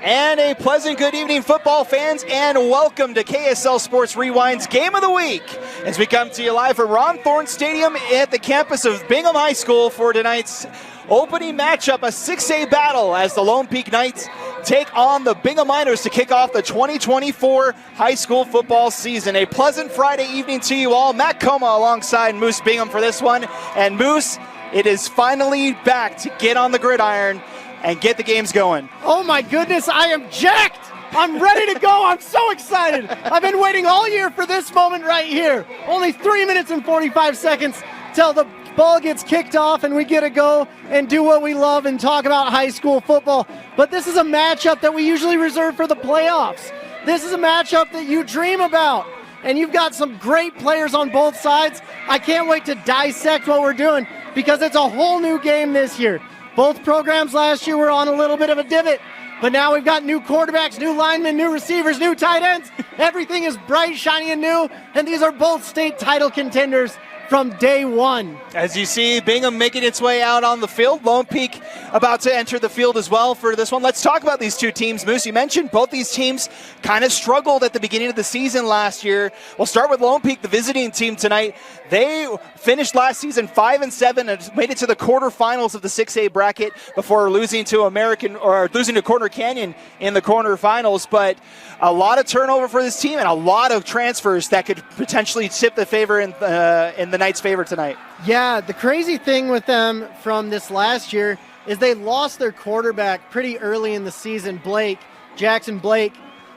And a pleasant good evening, football fans, and welcome to KSL Sports Rewind's Game of the Week as we come to you live from Ron Thorne Stadium at the campus of Bingham High School for tonight's opening matchup, a 6A battle as the Lone Peak Knights take on the Bingham Miners to kick off the 2024 high school football season. A pleasant Friday evening to you all. Matt Coma alongside Moose Bingham for this one. And Moose, it is finally back to get on the gridiron and get the games going. Oh my goodness, I am jacked! I'm ready to go. I'm so excited. I've been waiting all year for this moment right here. Only 3 minutes and 45 seconds till the ball gets kicked off and we get to go and do what we love and talk about high school football. But this is a matchup that we usually reserve for the playoffs. This is a matchup that you dream about. And you've got some great players on both sides. I can't wait to dissect what we're doing because it's a whole new game this year. Both programs last year were on a little bit of a divot, but now we've got new quarterbacks, new linemen, new receivers, new tight ends. Everything is bright, shiny, and new, and these are both state title contenders from day one. As you see, Bingham making its way out on the field. Lone Peak about to enter the field as well for this one. Let's talk about these two teams. Moose, you mentioned both these teams kind of struggled at the beginning of the season last year. We'll start with Lone Peak, the visiting team tonight. They finished last season 5-7 and made it to the quarterfinals of the 6A bracket before losing to Corner Canyon in the quarterfinals. But a lot of turnover for this team and a lot of transfers that could potentially tip the favor in the Knights' favor tonight. Yeah, the crazy thing with them from this last year is they lost their quarterback pretty early in the season, Jackson Blake,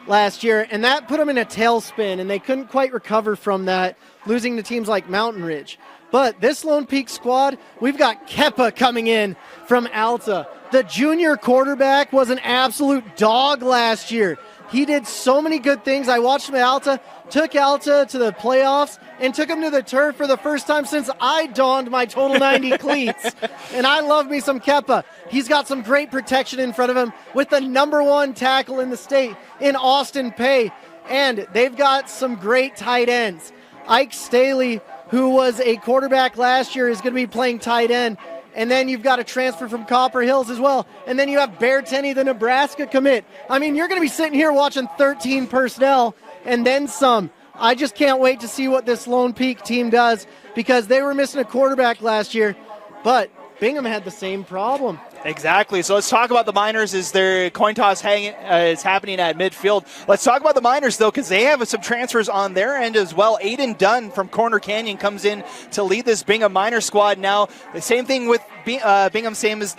last year, and that put them in a tailspin, and they couldn't quite recover from that, losing to teams like Mountain Ridge. But this Lone Peak squad, we've got Kepa coming in from Alta. The junior quarterback was an absolute dog last year. He did so many good things. I watched him at Alta, took Alta to the playoffs, and took him to the turf for the first time since I donned my Total 90 cleats. And I love me some Kepa. He's got some great protection in front of him with the #1 tackle in the state in Austin Pay. And they've got some great tight ends. Ike Staley, who was a quarterback last year, is going to be playing tight end. And then you've got a transfer from Copper Hills as well. And then you have Bear Tenney, the Nebraska commit. I mean, you're going to be sitting here watching 13 personnel and then some. I just can't wait to see what this Lone Peak team does because they were missing a quarterback last year, but Bingham had the same problem. Exactly. So let's talk about the Miners as their coin toss is happening at midfield. Let's talk about the Miners, though, because they have some transfers on their end as well. Aiden Dunn from Corner Canyon comes in to lead this Bingham Miner squad now. The same thing with Bingham, same as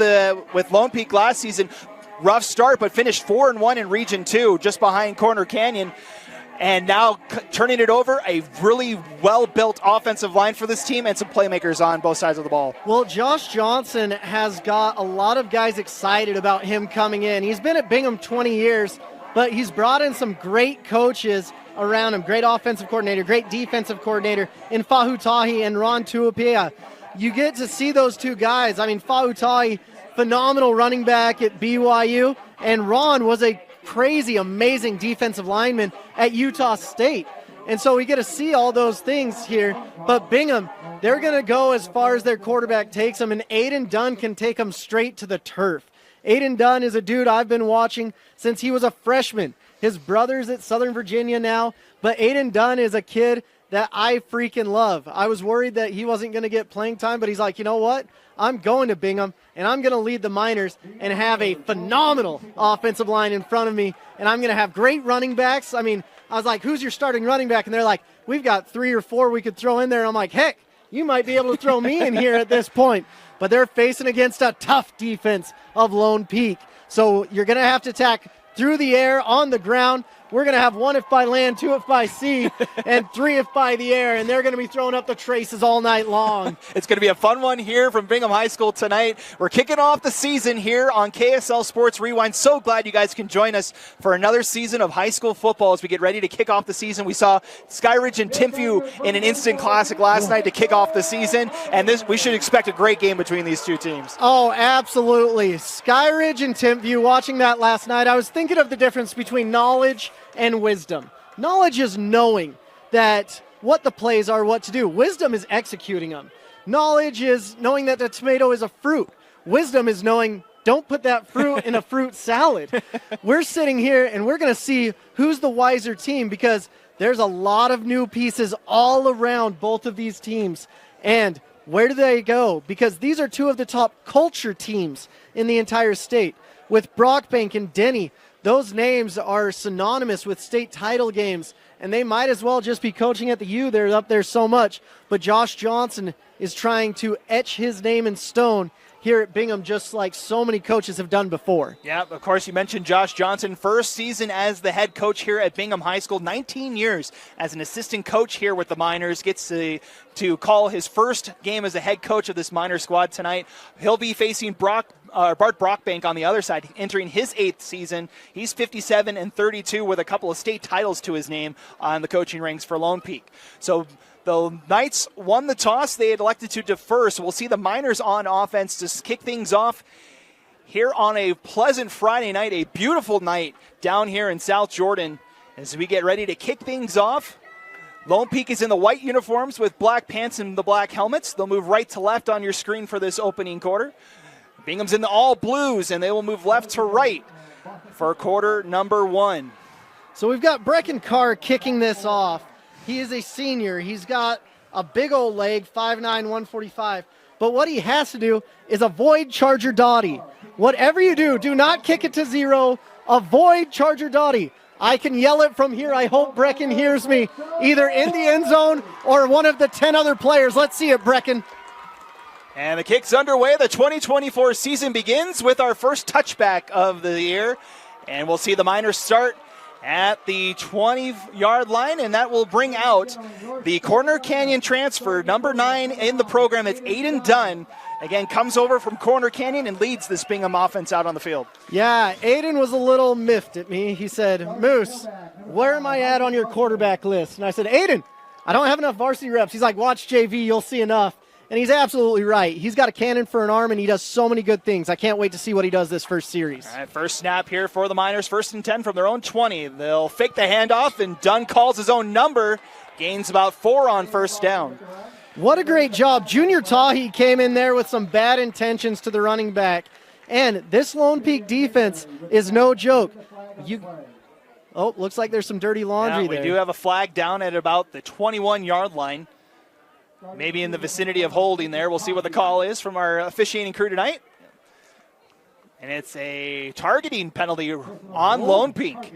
with Lone Peak last season. Rough start, but finished 4-1 in Region 2, just behind Corner Canyon. And now turning it over, a really well-built offensive line for this team and some playmakers on both sides of the ball. Well, Josh Johnson has got a lot of guys excited about him coming in. He's been at Bingham 20 years, but he's brought in some great coaches around him. Great offensive coordinator, great defensive coordinator in Fahutahi and Ron Tuapia. You get to see those two guys. I mean, Fahutahi, phenomenal running back at BYU, and Ron was a crazy, amazing defensive lineman at Utah State. And so we get to see all those things here. But Bingham, they're going to go as far as their quarterback takes them, and Aiden Dunn can take them straight to the turf. Aiden Dunn is a dude I've been watching since he was a freshman. His brother's at Southern Virginia now, but Aiden Dunn is a kid that I freaking love. I was worried that he wasn't going to get playing time, but he's like, you know what? I'm going to Bingham, and I'm going to lead the Miners and have a phenomenal offensive line in front of me, and I'm going to have great running backs. I mean, I was like, who's your starting running back? And they're like, we've got 3 or 4 we could throw in there. And I'm like, heck, you might be able to throw me in here at this point. But they're facing against a tough defense of Lone Peak. So you're going to have to attack through the air, on the ground. We're going to have 1 if by land, 2 if by sea, and 3 if by the air, and they're going to be throwing up the traces all night long. It's going to be a fun one here from Bingham High School tonight. We're kicking off the season here on KSL Sports Rewind. So glad you guys can join us for another season of high school football as we get ready to kick off the season. We saw Skyridge and Timpview in an instant classic last night to kick off the season, and we should expect a great game between these two teams. Oh, absolutely. Skyridge and Timpview, watching that last night, I was thinking of the difference between knowledge and wisdom. Knowledge is knowing that what the plays are, what to do. Wisdom is executing them. Knowledge is knowing that the tomato is a fruit. Wisdom is knowing don't put that fruit in a fruit salad. We're sitting here, and we're going to see who's the wiser team because there's a lot of new pieces all around both of these teams. And where do they go? Because these are two of the top culture teams in the entire state. With Brockbank and Denny, those names are synonymous with state title games, and they might as well just be coaching at the U. They're up there so much. But Josh Johnson is trying to etch his name in stone here at Bingham, just like so many coaches have done before. Yeah, of course, you mentioned Josh Johnson. First season as the head coach here at Bingham High School. 19 years as an assistant coach here with the Miners. Gets to call his first game as a head coach of this Miner squad tonight. He'll be facing Bart Brockbank on the other side, entering his 8th season. He's 57-32 with a couple of state titles to his name on the coaching ranks for Lone Peak. So the Knights won the toss. They had elected to defer, so we'll see the Miners on offense to kick things off here on a pleasant Friday night, a beautiful night down here in South Jordan. As we get ready to kick things off, Lone Peak is in the white uniforms with black pants and the black helmets. They'll move right to left on your screen for this opening quarter. Bingham's in the all blues, and they will move left to right for quarter number 1. So we've got Brecken Carr kicking this off. He is a senior. He's got a big old leg, 5'9", 145. But what he has to do is avoid Charger Dottie. Whatever you do, do not kick it to 0. Avoid Charger Dottie. I can yell it from here. I hope Brecken hears me, either in the end zone or one of the 10 other players. Let's see it, Brecken. And the kick's underway. The 2024 season begins with our first touchback of the year. And we'll see the Miners start at the 20-yard line, and that will bring out the Corner Canyon transfer, number 9 in the program. It's Aiden Dunn. Again, comes over from Corner Canyon and leads this Bingham offense out on the field. Yeah, Aiden was a little miffed at me. He said, Moose, where am I at on your quarterback list? And I said, Aiden, I don't have enough varsity reps. He's like, watch JV, you'll see enough. And he's absolutely right. He's got a cannon for an arm, and he does so many good things. I can't wait to see what he does this first series. All right, first snap here for the Miners, 1st and 10 from their own 20. They'll fake the handoff, and Dunn calls his own number, gains about 4 on first down. What a great job. Junior Tahi came in there with some bad intentions to the running back. And this Lone Peak defense is no joke. Looks like there's some dirty laundry there. We do have a flag down at about the 21-yard line. Maybe in the vicinity of holding there. We'll see what the call is from our officiating crew tonight. And it's a targeting penalty on Lone Peak.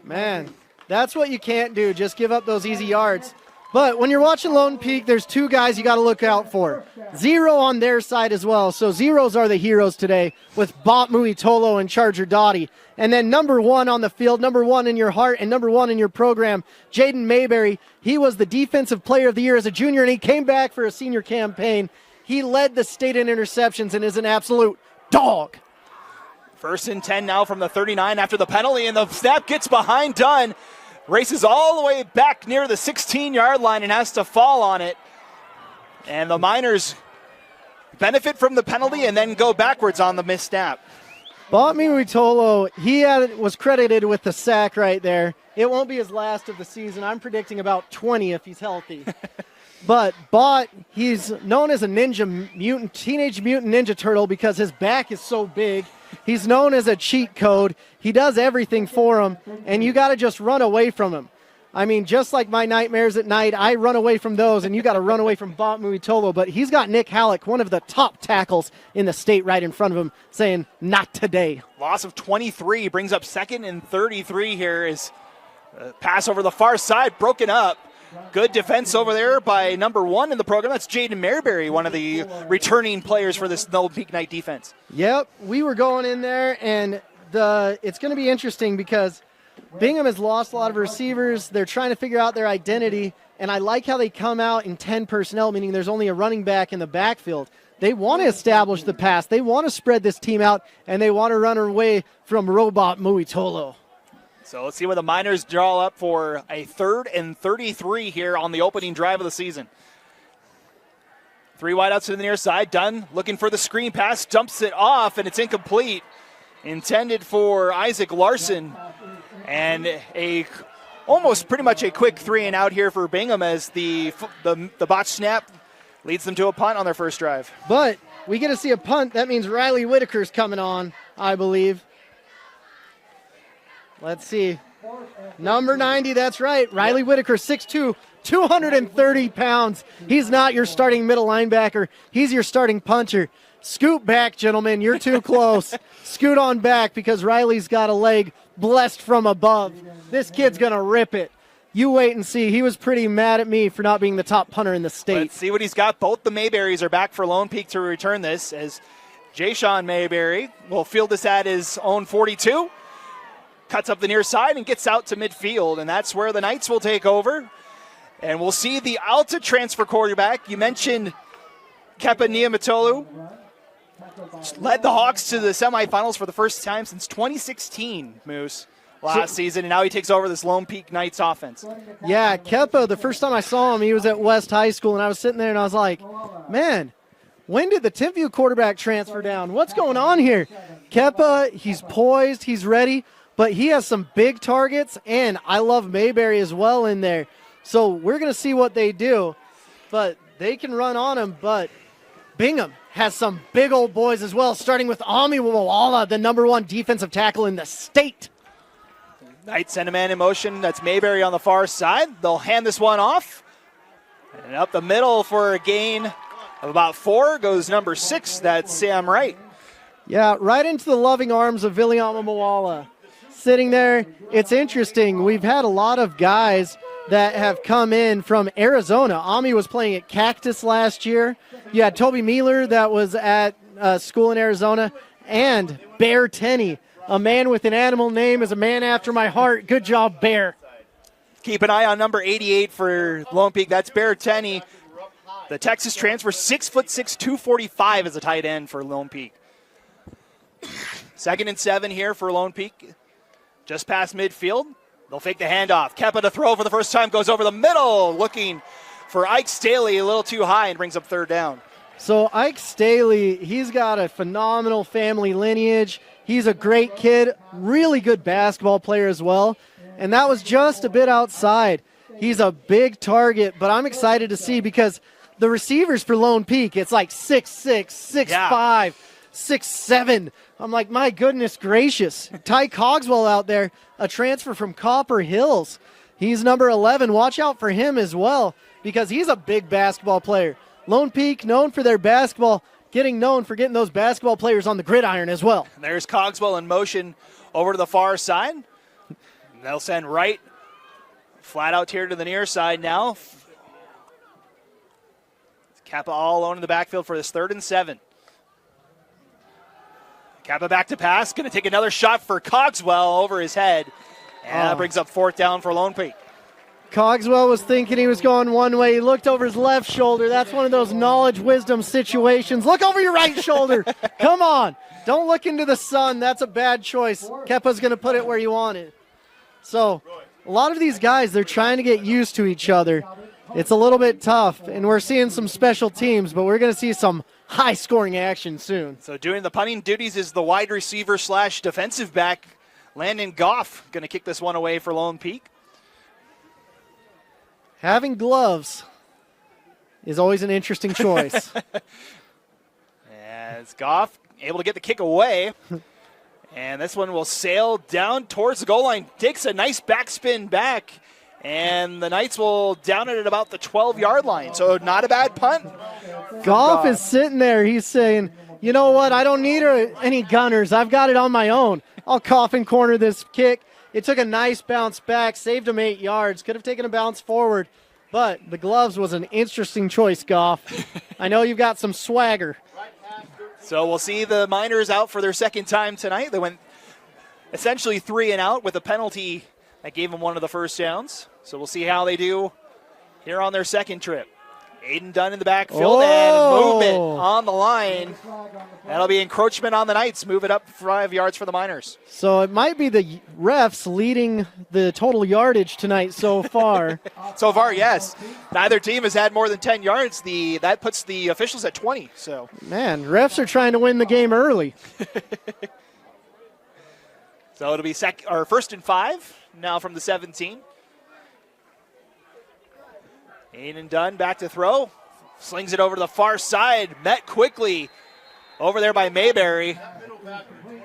Man, that's what you can't do. Just give up those easy yards. But when you're watching Lone Peak, there's 2 guys you got to look out for. 0 on their side as well. So zeros are the heroes today with Bot Muitolo and Charger Dottie. And then number 1 on the field, number 1 in your heart, and number 1 in your program, Jaden Mayberry. He was the Defensive Player of the Year as a junior, and he came back for a senior campaign. He led the state in interceptions and is an absolute dog. 1st and 10 now from the 39 after the penalty, and the snap gets behind Dunn. Races all the way back near the 16-yard line and has to fall on it. And the Miners benefit from the penalty and then go backwards on the missed snap. Botmi Witolo, was credited with the sack right there. It won't be his last of the season. I'm predicting about 20 if he's healthy. But Bot, he's known as a teenage mutant ninja turtle because his back is so big. He's known as a cheat code. He does everything for him, and you got to just run away from him. I mean, just like my nightmares at night, I run away from those, and you got to run away from Bot Muitolo. But he's got Nick Halleck, one of the top tackles in the state, right in front of him, saying, not today. Loss of 23 brings up 2nd and 33 here as pass over the far side, broken up. Good defense over there by number 1 in the program. That's Jaden Mayberry, one of the returning players for this Lone Peak Knight defense. Yep, we were going in there, and it's going to be interesting because Bingham has lost a lot of receivers. They're trying to figure out their identity, and I like how they come out in 10 personnel, meaning there's only a running back in the backfield. They want to establish the pass. They want to spread this team out, and they want to run away from Robot Muitolo. So let's see where the Miners draw up for a 3rd and 33 here on the opening drive of the season. 3 wideouts to the near side. Dunn looking for the screen pass, dumps it off, and it's incomplete. Intended for Isaac Larson. And almost pretty much a quick 3 and out here for Bingham as the botch snap leads them to a punt on their first drive. But we get to see a punt. That means Riley Whitaker's coming on, I believe. Let's see. Number 90, that's right. Riley Whitaker, 6'2", 230 pounds. He's not your starting middle linebacker. He's your starting punter. Scoot back, gentlemen. You're too close. Scoot on back because Riley's got a leg blessed from above. This kid's going to rip it. You wait and see. He was pretty mad at me for not being the top punter in the state. Let's see what he's got. Both the Mayberrys are back for Lone Peak to return this, as Jay-Sean Mayberry will field this at his own 42. Cuts up the near side and gets out to midfield, and that's where the Knights will take over. And we'll see the Alta transfer quarterback. You mentioned Kepa Niamatolu. Led the Hawks to the semifinals for the first time since 2016, Moose, last season, and now he takes over this Lone Peak Knights offense. Yeah, Kepa, the first time I saw him, he was at West High School, and I was sitting there and I was like, man, when did the Timpview quarterback transfer down? What's going on here? Kepa, he's poised, he's ready. But he has some big targets, and I love Mayberry as well in there. So we're going to see what they do. But they can run on him, but Bingham has some big old boys as well, starting with Ami Wawala, the number 1 defensive tackle in the state. Knights send a man in motion. That's Mayberry on the far side. They'll hand this one off. And up the middle for a gain of about 4 goes number 6. That's Sam Wright. Yeah, right into the loving arms of Viliama Mawala. Sitting there, it's interesting. We've had a lot of guys that have come in from Arizona. Ami was playing at Cactus last year. You had Toby Mealer that was at school in Arizona, and Bear Tenney, a man with an animal name, is a man after my heart. Good job, Bear. Keep an eye on number 88 for Lone Peak. That's Bear Tenney. The Texas transfer, 6'6", 245 as a tight end for Lone Peak. 2nd and 7 here for Lone Peak. Just past midfield. They'll fake the handoff. Kepa to throw for the first time, goes over the middle, looking for Ike Staley a little too high and brings up 3rd down. So Ike Staley, he's got a phenomenal family lineage. He's a great kid, really good basketball player as well. And that was just a bit outside. He's a big target, but I'm excited to see because the receivers for Lone Peak, it's like 6'6", 6'5", 6'7". I'm like, my goodness gracious. Ty Cogswell out there, a transfer from Copper Hills. He's number 11. Watch out for him as well because he's a big basketball player. Lone Peak, known for their basketball, getting known for getting those basketball players on the gridiron as well. There's Cogswell in motion over to the far side. They'll send Wright flat out here to the near side now. Kappa all alone in the backfield for this 3rd and 7. Kappa back to pass, going to take another shot for Cogswell over his head. And that brings up 4th down for Lone Peak. Cogswell was thinking he was going one way. He looked over his left shoulder. That's one of those knowledge-wisdom situations. Look over your right shoulder. Come on. Don't look into the sun. That's a bad choice. Kepa's going to put it where you want it. So a lot of these guys, they're trying to get used to each other. It's a little bit tough, and we're seeing some special teams, but we're going to see some high-scoring action soon. So doing the punting duties is the wide receiver / defensive back, Landon Goff, going to kick this one away for Lone Peak. Having gloves is always an interesting choice. As Goff able to get the kick away. And this one will sail down towards the goal line. Takes a nice backspin back. And the Knights will down it at about the 12-yard line. So not a bad punt. Goff is sitting there. He's saying, you know what? I don't need any gunners. I've got it on my own. I'll coffin corner this kick. It took a nice bounce back, saved him 8 yards. Could have taken a bounce forward, but the gloves was an interesting choice, Goff. I know you've got some swagger. So we'll see the Miners out for their 2nd time tonight. They went essentially 3 and out with a penalty that gave them one of the first downs. So we'll see how they do here on their 2nd trip. Aiden Dunn in the backfield and movement on the line. That'll be encroachment on the Knights. Move it up 5 yards for the Miners. So it might be the refs leading the total yardage tonight so far. So far, yes. Neither team has had more than 10 yards. That puts the officials at 20. So man, refs are trying to win the game early. So it'll be 1st and 5 now from the 17. Aiden Dunn back to throw. Slings it over to the far side. Met quickly over there by Mayberry.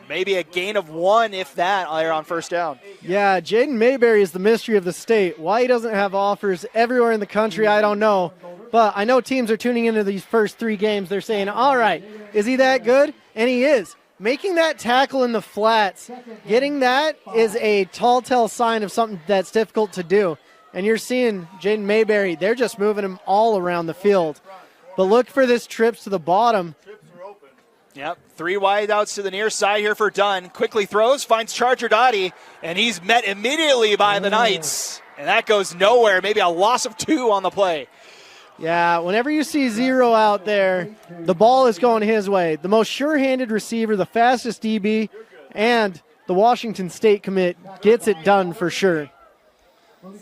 Maybe a gain of 1, if that, there on first down. Yeah, Jaden Mayberry is the mystery of the state. Why he doesn't have offers everywhere in the country, I don't know. But I know teams are tuning into these first 3 games. They're saying, all right, is he that good? And he is. Making that tackle in the flats, getting that is a telltale sign of something that's difficult to do. And you're seeing Jaden Mayberry, they're just moving him all around the field. But look for this trips to the bottom. Yep, 3 wide outs to the near side here for Dunn. Quickly throws, finds Charger Dottie, and he's met immediately by the Knights. And that goes nowhere, maybe a loss of 2 on the play. Yeah, whenever you see 0 out there, the ball is going his way. The most sure-handed receiver, the fastest DB, and the Washington State commit gets it done for sure.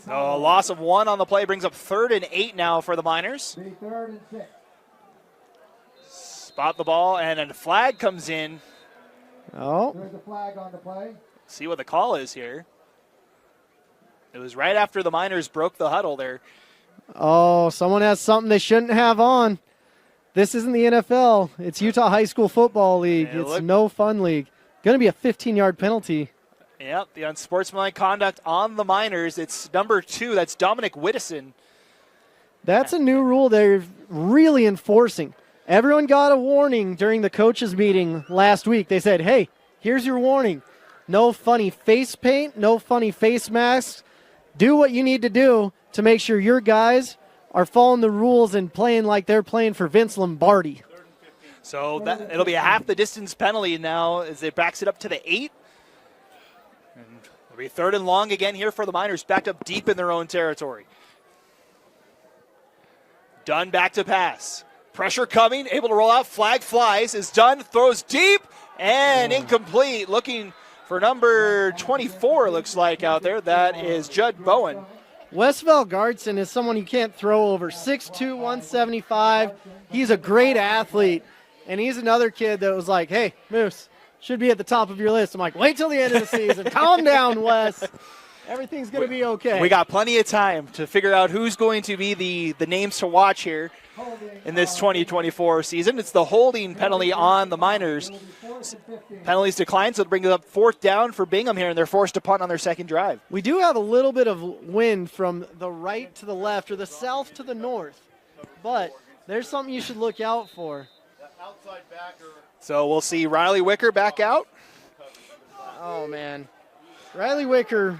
So a loss of 1 on the play brings up 3rd and 8 now for the Miners. Spot the ball, and a flag comes in. Oh. There's a flag on the play. See what the call is here. It was right after the Miners broke the huddle there. Oh, someone has something they shouldn't have on. This isn't the NFL. It's Utah High School Football League. It's no fun league. Going to be a 15-yard penalty. Yep, the unsportsmanlike conduct on the Miners. It's number 2. That's Dominic Whittison. That's a new rule they're really enforcing. Everyone got a warning during the coaches' meeting last week. They said, hey, here's your warning. No funny face paint, no funny face masks. Do what you need to do to make sure your guys are following the rules and playing like they're playing for Vince Lombardi. So it'll be a half the distance penalty now as it backs it up to the 8. And it'll be 3rd and long again here for the Miners, backed up deep in their own territory. Dunn back to pass. Pressure coming, able to roll out, flag flies, is Dunn, throws deep, and incomplete. Looking for number 24, looks like out there. That is Judd Bowen. Wes Valgaardson is someone you can't throw over. 6'2", 175. He's a great athlete, and he's another kid that was like, hey, Moose, should be at the top of your list. I'm like, wait till the end of the season. Calm down, Wes. Everything's going to be okay. We got plenty of time to figure out who's going to be the names to watch here in this 2024 season. It's the holding penalty on the Miners. Penalties decline, so it brings up 4th down for Bingham here, and they're forced to punt on their second drive. We do have a little bit of wind from the right to the left or the south to the north, but there's something you should look out for. So we'll see Riley Wicker back out. Oh, man. Riley Wicker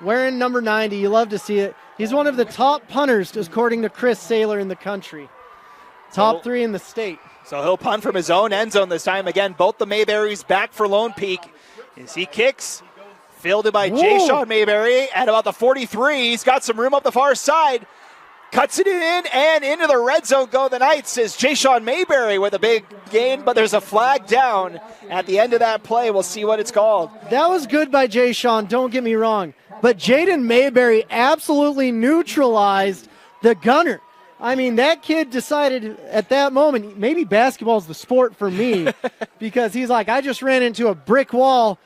wearing number 90. You love to see it. He's one of the top punters, according to Chris Saylor, in the country. Top 3 in the state. So he'll punt from his own end zone this time. Again, both the Mayberrys back for Lone Peak. As he kicks, fielded by Jay Sean Mayberry at about the 43. He's got some room up the far side. Cuts it in, and into the red zone go the Knights as Jay Sean Mayberry with a big gain, but there's a flag down at the end of that play. We'll see what it's called. That was good by Jay Sean, don't get me wrong. But Jaden Mayberry absolutely neutralized the gunner. I mean, that kid decided at that moment, maybe basketball's the sport for me, because he's like, I just ran into a brick wall,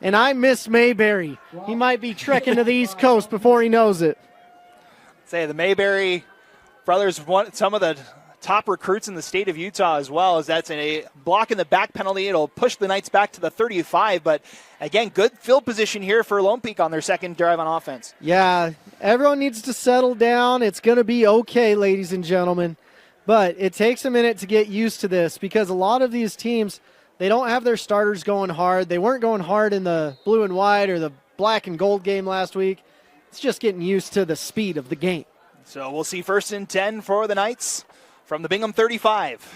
and I miss Mayberry. He might be trekking to the East Coast before he knows it. Say the Mayberry brothers want some of the top recruits in the state of Utah as well, as that's a block in the back penalty. It'll push the Knights back to the 35, but again, good field position here for Lone Peak on their second drive on offense. Yeah, everyone needs to settle down. It's going to be okay, ladies and gentlemen, but it takes a minute to get used to this because a lot of these teams, they don't have their starters going hard. They weren't going hard in the blue and white or the black and gold game last week. It's just getting used to the speed of the game. So we'll see 1st and 10 for the Knights from the Bingham 35.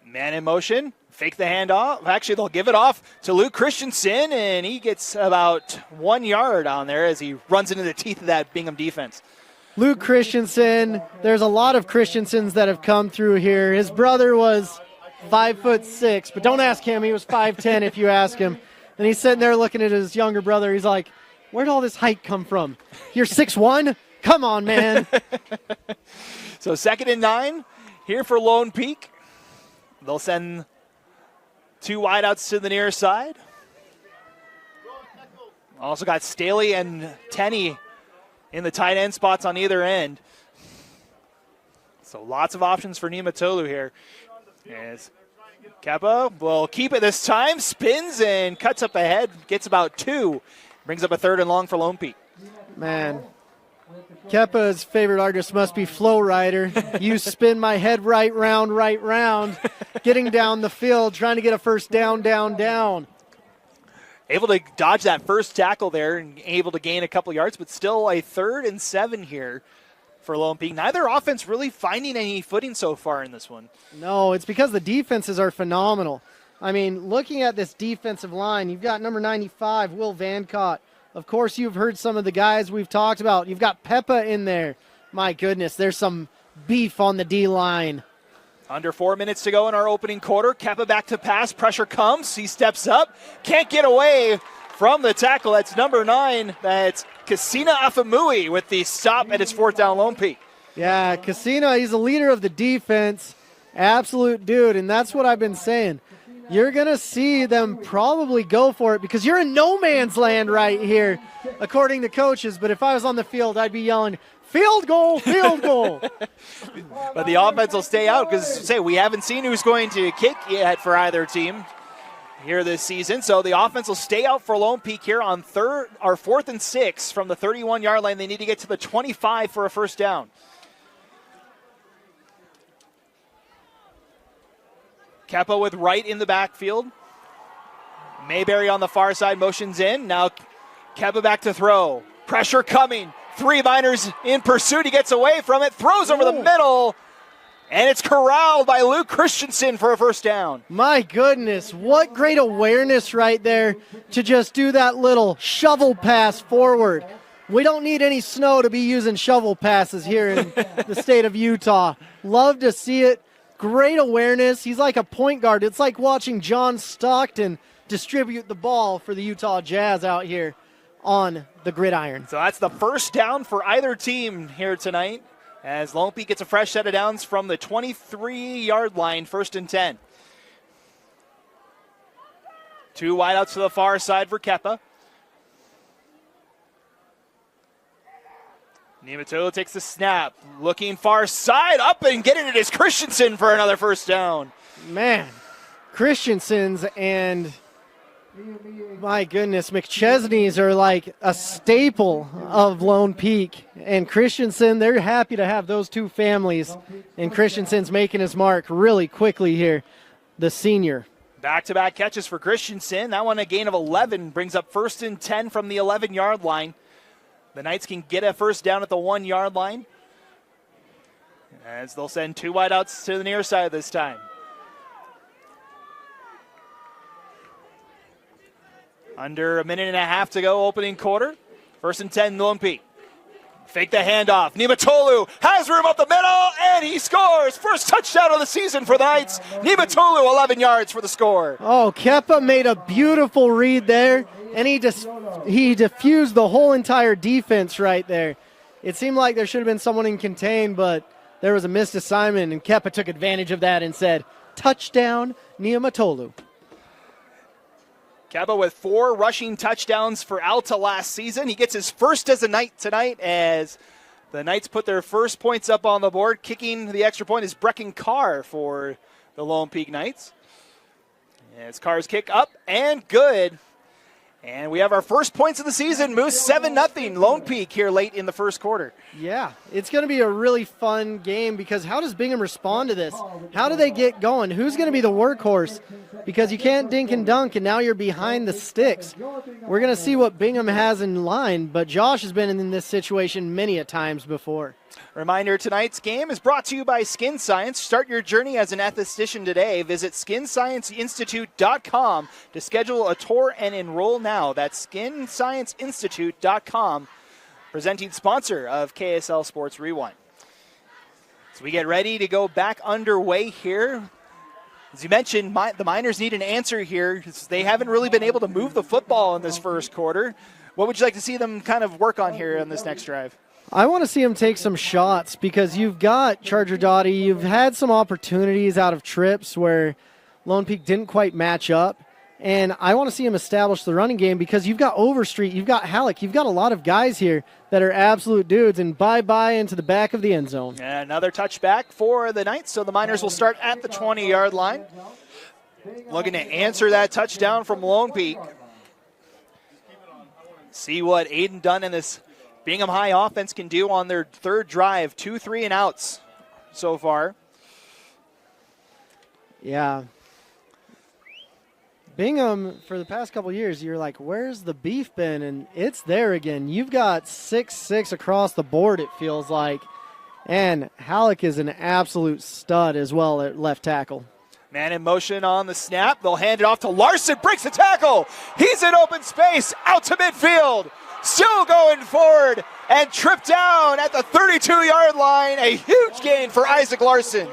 Man in motion, fake the handoff. Actually, they'll give it off to Luke Christensen, and he gets about 1 yard on there as he runs into the teeth of that Bingham defense. Luke Christensen, there's a lot of Christensens that have come through here. His brother was 5'6", but don't ask him. He was 5'10" if you ask him. And he's sitting there looking at his younger brother. He's like, where'd all this height come from? You're 6'1"? Come on, man. So 2nd and 9 here for Lone Peak. They'll send 2 wideouts to the near side. Also got Staley and Tenney in the tight end spots on either end. So lots of options for Niumatalou here. As Kappa will keep it this time, spins and cuts up ahead, gets about 2, brings up a 3rd and long for Lone Peak. Man, Keppa's favorite artist must be Flow Rider. You spin my head right round, getting down the field, trying to get a first down. Able to dodge that first tackle there and able to gain a couple yards, but still a 3rd and 7 here for Lone Peak. Neither offense really finding any footing so far in this one. No, it's because the defenses are phenomenal. I mean, looking at this defensive line, you've got number 95, Will Vancott. Of course, you've heard some of the guys we've talked about. You've got Peppa in there. My goodness, there's some beef on the D-line. Under 4 minutes to go in our opening quarter. Kappa back to pass. Pressure comes. He steps up. Can't get away from the tackle. That's number 9. That's Kasina Afamui with the stop at his 4th down Lone Peak. Yeah, Kasina, he's the leader of the defense. Absolute dude, and that's what I've been saying. You're going to see them probably go for it because you're in no man's land right here, according to coaches. But if I was on the field, I'd be yelling, field goal, field goal. But the offense will stay out because, we haven't seen who's going to kick yet for either team here this season. So the offense will stay out for Lone Peak here on 4th and 6 from the 31-yard line. They need to get to the 25 for a first down. Kappa with Wright in the backfield. Mayberry on the far side motions in. Now Kappa back to throw. Pressure coming. 3 Miners in pursuit. He gets away from it. Throws over the middle. And it's corralled by Luke Christensen for a first down. My goodness, what great awareness right there to just do that little shovel pass forward. We don't need any snow to be using shovel passes here in the state of Utah. Love to see it. Great awareness. He's like a point guard. It's like watching John Stockton distribute the ball for the Utah Jazz out here on the gridiron. So that's the first down for either team here tonight as Lone Peak gets a fresh set of downs from the 23-yard line, 1st and 10. 2 wideouts to the far side for Kappa. Niumatalou takes the snap, looking far side, up and getting it is Christensen for another first down. Man, Christensen's and, my goodness, McChesney's are like a staple of Lone Peak. And Christensen, they're happy to have those 2 families. And Christensen's making his mark really quickly here, the senior. Back-to-back catches for Christensen. That one a gain of 11, brings up 1st and 10 from the 11-yard line. The Knights can get a first down at the 1-yard line as they'll send 2 wideouts to the near side this time. Under a minute and a half to go, opening quarter. 1st and 10, Lone Peak. Fake the handoff. Niumatalou has room up the middle, and he scores. First touchdown of the season for the Knights. Niumatalou, 11 yards for the score. Oh, Keppa made a beautiful read there, and he diffused the whole entire defense right there. It seemed like there should have been someone in contain, but there was a missed assignment, and Keppa took advantage of that and said, touchdown, Niumatalou. Kappa with 4 rushing touchdowns for Alta last season. He gets his first as a Knight tonight as the Knights put their first points up on the board. Kicking the extra point is Brecken Carr for the Lone Peak Knights. As Carr's kick up and good. And we have our first points of the season. Moose 7-0 Lone Peak here late in the first quarter. Yeah, it's going to be a really fun game because how does Bingham respond to this? How do they get going? Who's going to be the workhorse? Because you can't dink and dunk, and now you're behind the sticks. We're going to see what Bingham has in line, but Josh has been in this situation many a times before. Reminder, tonight's game is brought to you by Skin Science. Start your journey as an esthetician today. Visit SkinScienceInstitute.com to schedule a tour and enroll now. That's SkinScienceInstitute.com, presenting sponsor of KSL Sports Rewind. So we get ready to go back underway here. As you mentioned, the Miners need an answer here. They haven't really been able to move the football in this first quarter. What would you like to see them kind of work on here on this next drive? I want to see him take some shots because you've got Charger Dottie. You've had some opportunities out of trips where Lone Peak didn't quite match up. And I want to see him establish the running game because you've got Overstreet, you've got Halleck, you've got a lot of guys here that are absolute dudes, and bye-bye into the back of the end zone. And another touchback for the Knights, so the Miners will start at the 20-yard line. Looking to answer that touchdown from Lone Peak. See what Aiden Dunn and this Bingham High offense can do on their third drive. 2 3-and-outs so far. Yeah. Bingham, for the past couple years, you're like, where's the beef been? And it's there again. You've got 6'6" across the board, it feels like. And Halleck is an absolute stud as well at left tackle. Man in motion on the snap. They'll hand it off to Larson. Breaks the tackle. He's in open space. Out to midfield. Still going forward and tripped down at the 32-yard line. A huge gain for Isaac Larson.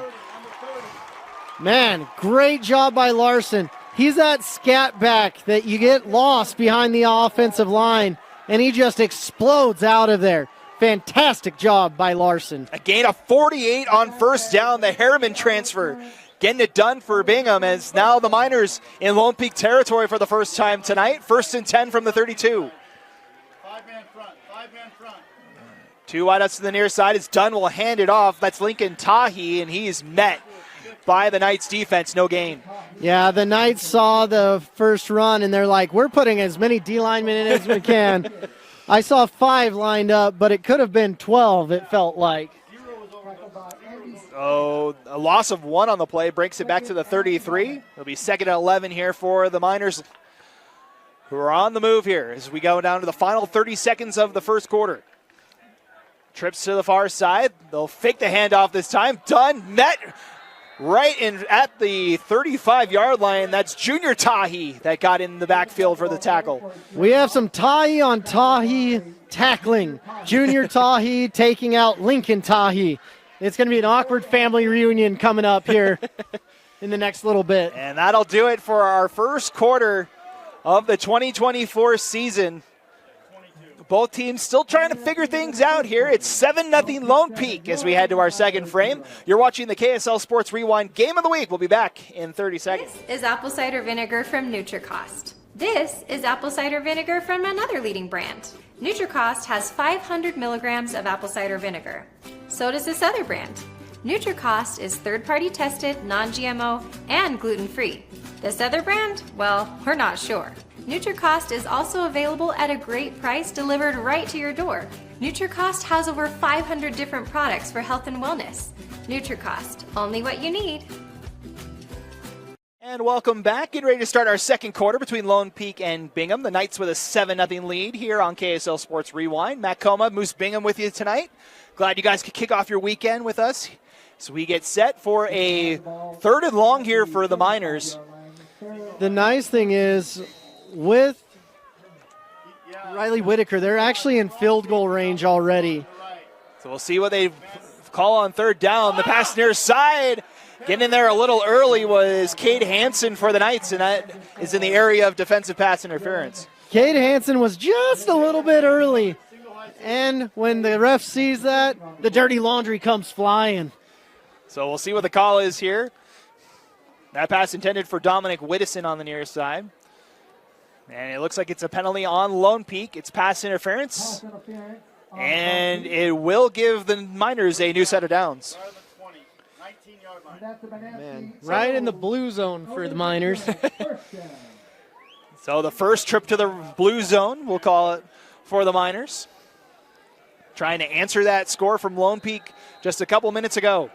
Man, great job by Larson. He's that scat back that you get lost behind the offensive line, and he just explodes out of there. Fantastic job by Larson. A gain of 48 on first down. The Harriman transfer getting it done for Bingham, as now the Miners in Lone Peak territory for the first time tonight. 1st and 10 from the 32. Five-man front. 2 wideouts to the near side. As Dunn will hand it off. That's Lincoln Tahi, and he is met by the Knights defense. No gain. Yeah, the Knights saw the first run, and they're like, we're putting as many D linemen in as we can. I saw 5 lined up, but it could have been 12, it felt like. Oh, a loss of 1 on the play breaks it back to the 33. It'll be 2nd and 11 here for the Miners, who are on the move here as we go down to the final 30 seconds of the first quarter. Trips to the far side. They'll fake the handoff this time. Dunn met right in at the 35-yard line. That's Junior Tahi that got in the backfield for the tackle. We have some Tahi on Tahi tackling. Junior Tahi taking out Lincoln Tahi. It's going to be an awkward family reunion coming up here in the next little bit. And that'll do it for our first quarter of the 2024 season. Both teams still trying to figure things out here. It's 7-0 Lone Peak as we head to our second frame. You're watching the KSL Sports Rewind Game of the Week. We'll be back in 30 seconds. This is apple cider vinegar from NutriCost. This is apple cider vinegar from another leading brand. NutriCost has 500 milligrams of apple cider vinegar. So does this other brand. NutriCost is third-party tested, non-GMO, and gluten-free. This other brand? Well, we're not sure. NutriCost is also available at a great price delivered right to your door. NutriCost has over 500 different products for health and wellness. NutriCost, only what you need. And welcome back. Getting ready to start our second quarter between Lone Peak and Bingham. The Knights with a 7-0 lead here on KSL Sports Rewind. Matt Coma, Moose Bingham with you tonight. Glad you guys could kick off your weekend with us. So we get set for a 3rd and long here for the Miners. The nice thing is, with Riley Whitaker, they're actually in field goal range already. So we'll see what they call on 3rd down. The pass near side. Getting in there a little early was Cade Hansen for the Knights, and that is in the area of defensive pass interference. Cade Hansen was just a little bit early. And when the ref sees that, the dirty laundry comes flying. So we'll see what the call is here. That pass intended for Dominic Whittison on the near side. And it looks like it's a penalty on Lone Peak. It's pass interference. And it will give the Miners a new set of downs. Man, right in the blue zone for the Miners. So the first trip to the blue zone, we'll call it, for the Miners. Trying to answer that score from Lone Peak just a couple minutes ago.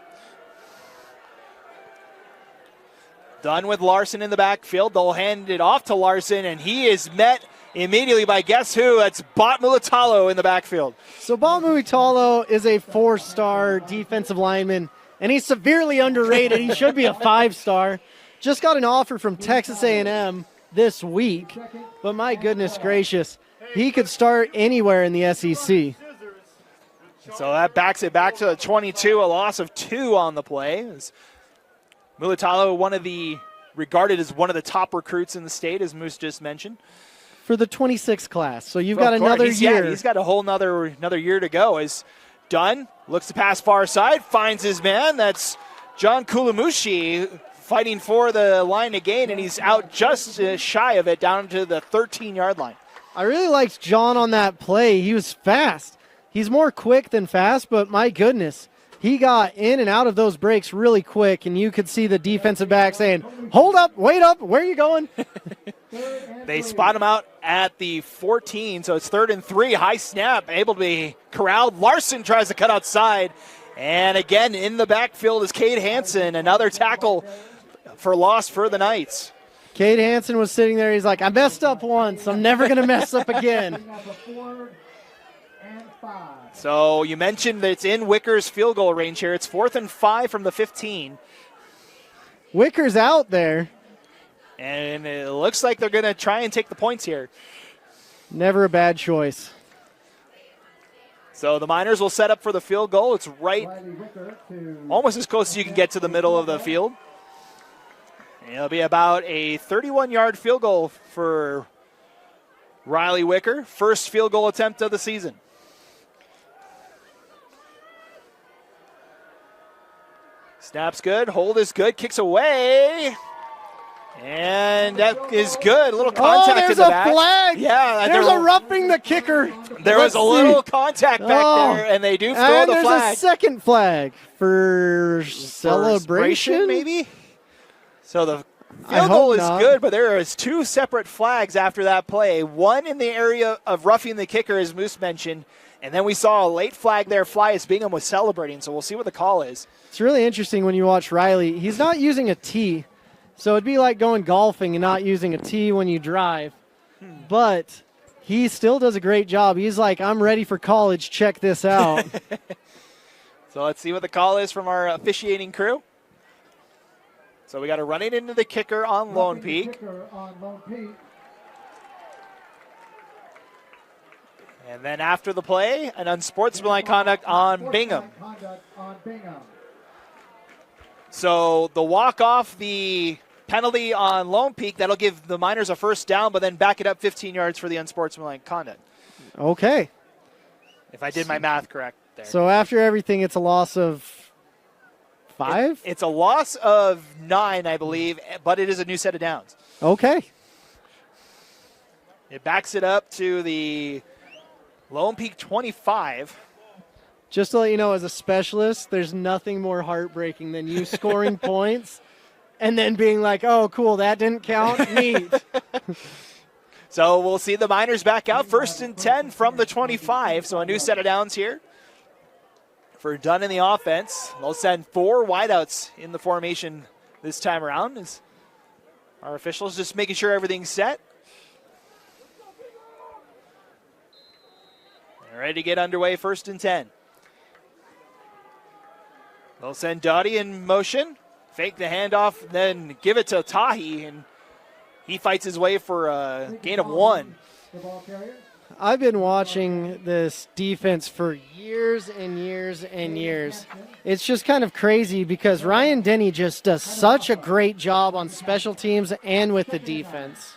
Done with Larson in the backfield. They'll hand it off to Larson, and he is met immediately by guess who? That's Bot Mulatalo in the backfield. So Bot Mulatalo is a 4-star defensive lineman, and he's severely underrated. He should be a 5-star. Just got an offer from Texas A&M this week, but my goodness gracious, he could start anywhere in the SEC. So that backs it back to the 22, a loss of 2 on the play. Mulatalo, regarded as one of the top recruits in the state, as Moose just mentioned. For the 26 class, so you've got another year. Yeah, he's got a whole another year to go. As Dunn looks to pass far side, finds his man. That's John Kulamushi fighting for the line to gain, and he's out just shy of it, down to the 13-yard line. I really liked John on that play. He was fast. He's more quick than fast, but my goodness, he got in and out of those breaks really quick, and you could see the defensive back saying, hold up, wait up, where are you going? They spot him out at the 14, so it's 3rd and 3. High snap, able to be corralled. Larson tries to cut outside, and again in the backfield is Cade Hansen, another tackle for loss for the Knights. Cade Hansen was sitting there. He's like, I messed up once. I'm never going to mess up again. So you mentioned that it's in Wicker's field goal range here. It's 4th and 5 from the 15. Wicker's out there. And it looks like they're going to try and take the points here. Never a bad choice. So the Miners will set up for the field goal. It's right, almost as close as you can get to the middle of the field. It'll be about a 31-yard field goal for Riley Wicker. First field goal attempt of the season. Snap's good. Hold is good. Kicks away. And that is good. A little contact in the back. There's a flag. Yeah. There's a roughing the kicker. There was a little contact back there, and they do throw the flag. And there's a second flag for celebration, maybe? So the field goal is good, but there is 2 separate flags after that play. One in the area of roughing the kicker, as Moose mentioned, and then we saw a late flag there fly as Bingham was celebrating, so we'll see what the call is. It's really interesting when you watch Riley. He's not using a tee, so it'd be like going golfing and not using a tee when you drive. But he still does a great job. He's like, I'm ready for college. Check this out. So let's see what the call is from our officiating crew. So we got a running into the kicker on Lone Peak. And then after the play, an unsportsmanlike conduct on Bingham. So the walk off the penalty on Lone Peak, that'll give the Miners a first down, but then back it up 15 yards for the unsportsmanlike conduct. Okay. If I did my math correct there. So after everything, it's a loss of 5? It's a loss of 9, I believe, but it is a new set of downs. Okay. It backs it up to the Lone Peak 25. Just to let you know, as a specialist, there's nothing more heartbreaking than you scoring points and then being like, oh, cool, that didn't count. Neat. So we'll see the Miners back out. 1st and 10 from the 25. So a new set of downs here for Dunn in the offense. They'll send 4 wideouts in the formation this time around. As our officials just making sure everything's set. They're ready to get underway. 1st and 10. They'll send Dottie in motion, fake the handoff, then give it to Tahi, and he fights his way for a gain of 1. I've been watching this defense for years and years and years. It's just kind of crazy because Ryan Denny just does such a great job on special teams and with the defense,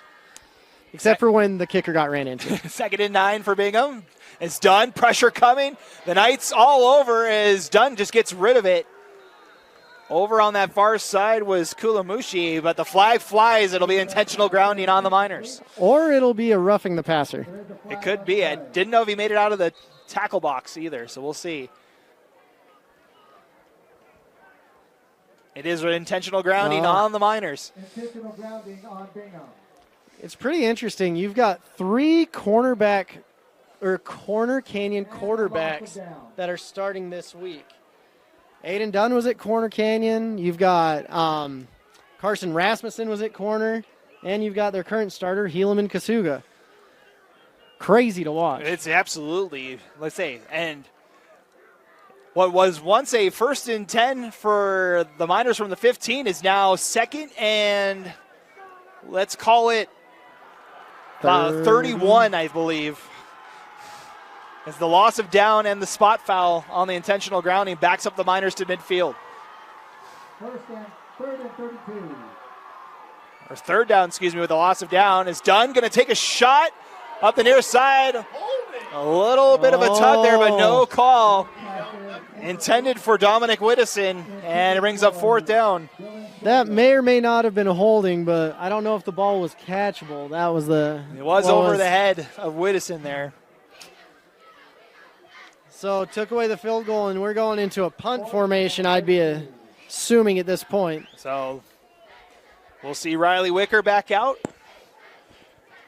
except for when the kicker got ran into. 2nd and 9 for Bingham. It's Dunn, pressure coming. The Knights all over as Dunn just gets rid of it. Over on that far side was Kulamushi, but the flag flies. It'll be intentional grounding on the Miners. Or it'll be a roughing the passer. It could be. I didn't know if he made it out of the tackle box either, so we'll see. It is an intentional grounding on the Miners. Intentional grounding on Bingham. It's pretty interesting. You've got 3 Corner Canyon quarterbacks that are starting this week. Aiden Dunn was at Corner Canyon. You've got Carson Rasmussen was at corner. And you've got their current starter, Helaman Kasuga. Crazy to watch. It's absolutely, let's say, and what was once a 1st and 10 for the Miners from the 15 is now 2nd and let's call it 31, I believe. As the loss of down and the spot foul on the intentional grounding backs up the Miners to midfield. 3rd and 32. Or 3rd down, with the loss of down. Is Dunn going to take a shot up the near side? A little bit of a tug there, but no call. Intended for Dominic Widdison, and it brings up 4th down. That may or may not have been a holding, but I don't know if the ball was catchable. That was It was over the head of Whittison there. So took away the field goal, and we're going into a punt formation, I'd be assuming at this point. So we'll see Riley Wicker back out.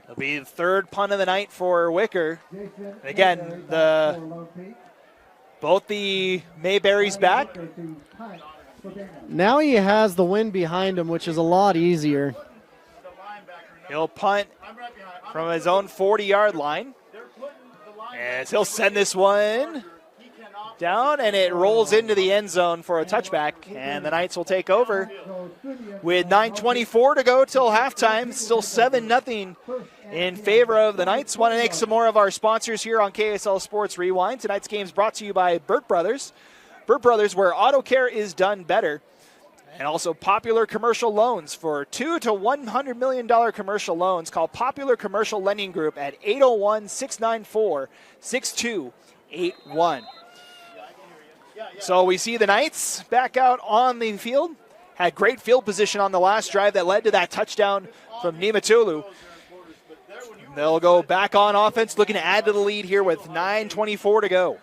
It'll be the third punt of the night for Wicker. And again, both the Mayberries back. Now he has the wind behind him, which is a lot easier. He'll punt from his own 40-yard line. As he'll send this one down, and it rolls into the end zone for a touchback, and the Knights will take over with 9:24 to go till halftime. Still 7-0 in favor of the Knights. Want to thank some more of our sponsors here on KSL Sports Rewind. Tonight's game is brought to you by Burt Brothers. Burt Brothers, where auto care is done better. And also Popular Commercial Loans for $2 to $100 million commercial loans. Call Popular Commercial Lending Group at 801-694-6281. So we see the Knights back out on the field. Had great field position on the last drive that led to that touchdown from Nimitulu. They'll go back on offense, looking to add to the lead here with 9:24 to go.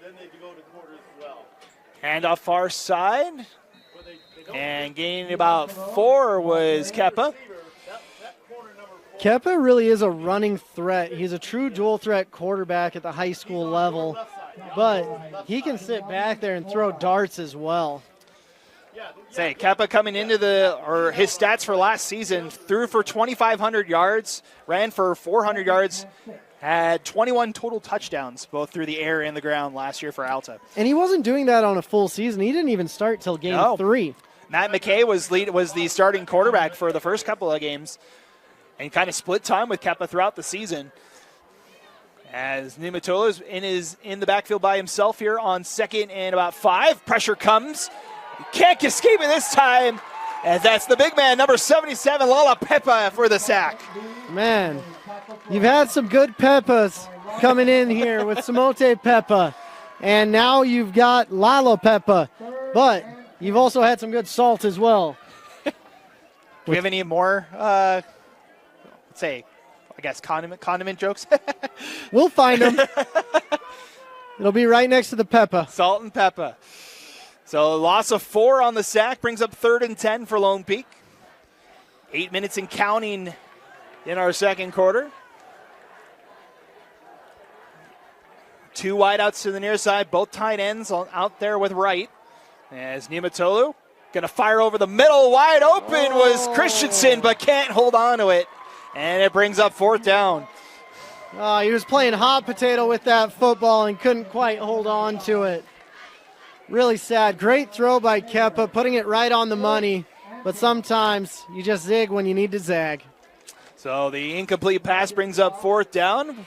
Then they go to quarters as well. Hand off far side. And gaining about 4 was Keppa. Keppa really is a running threat. He's a true dual threat quarterback at the high school level, but he can sit back there and throw darts as well. Say, Keppa coming into his stats for last season, threw for 2,500 yards, ran for 400 yards, had 21 total touchdowns, both through the air and the ground last year for Alta. And he wasn't doing that on a full season. He didn't even start till game 3. Matt McKay was the starting quarterback for the first couple of games and kind of split time with Keppa throughout the season. As Nimitolo is in the backfield by himself here on 2nd and about 5. Pressure comes. Can't escape it this time, as that's the big man, number 77, Lala Pepa, for the sack. Man, you've had some good Peppas coming in here with Samote Peppa, and now you've got Lalo Peppa, but you've also had some good salt as well. Do we have any more, condiment jokes? We'll find them. It'll be right next to the Peppa. Salt and Peppa. So loss of 4 on the sack brings up 3rd and 10 for Lone Peak. 8 minutes and counting in our second quarter. 2 wideouts to the near side, both tight ends out there with right. As Nimitolu going to fire over the middle. Wide open was Christensen, but can't hold on to it. And it brings up 4th down. He was playing hot potato with that football and couldn't quite hold on to it. Really sad. Great throw by Keppa, putting it right on the money. But sometimes you just zig when you need to zag. So the incomplete pass brings up 4th down.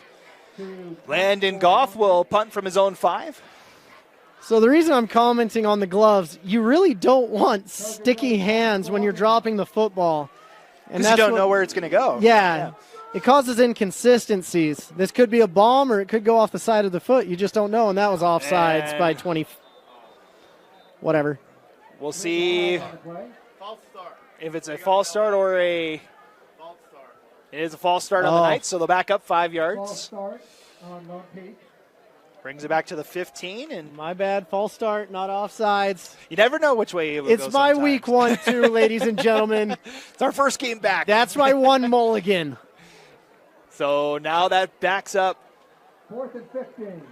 Landon Goff will punt from his own 5. So the reason I'm commenting on the gloves, you really don't want sticky hands when you're dropping the football. Because you don't know where it's going to go. Yeah. It causes inconsistencies. This could be a bomb or it could go off the side of the foot. You just don't know, and that was offsides by 20. Whatever. We'll see if it's a false start or a... It is a false start on the Knights, so they'll back up 5 yards. Brings it back to the 15. And my bad, false start, not offsides. You never know which way it will go. It's my week 1, too, ladies and gentlemen. It's our first game back. That's my 1 mulligan. So now that backs up. 4th and 15.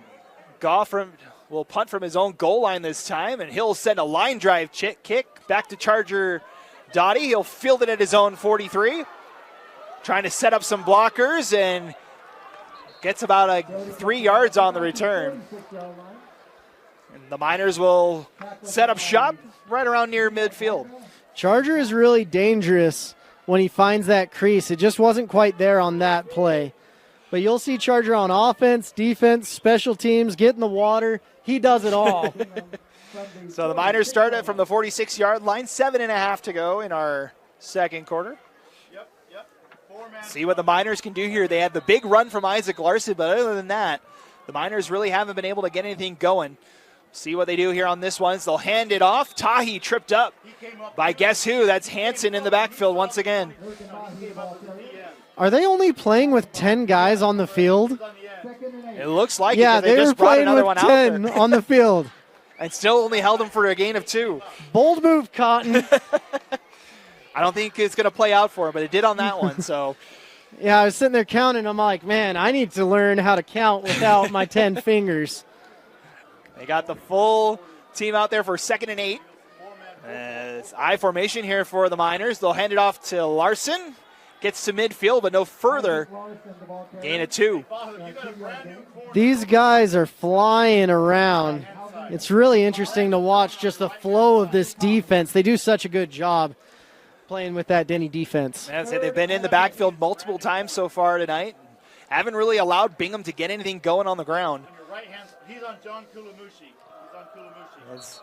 Goff will punt from his own goal line this time, and he'll send a line drive kick back to Charger Dottie. He'll field it at his own 43. Trying to set up some blockers and gets about 3 yards on the return. And the Miners will set up shop right around near midfield. Charger is really dangerous when he finds that crease. It just wasn't quite there on that play. But you'll see Charger on offense, defense, special teams, get in the water. He does it all. So the Miners start it from the 46-yard line. 7.5 to go in our second quarter. See what the Miners can do here. They had the big run from Isaac Larson, but other than that, the Miners really haven't been able to get anything going. See what they do here on this one. They'll hand it off. Tahi tripped up by guess who? That's Hansen in the backfield once again. Are they only playing with 10 guys on the field? It looks like Yeah, it. They they just were brought playing another with one out 10 there. on the field. And still only held them for a gain of 2. Bold move, Cotton. I don't think it's going to play out for him, but it did on that one. So Yeah, I was sitting there counting. I'm like, man, I need to learn how to count without my 10 fingers. they got the full team out there for 2nd and 8. It's I formation here for the Miners. They'll hand it off to Larson. Gets to midfield, but no further. Gain of 2. These guys are flying around. It's really interesting to watch just the flow of this defense. They do such a good job playing with that Denny defense. I'd say they've been in the backfield multiple times so far tonight. Haven't really allowed Bingham to get anything going on the ground. On your right hand, he's on John Kulumushi. He's on Kulumushi.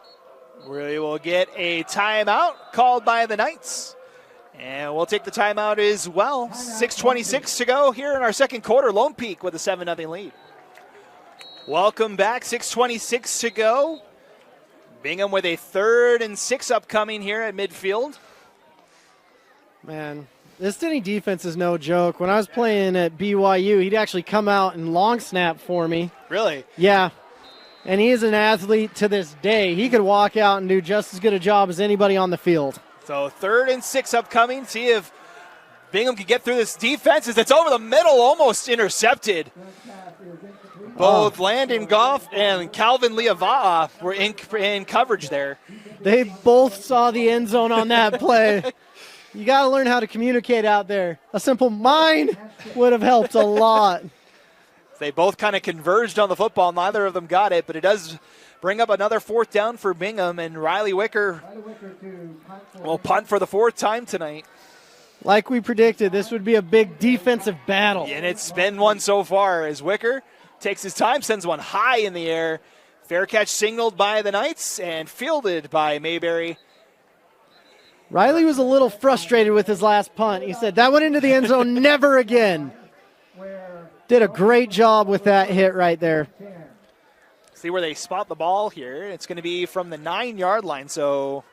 We will get a timeout called by the Knights. And we'll take the timeout as well. 6:26 to go here in our second quarter. Lone Peak with a 7-0 lead. Welcome back. 6:26 to go. Bingham with a 3rd and 6 upcoming here at midfield. Man, this Denny defense is no joke. When I was playing at BYU, he'd actually come out and long snap for me. Really? Yeah. And he is an athlete to this day. He could walk out and do just as good a job as anybody on the field. So 3rd and 6 upcoming. See if Bingham can get through this defense as it's over the middle, almost intercepted. Both Landon Goff and Calvin Liava'a were in coverage there. They both saw the end zone on that play. You got to learn how to communicate out there. A simple mine would have helped a lot. They both kind of converged on the football. Neither of them got it, but it does bring up another 4th down for Bingham, and Riley Wicker will punt for the 4th time tonight. Like we predicted, this would be a big defensive battle. And it's been one so far as Wicker takes his time, sends one high in the air. Fair catch signaled by the Knights and fielded by Mayberry. Riley was a little frustrated with his last punt. He said, that went into the end zone, never again. Did a great job with that hit right there. See where they spot the ball here. It's going to be from the 9-yard line. So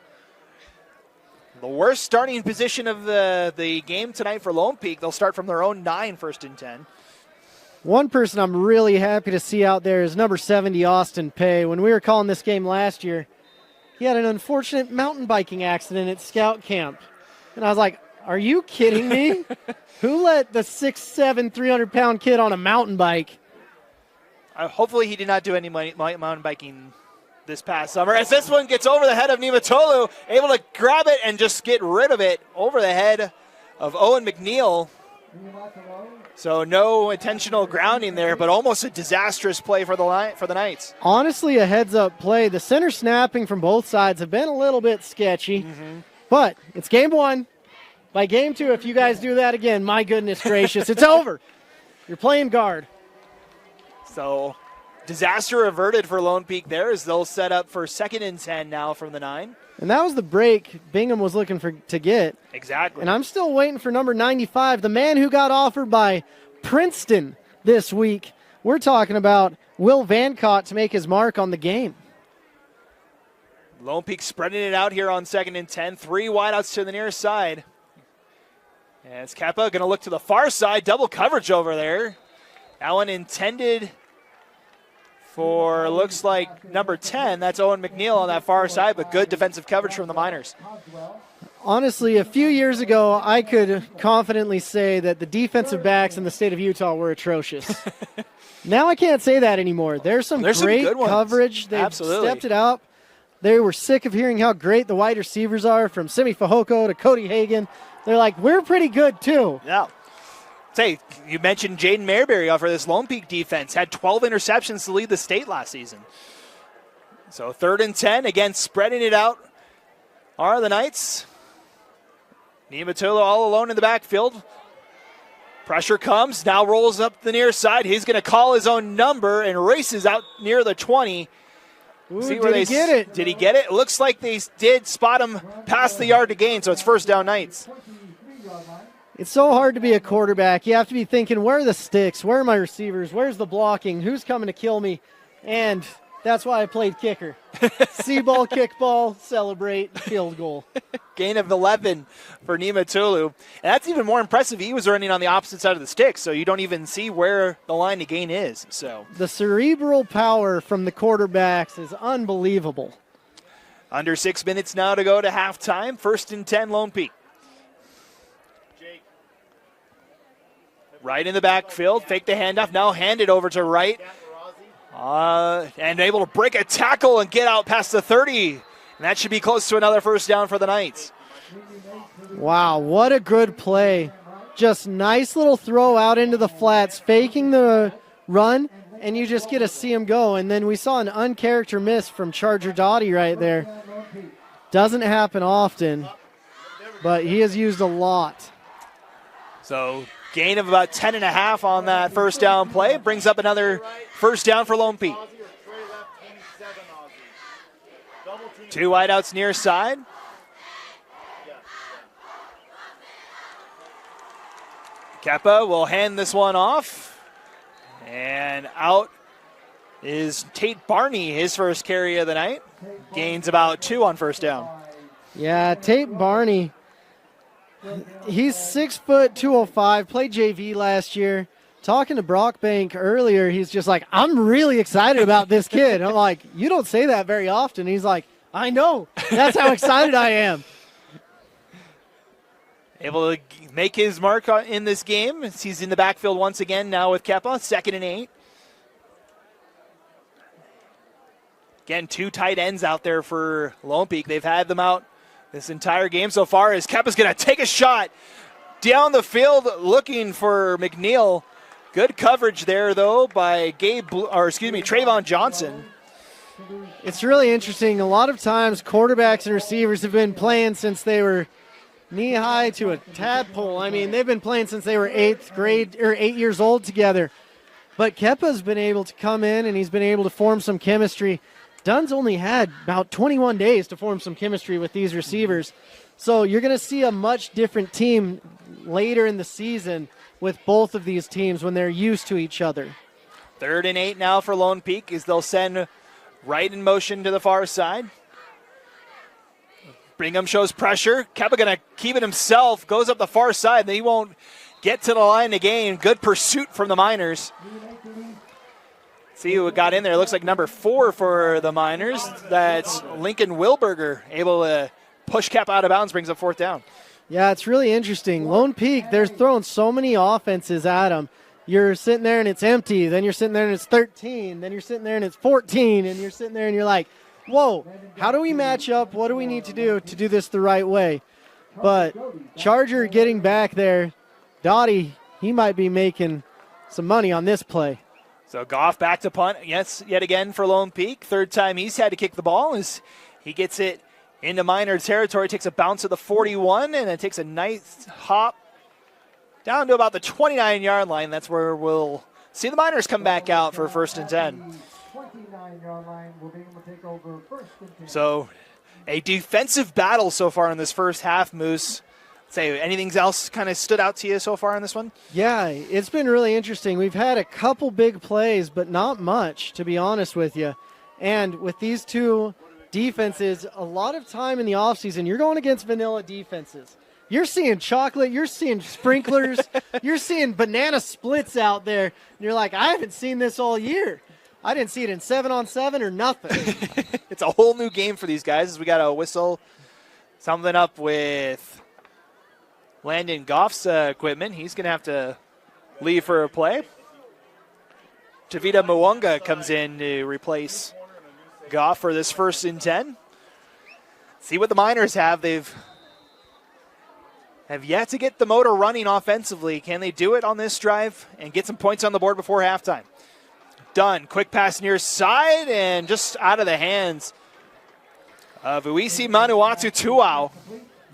the worst starting position of the game tonight for Lone Peak. They'll start from their own 9, 1st and 10. One person I'm really happy to see out there is number 70, Austin Pay. When we were calling this game last year, he had an unfortunate mountain biking accident at scout camp. And I was like, are you kidding me? Who let the 6'7", 300-pound kid on a mountain bike? Hopefully he did not do any mountain biking this past summer. As this one gets over the head of Nimatolu, able to grab it and just get rid of it over the head of Owen McNeil. So no intentional grounding there, but almost a disastrous play for the Knights. Honestly, a heads-up play. The center snapping from both sides have been a little bit sketchy, but it's game 1. By game 2, if you guys do that again, my goodness gracious, it's over. You're playing guard. So disaster averted for Lone Peak there as they'll set up for 2nd and 10 now from the 9. And that was the break Bingham was looking to get. Exactly. And I'm still waiting for number 95, the man who got offered by Princeton this week. We're talking about Will Vancott to make his mark on the game. Lone Peak spreading it out here on 2nd and 10. 3 wideouts to the near side. As Kappa going to look to the far side. Double coverage over there. That one intended for, looks like, number 10. That's Owen McNeil on that far side, but good defensive coverage from the Miners. Honestly, a few years ago, I could confidently say that the defensive backs in the state of Utah were atrocious. Now I can't say that anymore. There's some great good ones. coverage. They've Absolutely. stepped it up. They were sick of hearing how great the wide receivers are, from Simi Fahoko to Cody Hagan. They're like, we're pretty good too. Yeah. Say, you mentioned Jaden Mayberry for this Lone Peak defense. Had 12 interceptions to lead the state last season. So 3rd and 10, again, spreading it out are the Knights. Nimatolo all alone in the backfield. Pressure comes, now rolls up the near side. He's going to call his own number and races out near the 20. Ooh, See where did he get it? Did he get it? It looks like they did spot him past the yard to gain, so it's 1st down Knights. It's so hard to be a quarterback. You have to be thinking, where are the sticks? Where are my receivers? Where's the blocking? Who's coming to kill me? And That's why I played kicker. See ball, kick ball, celebrate, field goal. Gain of 11 for Niumatalou. And that's even more impressive. He was running on the opposite side of the stick, so you don't even see where the line to gain is. So the cerebral power from the quarterbacks is unbelievable. Under 6 minutes now to go to halftime. 1st and 10, Lone Peak. Right in the backfield. Fake the handoff. Now hand it over to Wright. And able to break a tackle and get out past the 30. And that should be close to another first down for the Knights. Wow, what a good play. Just nice little throw out into the flats, faking the run, and you just get to see him go. And then we saw an uncharacter miss from Charger Dottie right there. Doesn't happen often, but he has used a lot. So gain of about 10.5 on that first down play. Brings up another first down for Lone Peak. 2 wideouts near side. Keppa will hand this one off. And out is Tate Barney, his first carry of the night. Gains about 2 on first down. Yeah, Tate Barney. He's 6 foot 205, played JV last year. Talking to Brockbank earlier, he's just like, I'm really excited about this kid. I'm like, you don't say that very often. He's like, I know. That's how excited I am. Able to make his mark in this game. He's in the backfield once again now with Keppa, 2nd and 8. Again, 2 tight ends out there for Lone Peak. They've had them out this entire game so far as Keppa's going to take a shot down the field looking for McNeil. Good coverage there, though, by Trayvon Johnson. It's really interesting. A lot of times quarterbacks and receivers have been playing since they were knee-high to a tadpole. I mean, they've been playing since they were 8th grade or 8 years old together. But Keppa's been able to come in and he's been able to form some chemistry. Dunn's only had about 21 days to form some chemistry with these receivers. So you're going to see a much different team later in the season with both of these teams when they're used to each other. 3rd and 8 now for Lone Peak as they'll send Wright in motion to the far side. Bingham shows pressure. Keppa going to keep it himself. Goes up the far side. He won't get to the line again. Good pursuit from the Miners. See who got in there. It looks like number 4 for the Miners. That's Lincoln Wilberger, able to push Keppa out of bounds, brings up 4th down. Yeah, it's really interesting. Lone Peak, they're throwing so many offenses at them. You're sitting there and it's empty. Then you're sitting there and it's 13. Then you're sitting there and it's 14. And you're sitting there and you're like, whoa, how do we match up? What do we need to do this the right way? But Charger getting back there, Dottie, he might be making some money on this play. So Goff back to punt, yes, yet again for Lone Peak. 3rd time he's had to kick the ball as he gets it into Miner territory, takes a bounce at the 41, and then takes a nice hop down to about the 29-yard line. That's where we'll see the Miners come back out for 1st and 10. 29-yard line will be able to take over 1st and 10. So a defensive battle so far in this first half, Moose. Say, anything else kind of stood out to you so far in this one? Yeah, it's been really interesting. We've had a couple big plays, but not much, to be honest with you. And with these two defenses, a lot of time in the offseason, you're going against vanilla defenses. You're seeing chocolate, you're seeing sprinklers, you're seeing banana splits out there. And you're like, I haven't seen this all year. I didn't see it in 7-on-7 or nothing. It's a whole new game for these guys as we got to whistle something up with Landon Goff's equipment. He's going to have to leave for a play. Tavita Mwanga comes in to replace Goff for this 1st and 10. See what the Miners have. They've yet to get the motor running offensively. Can they do it on this drive and get some points on the board before halftime? Done. Quick pass near side and just out of the hands of Uisi Manuatu Tuau,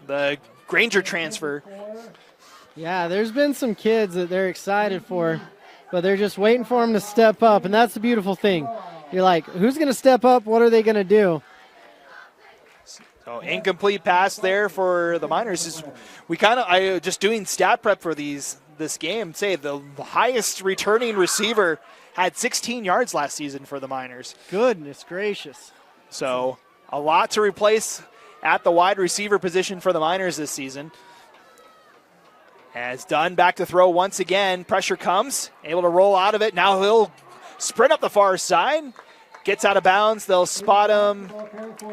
the Granger transfer. Yeah, there's been some kids that they're excited for, but they're just waiting for them to step up, and that's the beautiful thing. You're like, who's going to step up? What are they going to do? So incomplete pass there for the Miners. Just doing stat prep for this game. Say the highest returning receiver had 16 yards last season for the Miners. Goodness gracious. So a lot to replace at the wide receiver position for the Miners this season. As Dunn back to throw once again. Pressure comes, able to roll out of it. Now he'll sprint up the far side. Gets out of bounds. They'll spot him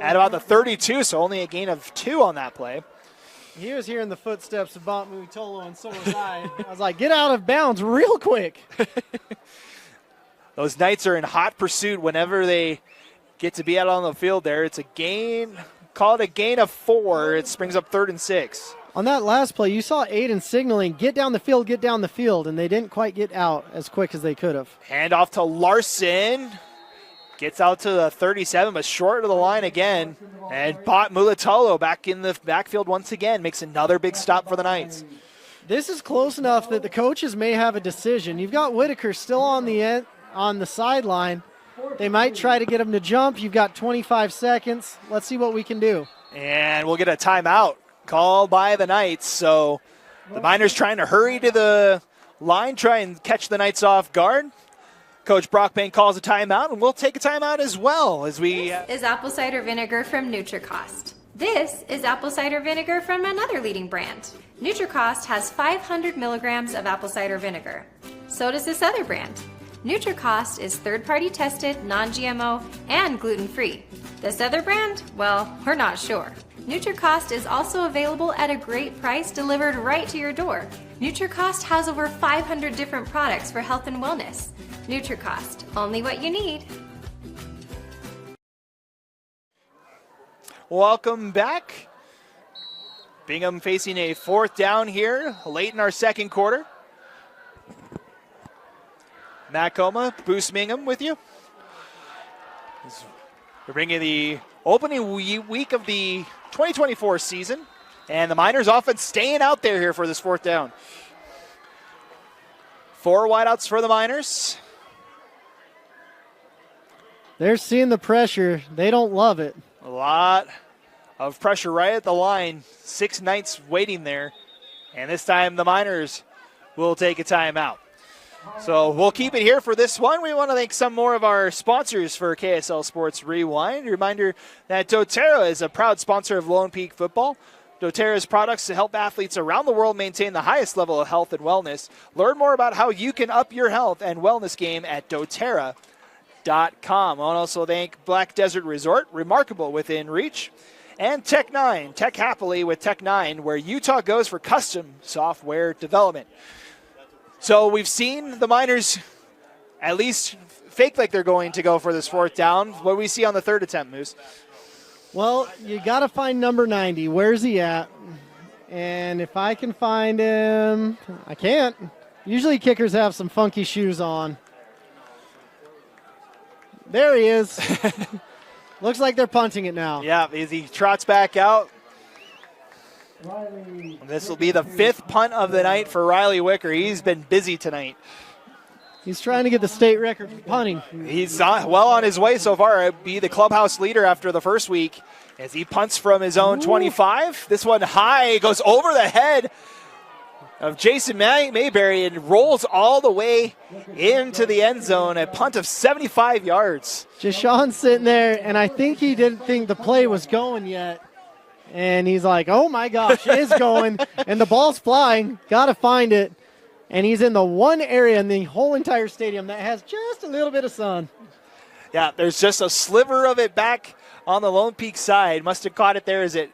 at about the 32, so only a gain of 2 on that play. He was hearing the footsteps of Bont Mutolo, and so was I. I was like, get out of bounds real quick. Those Knights are in hot pursuit whenever they get to be out on the field there. It's a gain, call it a gain of 4. It brings up 3rd and 6. On that last play, you saw Aiden signaling, get down the field, and they didn't quite get out as quick as they could have. Hand off to Larson. Gets out to the 37, but short of the line again. And Bot Mulatolo back in the backfield once again. Makes another big stop for the Knights. This is close enough that the coaches may have a decision. You've got Whitaker still on the sideline. They might try to get him to jump. You've got 25 seconds. Let's see what we can do. And we'll get a timeout called by the Knights. So the Miners trying to hurry to the line, try and catch the Knights off guard. Coach Brockbank calls a timeout, and we'll take a timeout as well as we... This is apple cider vinegar from NutriCost. This is apple cider vinegar from another leading brand. NutriCost has 500 milligrams of apple cider vinegar. So does this other brand. NutriCost is third-party tested, non-GMO, and gluten-free. This other brand? Well, we're not sure. NutriCost is also available at a great price delivered right to your door. NutriCost has over 500 different products for health and wellness. NutriCost, only what you need. Welcome back. Bingham facing a 4th down here late in our second quarter. Matt Coma, Boost Bingham with you. We're bringing the opening week of the 2024 season, and the Miners offense staying out there here for this 4th down. 4 wideouts for the Miners. They're seeing the pressure. They don't love it. A lot of pressure right at the line. 6 Knights waiting there. And this time the Miners will take a timeout. So we'll keep it here for this one. We want to thank some more of our sponsors for KSL Sports Rewind. A reminder that doTERRA is a proud sponsor of Lone Peak football. doTERRA's products to help athletes around the world maintain the highest level of health and wellness. Learn more about how you can up your health and wellness game at doTERRA.com. I want to also thank Black Desert Resort, remarkable within reach, and Tech9, Tech Happily with Tech9, where Utah goes for custom software development. So we've seen the Miners at least fake like they're going to go for this 4th down. What do we see on the 3rd attempt, Moose? Well, you got to find number 90. Where's he at? And if I can find him, I can't. Usually kickers have some funky shoes on. There he is. Looks like they're punting it now. Yeah, as he trots back out. This will be the 5th punt of the night for Riley Wicker. He's been busy tonight. He's trying to get the state record for punting. He's well on his way so far. He'll be the clubhouse leader after the first week as he punts from his own 25. This one high, goes over the head of Jason Mayberry and rolls all the way into the end zone. A punt of 75 yards. Jashawn's sitting there, and I think he didn't think the play was going yet. And he's like, oh, my gosh, it is going. And the ball's flying. Got to find it. And he's in the one area in the whole entire stadium that has just a little bit of sun. Yeah, there's just a sliver of it back on the Lone Peak side. Must have caught it there as it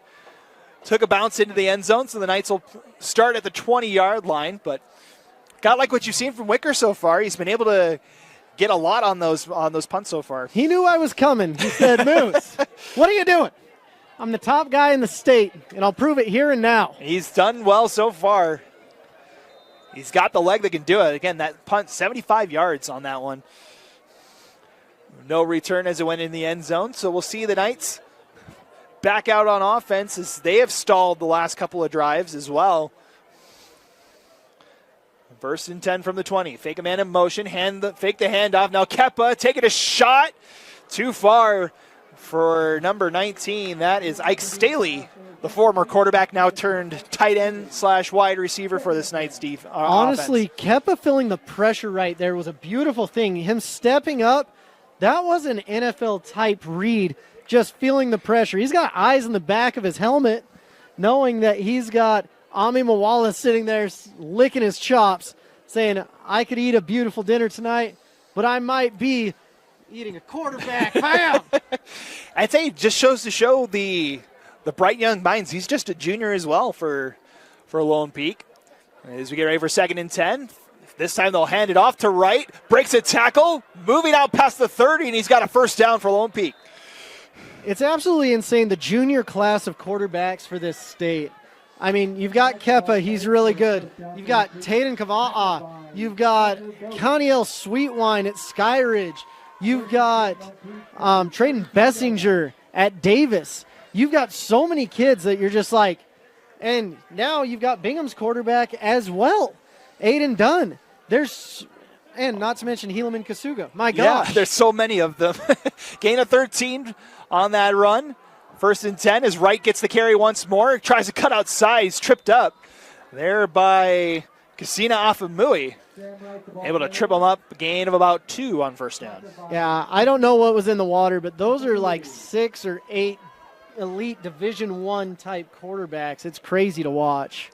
took a bounce into the end zone, so the Knights will start at the 20-yard line. But got like what you've seen from Wicker so far. He's been able to get a lot on those punts so far. He knew I was coming. He said, Moose, what are you doing? I'm the top guy in the state, and I'll prove it here and now. He's done well so far. He's got the leg that can do it. Again, that punt, 75 yards on that one. No return as it went in the end zone, so we'll see the Knights back out on offense as they have stalled the last couple of drives as well. 1st and 10 from the 20. Fake a man in motion, fake the handoff. Now Kepa taking a shot. Too far for number 19. That is Ike Staley, the former quarterback, now turned tight end / wide receiver for this Knights Honestly, offense. Kepa feeling the pressure right there was a beautiful thing. Him stepping up, that was an NFL-type read, just feeling the pressure. He's got eyes in the back of his helmet, knowing that he's got Ami Mawala sitting there licking his chops, saying, I could eat a beautiful dinner tonight, but I might be eating a quarterback. Bam! I'd say it just shows to show the bright young minds. He's just a junior as well for Lone Peak. As we get ready for 2nd and 10, this time they'll hand it off to Wright, breaks a tackle, moving out past the 30, and he's got a first down for Lone Peak. It's absolutely insane, the junior class of quarterbacks for this state. I mean, you've got Kepa, he's really good. You've got Tayden Kava'a. You've got Coniel Sweetwine at Skyridge. You've got Trayden Bessinger at Davis. You've got so many kids that you're just like, and now you've got Bingham's quarterback as well, Aiden Dunn. And not to mention Helaman Kasuga. My gosh. Yeah, there's so many of them. Gain of 13 on that run. 1st and 10 as Wright gets the carry once more. Tries to cut outside. He's tripped up there by Kasina Afamui. Able to trip him up. Gain of about 2 on 1st down. Yeah, I don't know what was in the water, but those are like 6 or 8 elite Division I type quarterbacks. It's crazy to watch.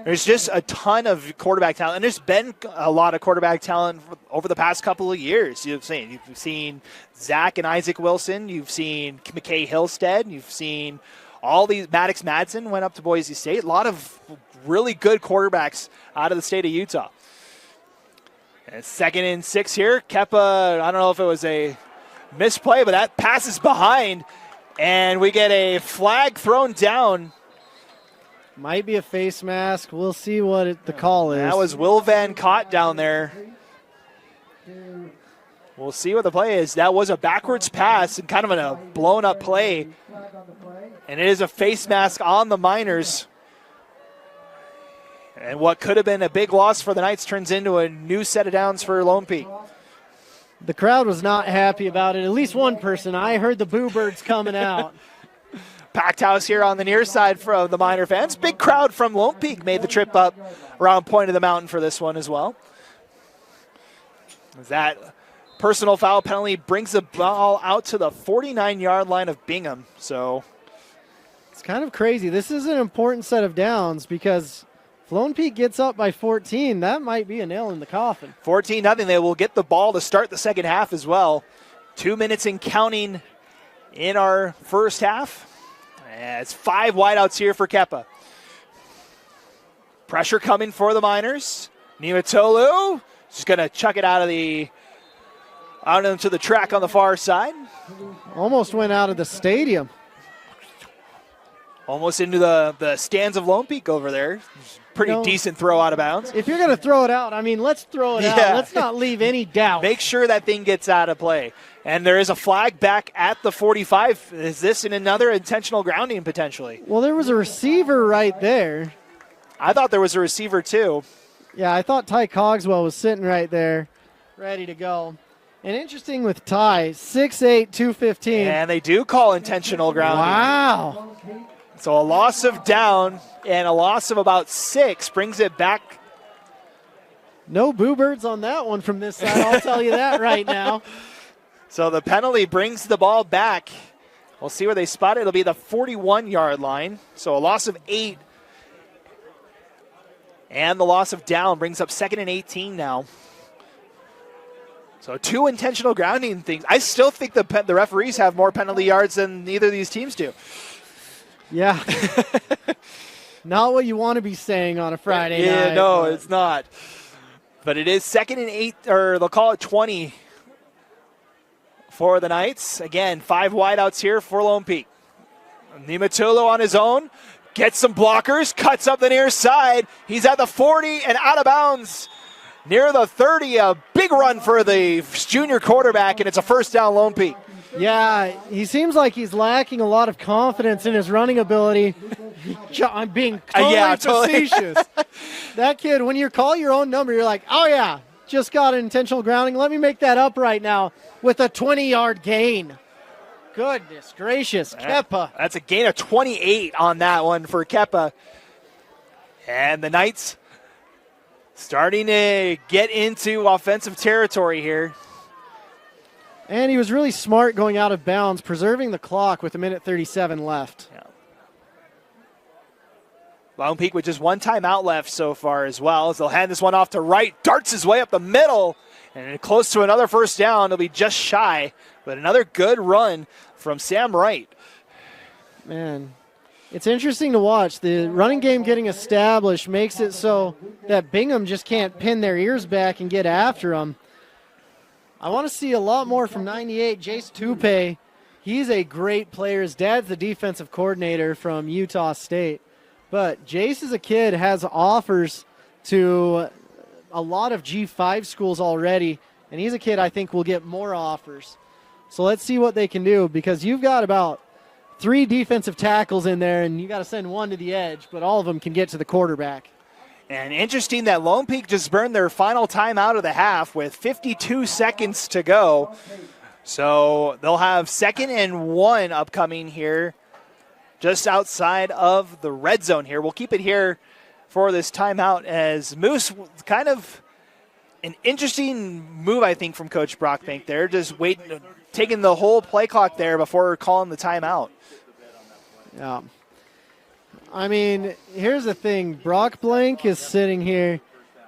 There's just a ton of quarterback talent, and there's been a lot of quarterback talent over the past couple of years. You've seen Zach and Isaac Wilson. You've seen McKay Hillstead. You've seen all these. Maddox Madsen went up to Boise State. A lot of really good quarterbacks out of the state of Utah. And 2nd and 6 here. Kepa, I don't know if it was a misplay, but that pass is behind. And we get a flag thrown down. Might be a face mask. We'll see what the call is. That was Will Van Cott down there. We'll see what the play is. That was a backwards pass and kind of a blown up play. And it is a face mask on the Miners. And what could have been a big loss for the Knights turns into a new set of downs for Lone Peak. The crowd was not happy about it. At least one person. I heard the boo birds coming out. Packed house here on the near side for the Miner fans. Big crowd from Lone Peak made the trip up around Point of the Mountain for this one as well. That personal foul penalty brings the ball out to the 49-yard line of Bingham. So it's kind of crazy. This is an important set of downs because if Lone Peak gets up by 14, that might be a nail in the coffin. 14-0. They will get the ball to start the second half as well. 2 minutes and counting in our first half. It's 5 wideouts here for Kepa. Pressure coming for the Miners. Nimatolu just going to chuck it out into the track on the far side. Almost went out of the stadium. Almost into the stands of Lone Peak over there. Pretty decent throw out of bounds. If you're going to throw it out, I mean, let's throw it out. Let's not leave any doubt. Make sure that thing gets out of play. And there is a flag back at the 45. Is this in another intentional grounding potentially? Well, there was a receiver right there. I thought there was a receiver too. Yeah, I thought Ty Cogswell was sitting right there, ready to go. And interesting with Ty, 6'8", 215. And they do call intentional grounding. Wow. So a loss of down and a loss of about 6 brings it back. No boo birds on that one from this side, I'll tell you that right now. So the penalty brings the ball back. We'll see where they spot it. It'll be the 41-yard line. So a loss of 8. And the loss of down brings up 2nd and 18 now. So 2 intentional grounding things. I still think the referees have more penalty yards than either of these teams do. Yeah. Not what you want to be saying on a Friday night. No, it's not. But it is 2nd and 8, or they'll call it 20 for the Knights. Again, 5 wideouts here for Lone Peak. Nimatulu on his own. Gets some blockers. Cuts up the near side. He's at the 40 and out of bounds. Near the 30. A big run for the junior quarterback, and it's a first down Lone Peak. Yeah, he seems like he's lacking a lot of confidence in his running ability. I'm being totally facetious. That kid, when you call your own number, you're like, oh, yeah, just got an intentional grounding. Let me make that up right now with a 20-yard gain. goodness gracious, Kepa. That's a gain of 28 on that one for Kepa. And the Knights starting to get into offensive territory here. And he was really smart going out of bounds, preserving the clock with 1:37 left. Yeah. Lone Peak with just one timeout left so far as well. As they'll hand this one off to Wright. Darts his way up the middle. And close to another first down. It'll be just shy. But another good run from Sam Wright. Man, it's interesting to watch. The running game getting established makes it so that Bingham just can't pin their ears back and get after them. I want to see a lot more from 98, Jace Tupe. He's a great player. His dad's the defensive coordinator from Utah State. But Jace is a kid, has offers to a lot of G5 schools already, and he's a kid I think will get more offers. So let's see what they can do, because you've got about 3 defensive tackles in there, and you got to send one to the edge, but all of them can get to the quarterback. And interesting that Lone Peak just burned their final time out of the half with 52 seconds to go. So they'll have 2nd and 1 upcoming here just outside of the red zone here. We'll keep it here for this timeout as Moose, kind of an interesting move, I think, from Coach Brockbank there. Just waiting, taking the whole play clock there before calling the timeout. Yeah. I mean, here's the thing. Brock Blank is sitting here.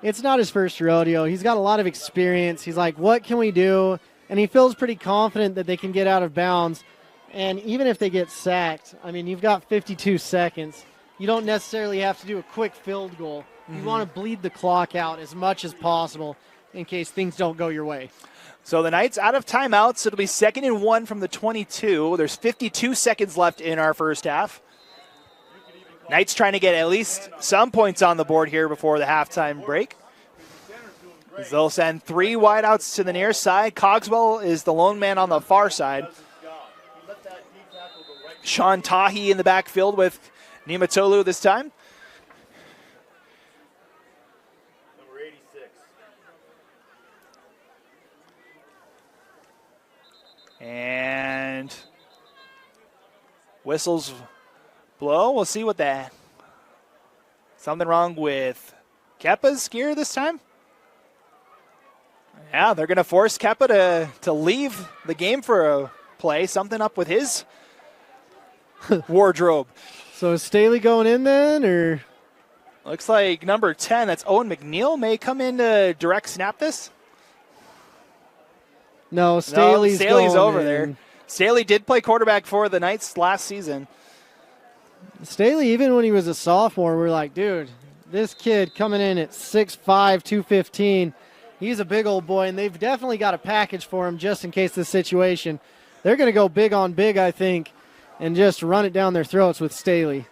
It's not his first rodeo. He's got a lot of experience. He's like, what can we do? And he feels pretty confident that they can get out of bounds. And even if they get sacked, I mean, you've got 52 seconds. You don't necessarily have to do a quick field goal. You want to bleed the clock out as much as possible in case things don't go your way. So the Knights out of timeouts. It'll be 2nd and 1 from the 22. There's 52 seconds left in our first half. Knights trying to get at least some points on the board here before the halftime break. They'll send 3 wideouts to the near side. Cogswell is the lone man on the far side. Sean Tahi in the backfield with Nimatolu this time. Number 86. And whistles blow. We'll see what that. Something wrong with Kepa's gear this time? Yeah, they're going to force Kepa to leave the game for a play. Something up with his wardrobe. So is Staley going in then, or? Looks like number 10, that's Owen McNeil, may come in to direct snap this. No, Staley's going over in. there. Staley did play quarterback for the Knights last season. Staley, even when he was a sophomore, we're like, dude, this kid coming in at 6'5", 215, he's a big old boy, and they've definitely got a package for him just in case this situation. They're going to go big on big, I think, and just run it down their throats with Staley.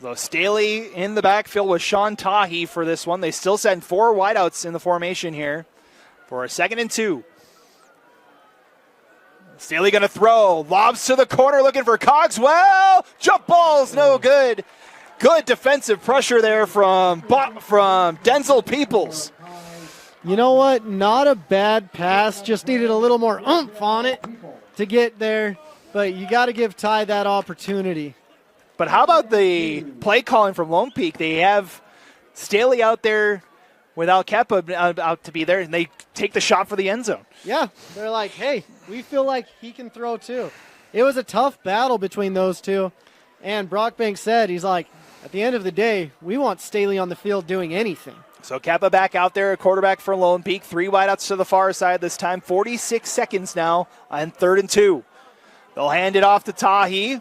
So Staley in the backfield with Sean Tahi for this one. They still send 4 wideouts in the formation here for a 2nd and 2. Staley going to throw. Lobs to the corner looking for Cogswell. Jump ball's no good. Good defensive pressure there from Denzel Peoples. You know what? Not a bad pass. Just needed a little more oomph on it to get there. But you got to give Ty that opportunity. But how about the play calling from Lone Peak? They have Staley out there without Kepa out to be there, and they take the shot for the end zone. Yeah, they're like, hey, we feel like he can throw too. It was a tough battle between those two. And Brockbank said, he's like, at the end of the day, we want Staley on the field doing anything. So Kepa back out there, a quarterback for Lone Peak. 3 wideouts to the far side this time. 46 seconds now on 3rd and 2. They'll hand it off to Tahi,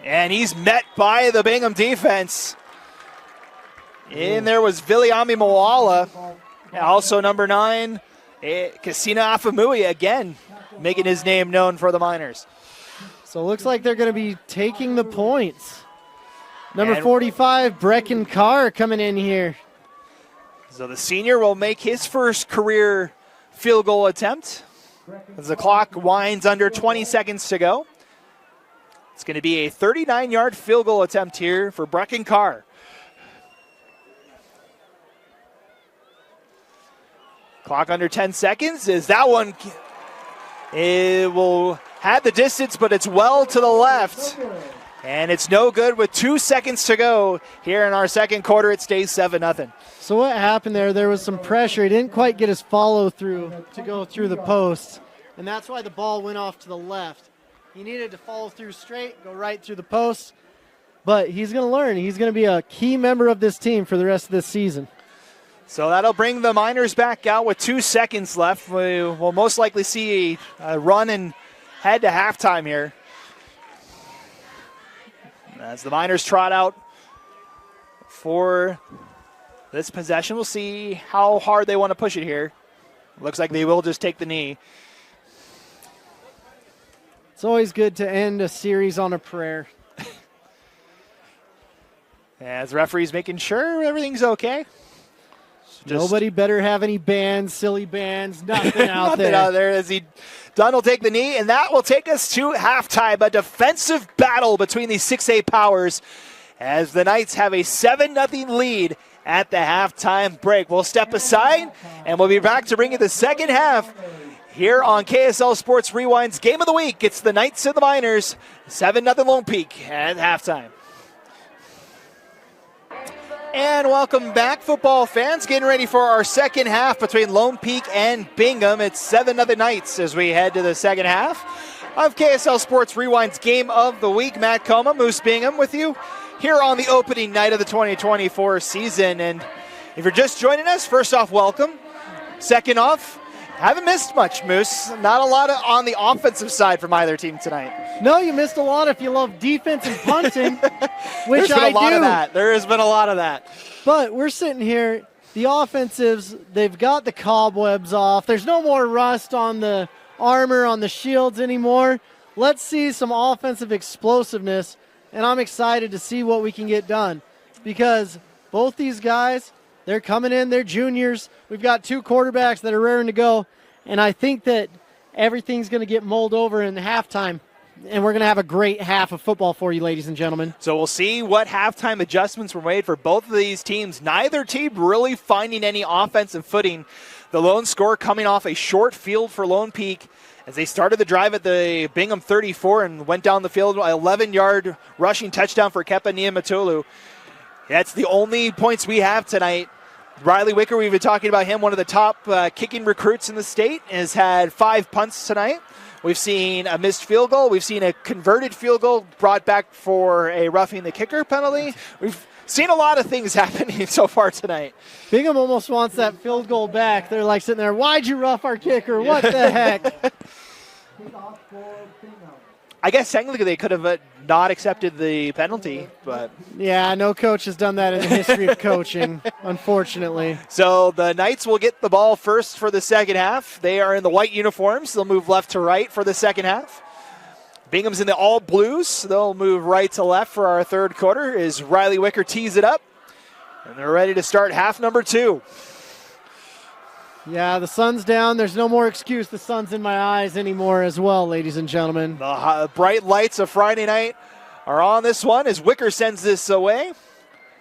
and he's met by the Bingham defense. In there was Viliami Moala, also number 9, Kasina Afamui, again, making his name known for the Miners. So it looks like they're going to be taking the points. Number 45, Brecken Carr coming in here. So the senior will make his first career field goal attempt as the clock winds under 20 seconds to go. It's going to be a 39-yard field goal attempt here for Brecken Carr. Clock under 10 seconds. Is that one? It will had the distance, but it's well to the left. And it's no good with 2 seconds to go here in our second quarter. It stays 7-0. So what happened there? There was some pressure. He didn't quite get his follow through to go through the post, and that's why the ball went off to the left. He needed to follow through straight, go right through the post, but he's going to learn. He's going to be a key member of this team for the rest of this season. So that'll bring the Miners back out with 2 seconds left. We will most likely see a run and head to halftime here. As the Miners trot out for this possession, we'll see how hard they want to push it here. Looks like they will just take the knee. It's always good to end a series on a prayer. As the referee's making sure everything's okay. Nobody better have any bands, silly bands, nothing out there. Nothing out there as Dunn will take the knee, and that will take us to halftime. A defensive battle between these 6A powers as the Knights have a 7-0 lead at the halftime break. We'll step aside, and we'll be back to bring you the second half here on KSL Sports Rewind's Game of the Week. It's the Knights and the Miners, 7-0 Lone Peak at halftime. And welcome back, football fans. Getting ready for our second half between Lone Peak and Bingham. It's 7-0 Knights as we head to the second half of KSL Sports Rewind's Game of the Week. Matt Coma, Moose Bingham with you here on the opening night of the 2024 season. And if you're just joining us, first off, welcome. Second off, haven't missed much, Moose. Not a lot on the offensive side from either team tonight. No, you missed a lot if you love defense and punting, which There's been I a lot do. of that. There has been a lot of that. But we're sitting here, the offensives, they've got the cobwebs off. There's no more rust on the armor, on the shields anymore. Let's see some offensive explosiveness, and I'm excited to see what we can get done because both these guys, they're coming in, they're juniors. We've got 2 quarterbacks that are raring to go, and I think that everything's going to get mulled over in halftime, and we're going to have a great half of football for you, ladies and gentlemen. So we'll see what halftime adjustments were made for both of these teams. Neither team really finding any offensive footing. The lone score coming off a short field for Lone Peak as they started the drive at the Bingham 34 and went down the field, 11-yard rushing touchdown for Kepa Niamatolu. That's the only points we have tonight. Riley Wicker, we've been talking about him, one of the top kicking recruits in the state, has had 5 punts tonight. We've seen a missed field goal. We've seen a converted field goal brought back for a roughing the kicker penalty. We've seen a lot of things happening so far tonight. Bingham almost wants that field goal back. They're like sitting there, why'd you rough our kicker? What the heck? I guess technically they could have not accepted the penalty, but Yeah, no coach has done that in the history of coaching, unfortunately. so the Knights will get the ball first for the second half. They are in the white uniforms. They'll move left to right for the second half. Bingham's in the all blues. They'll move right to left for our third quarter as Riley Wicker tees it up. And they're ready to start half number 2. Yeah, the sun's down. There's no more excuse. The sun's in my eyes anymore as well, ladies and gentlemen. The bright lights of Friday night are on this one as Wicker sends this away.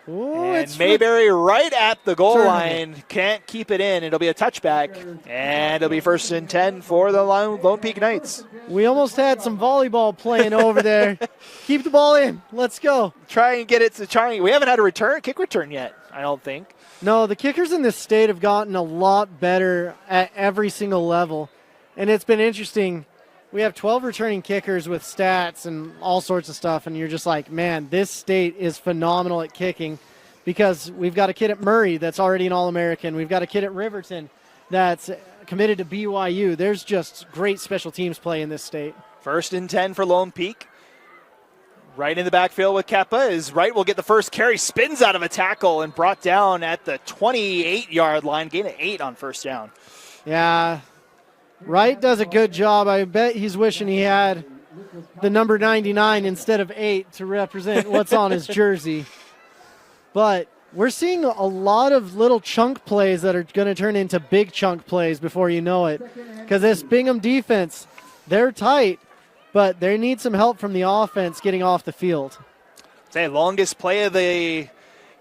Ooh, And Mayberry right at the goal Turn. line. Can't keep it in. It'll be a touchback. And it'll be 1st and 10 for the Lone Peak Knights. We almost had some volleyball playing over there. Keep the ball in. Let's go. Try and get it to try. We haven't had a kick return yet, I don't think. No, the kickers in this state have gotten a lot better at every single level. And it's been interesting. We have 12 returning kickers with stats and all sorts of stuff. And you're just like, man, this state is phenomenal at kicking because we've got a kid at Murray that's already an All-American. We've got a kid at Riverton that's committed to BYU. There's just great special teams play in this state. 1st and 10 for Lone Peak. Right in the backfield with Kepa is Wright will get the first carry, spins out of a tackle and brought down at the 28-yard line, gain of 8 on first down. Yeah, Wright does a good job. I bet he's wishing he had the number 99 instead of 8 to represent what's on his jersey. But we're seeing a lot of little chunk plays that are going to turn into big chunk plays before you know it. Because this Bingham defense, they're tight, but they need some help from the offense getting off the field. Say longest play of the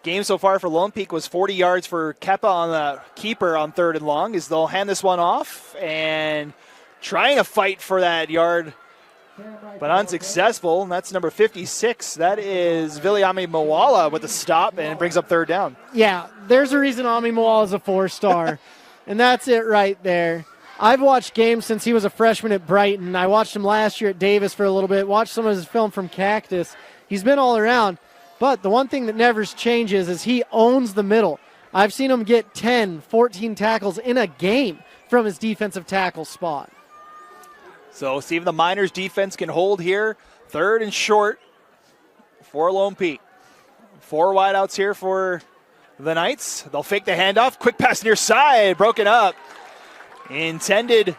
game so far for Lone Peak was 40 yards for Kepa on the keeper on 3rd and long as they'll hand this one off and trying to fight for that yard but unsuccessful. And that's number 56. That is Viliami Moala with a stop, and it brings up third down. Yeah, there's a reason Ami Moala is a 4-star, and that's it right there. I've watched games since he was a freshman at Brighton. I watched him last year at Davis for a little bit, watched some of his film from Cactus. He's been all around, but the one thing that never changes is he owns the middle. I've seen him get 10, 14 tackles in a game from his defensive tackle spot. So see if the Miners defense can hold here. Third and short for Lone Peak. 4 wideouts here for the Knights. They'll fake the handoff. Quick pass near side, broken up. Intended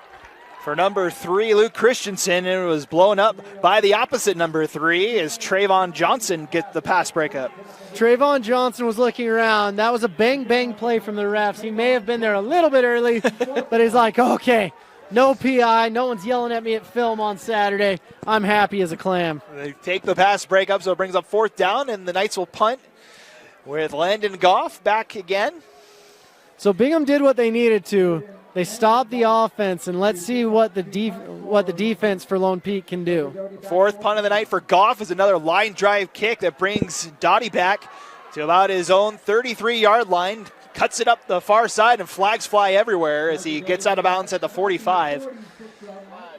for number 3, Luke Christensen, and it was blown up by the opposite number 3 as Trayvon Johnson gets the pass breakup. Trayvon Johnson was looking around. That was a bang-bang play from the refs. He may have been there a little bit early, but he's like, okay, no PI. No one's yelling at me at film on Saturday. I'm happy as a clam. They take the pass breakup, so it brings up 4th down, and the Knights will punt with Landon Goff back again. So Bingham did what they needed to. They stopped the offense, and let's see what the defense for Lone Peak can do. 4th punt of the night for Goff is another line drive kick that brings Dottie back to about his own 33-yard line. Cuts it up the far side, and flags fly everywhere as he gets out of bounds at the 45.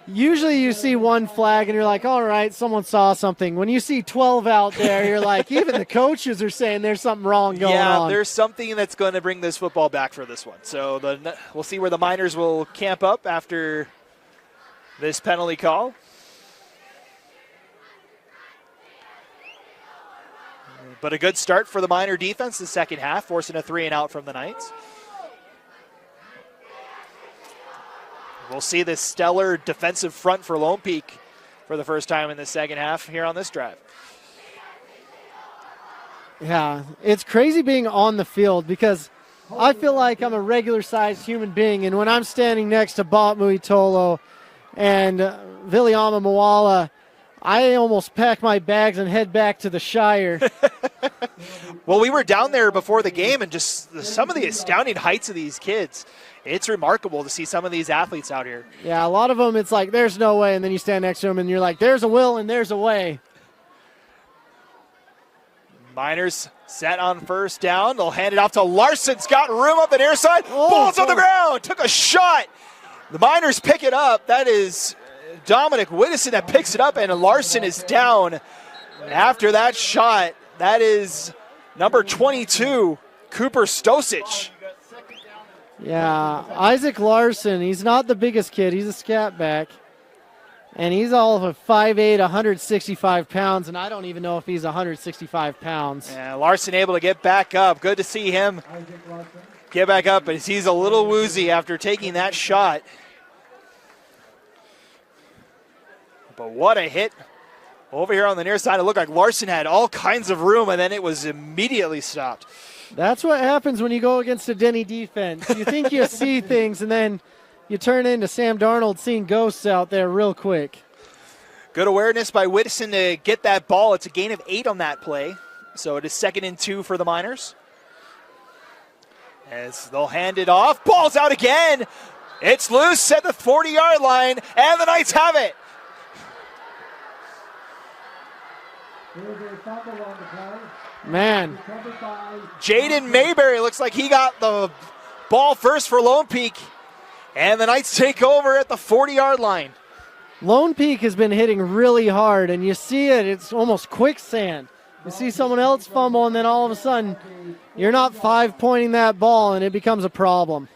Usually you see one flag and you're like, all right, someone saw something. When you see 12 out there, you're like, even the coaches are saying there's something wrong going on. Yeah, there's something that's going to bring this football back for this one. So we'll see where the Miners will camp up after this penalty call. But a good start for the Miner defense the second half, forcing a 3-and-out from the Knights. We'll see this stellar defensive front for Lone Peak for the first time in the second half here on this drive. Yeah, it's crazy being on the field because I feel like I'm a regular-sized human being, and when I'm standing next to Bob Muitolo and Viliama Moala, I almost pack my bags and head back to the Shire. Well, we were down there before the game, and just some of the astounding heights of these kids. It's remarkable to see some of these athletes out here. Yeah, a lot of them, it's like, there's no way, and then you stand next to them, and you're like, there's a will and there's a way. Miners set on first down. They'll hand it off to Larson. Got room up the near side. Ball's on the ground. Took a shot. The Miners pick it up. That is Dominic Widdison that picks it up, and Larson is down after that shot. That is number 22, Cooper Stosic. Yeah, Isaac Larson, he's not the biggest kid. He's a scat back. And he's all of 5'8", 165 pounds, and I don't even know if he's 165 pounds. Yeah, Larson able to get back up. Good to see him get back up, but he's a little woozy after taking that shot. But what a hit. Over here on the near side, it looked like Larson had all kinds of room, and then it was immediately stopped. That's what happens when you go against a Denny defense. You think you see things, and then you turn into Sam Darnold seeing ghosts out there real quick. Good awareness by Whitson to get that ball. It's a gain of 8 on that play. So it is 2nd and 2 for the Miners. As they'll hand it off. Ball's out again. It's loose at the 40-yard line, and the Knights have it. Man. Jaden Mayberry looks like he got the ball first for Lone Peak. And the Knights take over at the 40-yard line. Lone Peak has been hitting really hard, and you see it. It's almost quicksand. You see someone else fumble, and then all of a sudden, you're not 5-pointing that ball, and it becomes a problem.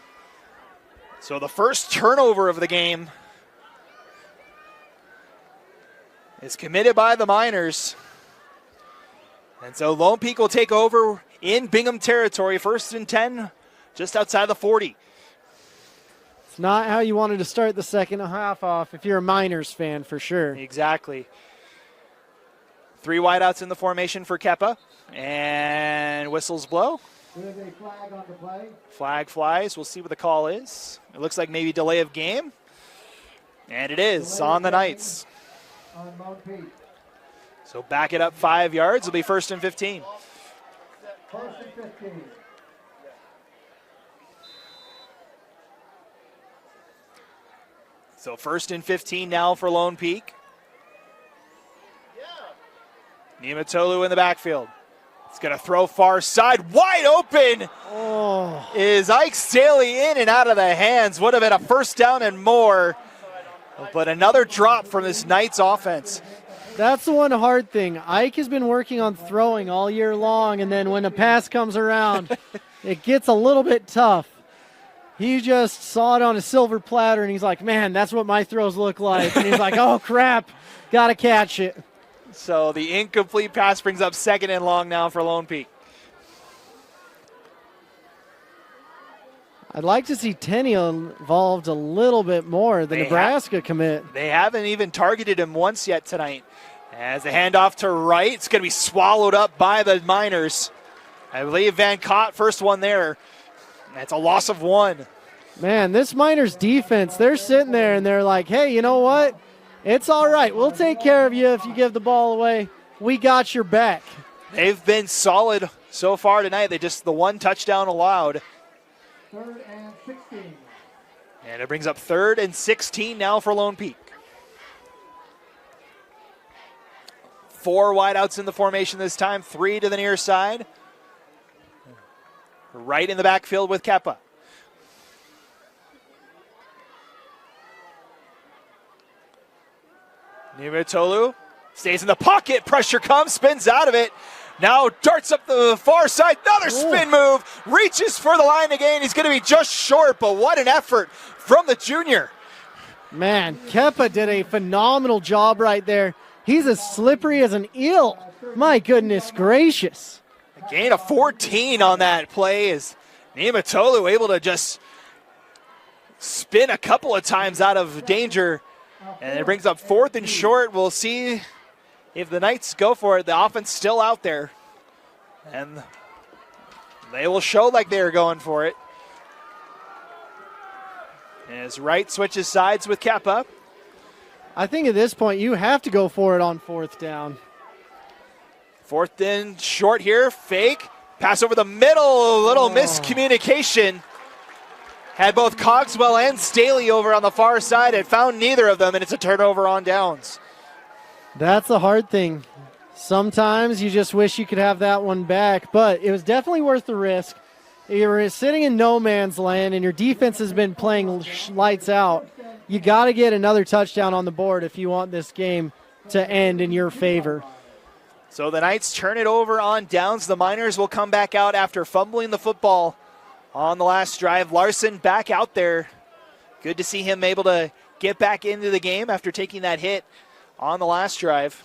So the first turnover of the game is committed by the Miners. And so Lone Peak will take over in Bingham territory, 1st and 10, just outside the 40. It's not how you wanted to start the second half off if you're a Miners fan, for sure. Exactly. 3 wideouts in the formation for Keppa, and whistles blow. There's a flag on the play. Flag flies. We'll see what the call is. It looks like maybe delay of game, and it is on the Knights. On Mount Peak. So back it up 5 yards. It'll be 1st and 15. 1st and 15. So 1st and 15 now for Lone Peak. Niumatolu in the backfield. It's going to throw far side. Wide open is Ike Staley, in and out of the hands. Would have been a first down and more. But another drop from this Knights offense. That's the one hard thing. Ike has been working on throwing all year long, and then when a pass comes around, it gets a little bit tough. He just saw it on a silver platter, and he's like, man, that's what my throws look like. And he's like, oh, crap, got to catch it. So the incomplete pass brings up 2nd and long now for Lone Peak. I'd like to see Tenney involved a little bit more, the Nebraska commit. They haven't even targeted him once yet tonight. As the handoff to right, it's going to be swallowed up by the Miners. I believe Van Cott, first one there. That's a loss of 1. Man, this Miners defense, they're sitting there and they're like, hey, you know what? It's all right. We'll take care of you if you give the ball away. We got your back. They've been solid so far tonight. They just the 1 touchdown allowed. 3rd and 16. And it brings up 3rd and 16 now for Lone Peak. 4 wideouts in the formation this time, 3 to the near side. Right in the backfield with Keppa. Niumatolu stays in the pocket. Pressure comes, spins out of it. Now darts up the far side. Another spin move. Reaches for the line again. He's going to be just short, but what an effort from the junior. Man, Keppa did a phenomenal job right there. He's as slippery as an eel. My goodness gracious. A gain of 14 on that play is Niumatolu able to just spin a couple of times out of danger. And it brings up 4th and short. We'll see if the Knights go for it. The offense still out there. And they will show like they're going for it. As Wright switches sides with Keppa. I think at this point you have to go for it on 4th down. 4th and short here. Fake. Pass over the middle. A little miscommunication. Had both Cogswell and Staley over on the far side. It found neither of them, and it's a turnover on downs. That's the hard thing. Sometimes you just wish you could have that one back, but it was definitely worth the risk. You're sitting in no man's land, and your defense has been playing lights out. You got to get another touchdown on the board if you want this game to end in your favor. So the Knights turn it over on downs. The Miners will come back out after fumbling the football on the last drive. Larson back out there. Good to see him able to get back into the game after taking that hit on the last drive.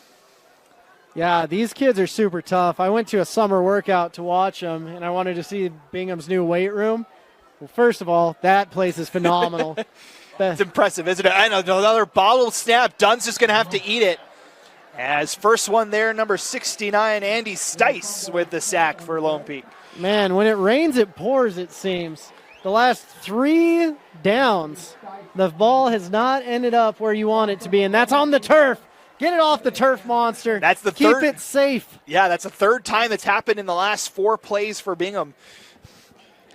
Yeah, these kids are super tough. I went to a summer workout to watch them, and I wanted to see Bingham's new weight room. Well, first of all, that place is phenomenal. It's impressive, isn't it? I know, another bottle snap. Dunn's just going to have to eat it. As first one there, number 69, Andy Stice with the sack for Lone Peak. Man, when it rains, it pours, it seems. The last 3 downs, the ball has not ended up where you want it to be, and that's on the turf. Get it off the turf, monster. That's the Keep third. it safe. Yeah, that's the 3rd time that's happened in the last 4 plays for Bingham.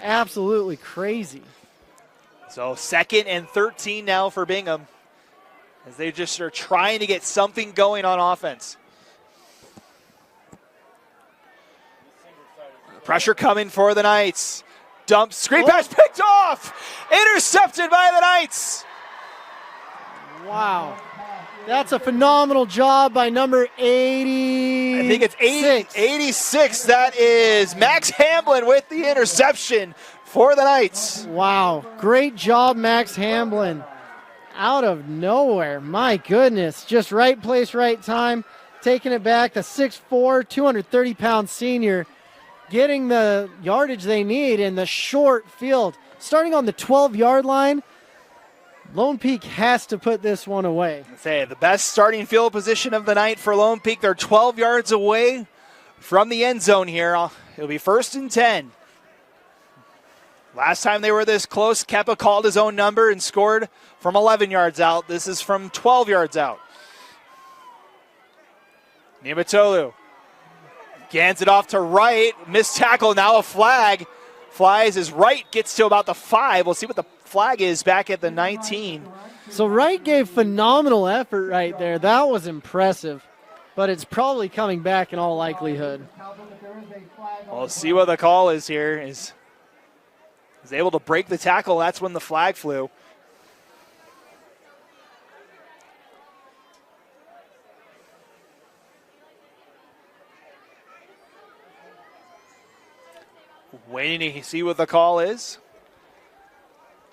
Absolutely crazy. So 2nd and 13 now for Bingham, as they just are trying to get something going on offense. Pressure coming for the Knights. Dump, screen pass picked off. Intercepted by the Knights. Wow. That's a phenomenal job by number 80. I think it's 86. That is Max Hamblin with the interception for the Knights. Wow. Great job, Max Hamblin. Out of nowhere. My goodness. Just right place, right time. Taking it back. The 6'4", 230-pound senior getting the yardage they need in the short field. Starting on the 12-yard line, Lone Peak has to put this one away. Say the best starting field position of the night for Lone Peak. They're 12 yards away from the end zone here. It'll be 1st and 10. Last time they were this close, Keppa called his own number and scored from 11 yards out. This is from 12 yards out. Niumatolu gans it off to right. Missed tackle, now a flag. Flies as Wright gets to about the 5. We'll see what the flag is back at the 19. So Wright gave phenomenal effort right there. That was impressive. but it's probably coming back in all likelihood. We'll see what the call is here. Is able to break the tackle. That's when the flag flew. Waiting to see what the call is.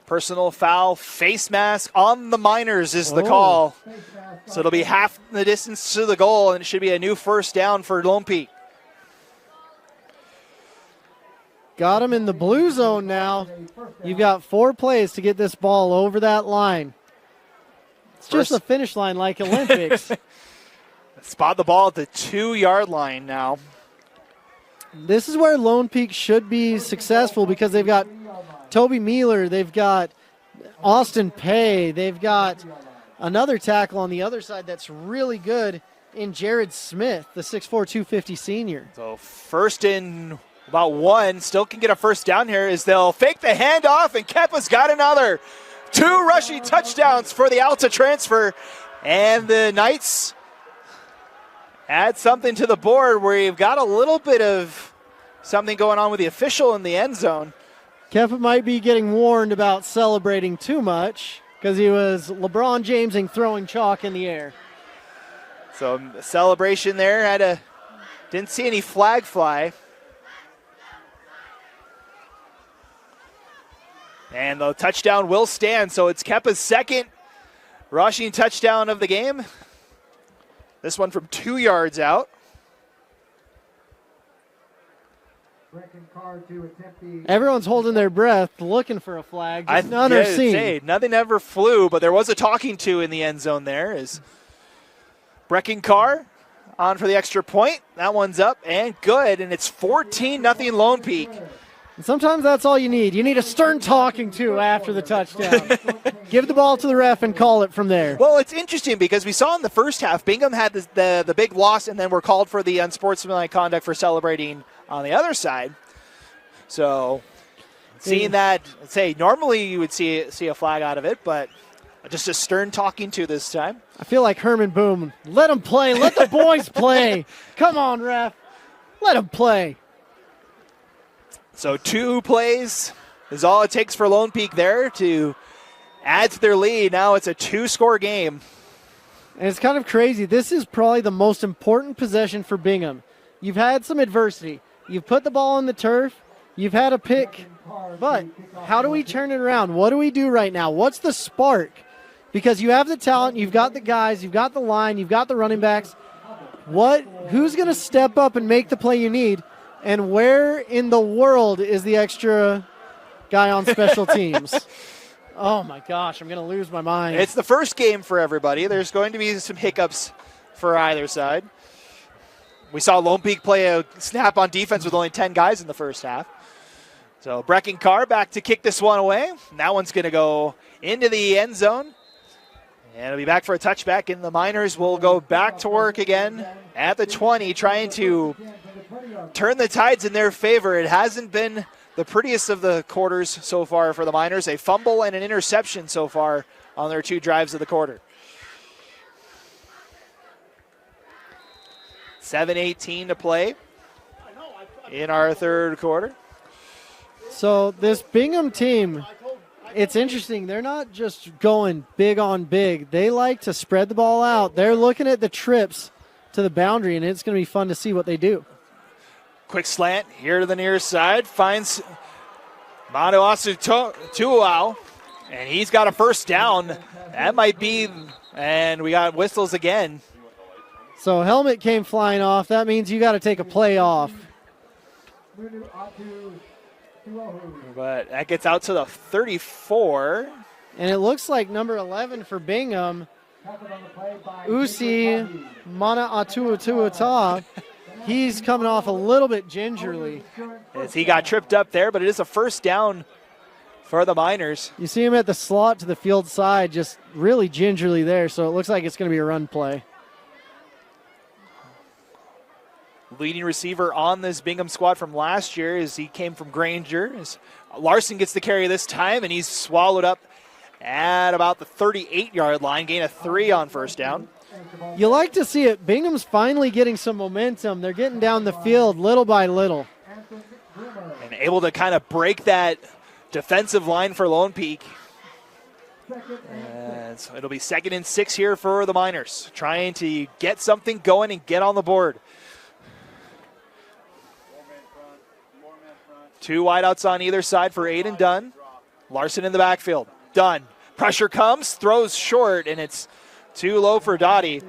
Personal foul, face mask on the Miners is the call. So it'll be half the distance to the goal, and it should be a new first down for Lone Peak. Got him in the blue zone now. You've got 4 plays to get this ball over that line. It's just a finish line like Olympics. Spot the ball at the 2-yard line now. This is where Lone Peak should be successful because they've got Toby Mealer, they've got Austin Pay, they've got another tackle on the other side that's really good in Jared Smith, the 6'4", 250 senior. So first in about 1, still can get a first down here as they'll fake the handoff, and Kepa's got another. 2 rushing touchdowns for the Alta transfer, and the Knights add something to the board where you've got a little bit of something going on with the official in the end zone. Kepa might be getting warned about celebrating too much because he was LeBron Jamesing throwing chalk in the air. So celebration there. Didn't see any flag fly. And the touchdown will stand. So it's Kepa's second rushing touchdown of the game. This one from 2 yards out. Everyone's holding their breath, looking for a flag. Just none are seen. Nothing ever flew, but there was a talking to in the end zone there. Is Brecken Carr on for the extra point. That one's up and good, and it's 14-0 Lone Peak. And sometimes that's all you need. You need a stern talking to after the touchdown. Give the ball to the ref and call it from there. Well, it's interesting because we saw in the first half, Bingham had the big loss and then were called for the unsportsmanlike conduct for celebrating on the other side. So seeing that, normally you would see a flag out of it, but just a stern talking to this time. I feel like Herman Boom. Let them play. Let the boys play. Come on, ref. Let them play. So 2 plays is all it takes for Lone Peak there to add to their lead. Now it's a 2-score game. And it's kind of crazy. This is probably the most important possession for Bingham. You've had some adversity. You've put the ball on the turf. You've had a pick. But how do we turn it around? What do we do right now? What's the spark? Because you have the talent, you've got the guys, you've got the line, you've got the running backs. Who's going to step up and make the play you need? And where in the world is the extra guy on special teams? Oh, my gosh, I'm going to lose my mind. It's the first game for everybody. There's going to be some hiccups for either side. We saw Lone Peak play a snap on defense with only 10 guys in the first half. So Brecken Carr back to kick this one away. And that one's going to go into the end zone. And it'll be back for a touchback, and the Miners will go back to work again at the 20, trying to turn the tides in their favor. It hasn't been the prettiest of the quarters so far for the Miners. A fumble and an interception so far on their 2 drives of the quarter. 7:18 to play in our third quarter. So this Bingham team, it's interesting. They're not just going big on big. They like to spread the ball out. They're looking at the trips to the boundary, and it's going to be fun to see what they do. Quick slant here to the near side. Finds Manuasu Tuau, and he's got a first down. That might be, and we got whistles again. So helmet came flying off. That means you got to take a play off. But that gets out to the 34. And it looks like number 11 for Bingham, Usi Mana'atuatuata, he's coming off a little bit gingerly. As he got tripped up there, but it is a first down for the Miners. You see him at the slot to the field side, just really gingerly there, so it looks like it's going to be a run play. Leading receiver on this Bingham squad from last year as he came from Granger. As Larson gets the carry this time, and he's swallowed up at about the 38-yard line, gain of 3 on first down. You like to see it. Bingham's finally getting some momentum. They're getting down the field little by little. And able to kind of break that defensive line for Lone Peak. And so it'll be 2nd and 6 here for the Miners, trying to get something going and get on the board. 2 wideouts on either side for Aiden Dunn. Larson in the backfield. Dunn. Pressure comes, throws short, and it's too low for Dottie.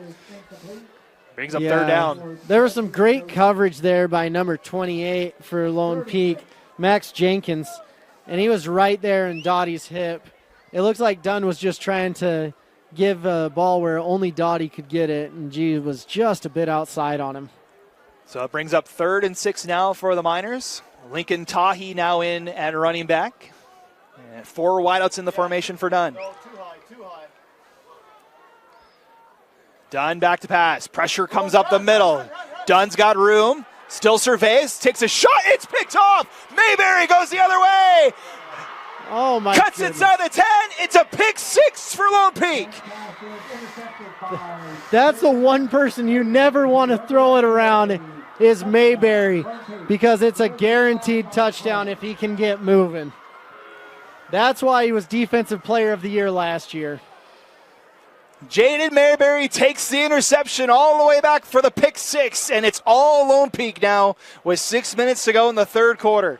Brings up 3rd down. There was some great coverage there by number 28 for Lone Peak, Max Jenkins, and he was right there in Dottie's hip. It looks like Dunn was just trying to give a ball where only Dottie could get it, and G was just a bit outside on him. So it brings up 3rd and 6 now for the Miners. Lincoln Tahi now in at running back. And 4 wideouts in the formation for Dunn. Too high. Dunn back to pass. Pressure comes up the middle. Dunn's got room. Still surveys. Takes a shot. It's picked off. Mayberry goes the other way. Oh, my Cuts goodness. inside the 10. It's a pick 6 for Lone Peak. That's the one person you never want to throw it around is Mayberry, because it's a guaranteed touchdown if he can get moving. That's why he was Defensive Player of the Year last year. Jaden Mayberry takes the interception all the way back for the pick 6, and it's all Lone Peak now with 6 minutes to go in the 3rd quarter.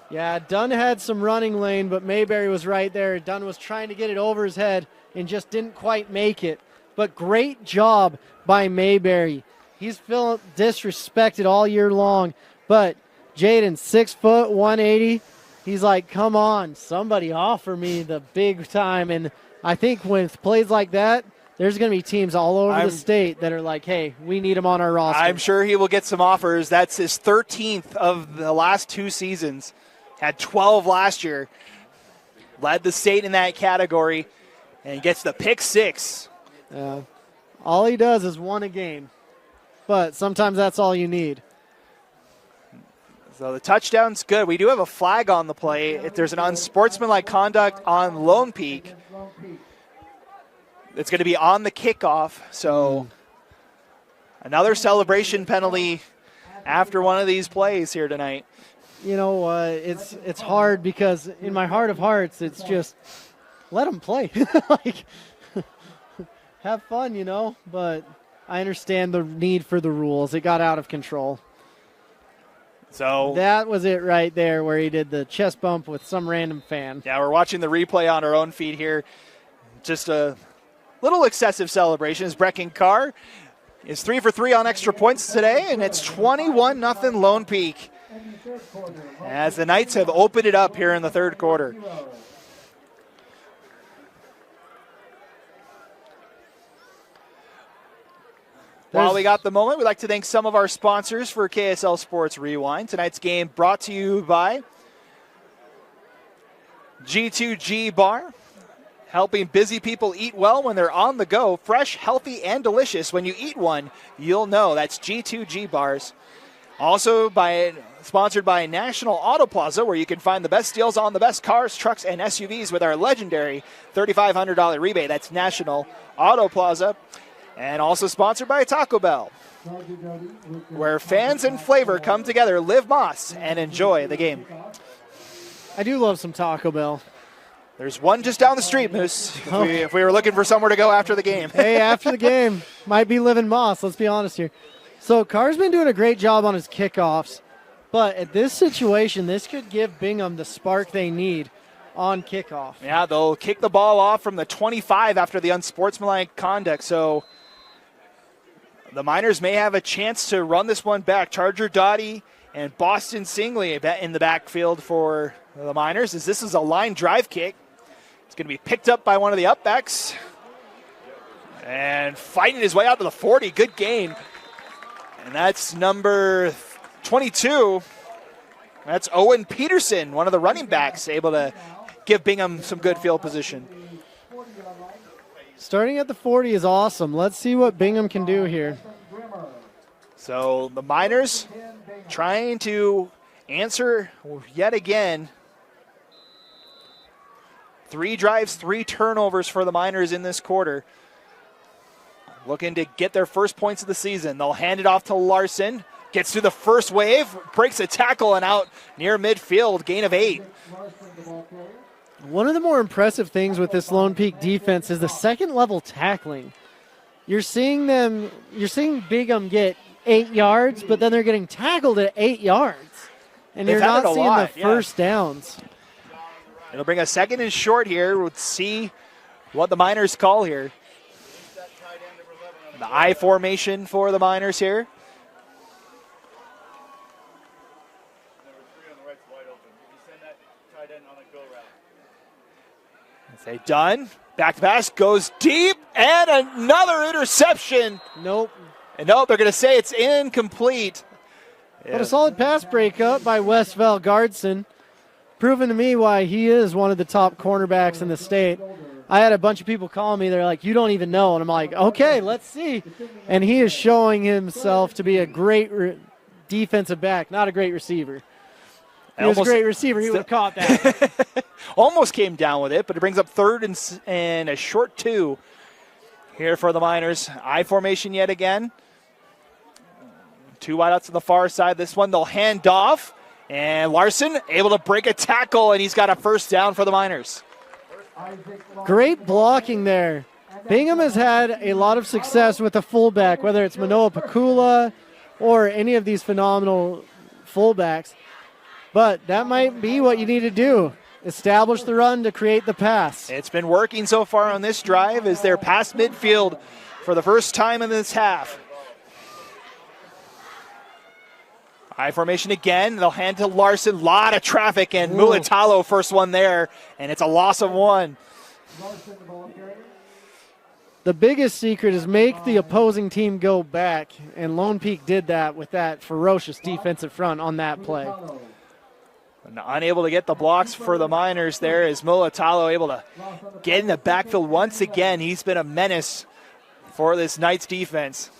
Yeah, Dunn had some running lane, but Mayberry was right there. Dunn was trying to get it over his head and just didn't quite make it. But great job by Mayberry. He's feeling disrespected all year long. But Jaden, 6 foot, 180. He's like, come on, somebody offer me the big time. And I think with plays like that, there's going to be teams all over the state that are like, hey, we need him on our roster. I'm sure he will get some offers. That's his 13th of the last 2 seasons. Had 12 last year. Led the state in that category. And gets the pick 6. All he does is win a game. But sometimes that's all you need. So the touchdown's good. We do have a flag on the play. If there's an unsportsmanlike conduct on Lone Peak, it's going to be on the kickoff. So another celebration penalty after one of these plays here tonight. You know, it's hard because in my heart of hearts, it's just let them play. Like, have fun, you know. But I understand the need for the rules. It got out of control. So that was it right there where he did the chest bump with some random fan. Yeah, we're watching the replay on our own feed here. Just a little excessive celebration as Brecken Carr is 3 for 3 on extra points today, and it's 21-0 Lone Peak as the Knights have opened it up here in the 3rd quarter. While we got the moment, we'd like to thank some of our sponsors for KSL Sports Rewind. Tonight's game brought to you by G2G Bar, helping busy people eat well when they're on the go. Fresh, healthy, and delicious. When you eat one, you'll know. That's G2G Bars. Also sponsored by National Auto Plaza, where you can find the best deals on the best cars, trucks, and SUVs with our legendary $3,500 rebate. That's National Auto Plaza. And also sponsored by Taco Bell, where fans and flavor come together. Live Moss and enjoy the game. I do love some Taco Bell. There's one just down the street, Moose, if we were looking for somewhere to go after the game. Hey, after the game, might be Living Moss, let's be honest here. So Carr's been doing a great job on his kickoffs, but at this situation, this could give Bingham the spark they need on kickoff. Yeah, they'll kick the ball off from the 25 after the unsportsmanlike conduct, so the Miners may have a chance to run this one back. Charger Dottie and Boston Singley in the backfield for the Miners, as this is a line drive kick. It's going to be picked up by one of the upbacks. And fighting his way out to the 40. Good gain. And that's number 22. That's Owen Peterson, one of the running backs, able to give Bingham some good field position. Starting at the 40 is awesome. Let's see what Bingham can do here. So the Miners trying to answer yet again. 3 drives, 3 turnovers for the Miners in this quarter. Looking to get their first points of the season. They'll hand it off to Larson. Gets through the first wave, breaks a tackle and out near midfield, gain of 8. One of the more impressive things with this Lone Peak defense is the second level tackling. You're seeing Bingham get 8 yards, but then they're getting tackled at 8 yards. And They've you're had it not a seeing lot, the first downs. It'll bring a second and short here. We'll see what the Miners call here. The I formation for the Miners here. Say done. Back to pass goes deep and another interception. Nope. And nope, they're going to say it's incomplete. But a solid pass breakup by Westphal Gardson, proving to me why he is one of the top cornerbacks in the state. I had a bunch of people call me. They're like, you don't even know. And I'm like, okay, let's see. And he is showing himself to be a great defensive back, not a great receiver. If he was a great receiver, he would have caught that. Almost came down with it, but it brings up third and a short 2 here for the Miners. I formation yet again. 2 wideouts to the far side. This one they'll hand off. And Larson able to break a tackle, and he's got a first down for the Miners. Great blocking there. Bingham has had a lot of success with the fullback, whether it's Manoa Pakula or any of these phenomenal fullbacks. But that might be what you need to do. Establish the run to create the pass. It's been working so far on this drive as they're past midfield for the first time in this half. I formation again. They'll hand to Larson. Lot of traffic, and Mulatalo first one there, and it's a loss of 1. The biggest secret is make the opposing team go back, and Lone Peak did that with that ferocious defensive front on that play. And unable to get the blocks for the Miners there is Mulatalo able to get in the backfield once again. He's been a menace for this Knights defense.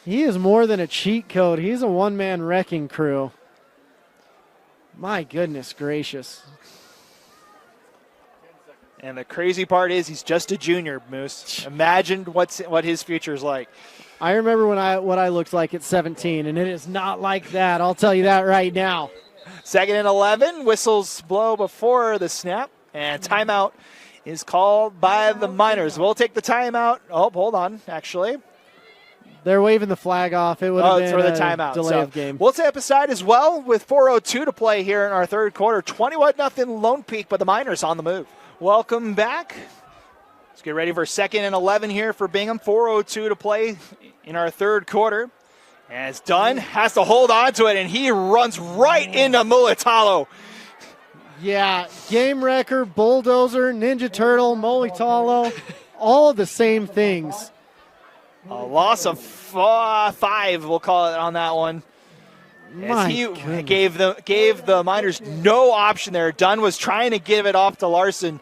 He is more than a cheat code. He's a one-man wrecking crew. My goodness gracious. And the crazy part is he's just a junior, Moose. Imagine what his future's like. I remember what I looked like at 17, and it is not like that. I'll tell you that right now. 2nd and 11. Whistles blow before the snap. And timeout is called by the Miners. We'll take the timeout. Oh, hold on, actually. They're waving the flag off. It would have been for the a timeout. delay of game. We'll step aside as well with 4:02 to play here in our third quarter. 21-0 Lone Peak, but the Miners on the move. Welcome back. Let's get ready for 2nd and 11 here for Bingham. 4:02 to play in our third quarter. As Dunn has to hold on to it, and he runs right into Mulatalo. Yeah, game wrecker, bulldozer, Ninja Turtle, Mulatalo, all the same things. A loss of 5, we'll call it on that one. As he gave the Miners no option there. Dunn was trying to give it off to Larson,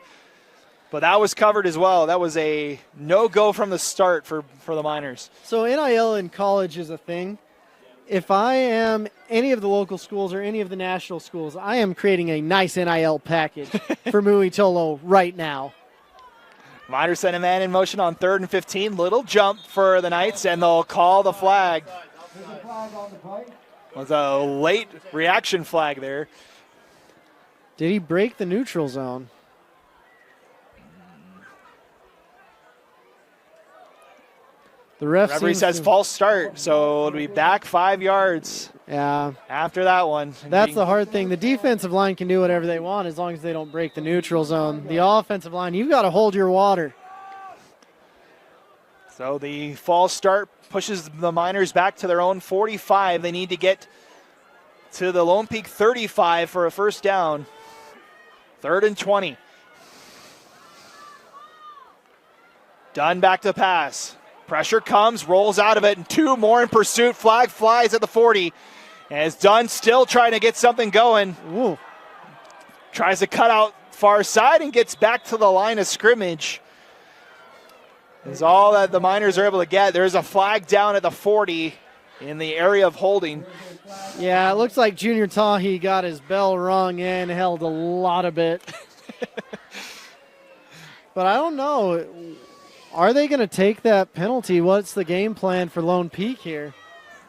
but that was covered as well. That was a no-go from the start for the Miners. So NIL in college is a thing. If I am any of the local schools or any of the national schools, I am creating a nice NIL package for Mulatalo right now. Miners send a man in motion on 3rd and 15. Little jump for the Knights, and they'll call the flag. It was a late reaction flag there. Did he break the neutral zone? The referee says false start, so it'll be back 5 yards. Yeah. After that one. That's the hard thing. The defensive line can do whatever they want as long as they don't break the neutral zone. The offensive line, you've got to hold your water. So the false start pushes the Miners back to their own 45. They need to get to the Lone Peak 35 for a first down. 3rd and 20. Dunn back to pass. Pressure comes, rolls out of it, and 2 more in pursuit. Flag flies at the 40. As Dunn still trying to get something going. Ooh. Tries to cut out far side and gets back to the line of scrimmage. Is all that the Miners are able to get. There's a flag down at the 40 in the area of holding. Yeah, it looks like Junior Tahi got his bell rung and held a lot of it. But I don't know. Are they going to take that penalty? What's the game plan for Lone Peak here?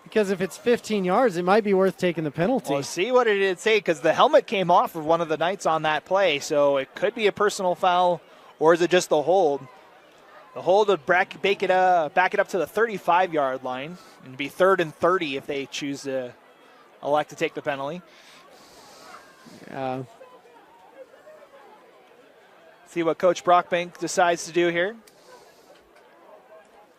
Because if it's 15 yards, it might be worth taking the penalty. Well, see what it did say, because the helmet came off of one of the Knights on that play, so it could be a personal foul, or is it just the hold? The hold would back it up to the 35-yard line, and it'd be 3rd and 30 if they choose to elect to take the penalty. Yeah. See what Coach Brockbank decides to do here.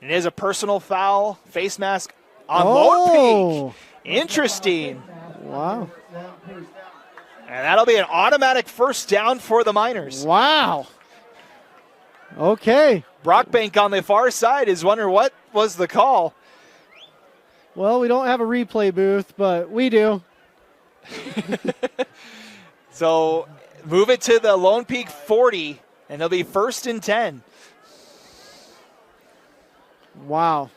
It is a personal foul, face mask on Lone Peak. Interesting. Wow. And that'll be an automatic first down for the Miners. Wow. Okay. Brockbank on the far side is wondering what was the call. Well, we don't have a replay booth, but we do. So move it to the Lone Peak 40, and it'll be 1st and 10. Wow.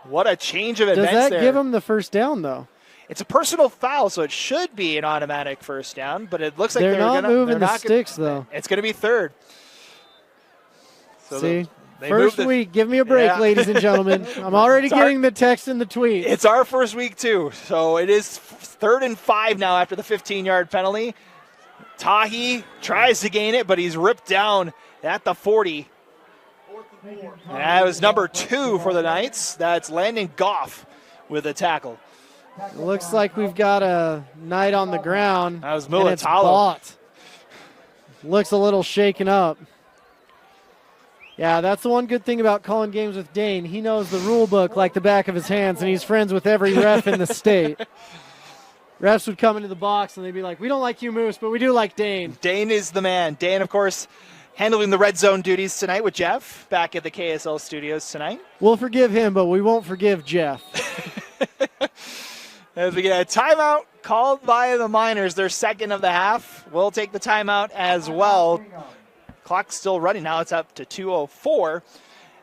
What a change of Does events that there. give them the first down, though? It's a personal foul, so it should be an automatic first down, but it looks like they're not moving they're the not sticks, though. It's going to be 3rd. So See? they First moved week, give me a break, Yeah. ladies and gentlemen. I'm already getting the text and the tweet. It's our first week, too. So it is 3rd and 5 now after the 15-yard penalty. Tahi tries to gain it, but he's ripped down at the 40. And that was number 2 for the Knights. That's Landon Goff with a tackle. Looks like we've got a Knight on the ground. That was and it's Mulatalo. Bott. Looks a little shaken up. Yeah, that's the one good thing about calling games with Dane. He knows the rule book like the back of his hands, and he's friends with every ref in the state. Refs would come into the box, and they'd be like, we don't like you, Moose, but we do like Dane. Dane is the man. Dane, of course, handling the red zone duties tonight with Jeff back at the KSL studios tonight. We'll forgive him, but we won't forgive Jeff. As we get a timeout called by the Miners, their second of the half. We'll take the timeout as well. Clock's still running now. It's up to 2:04.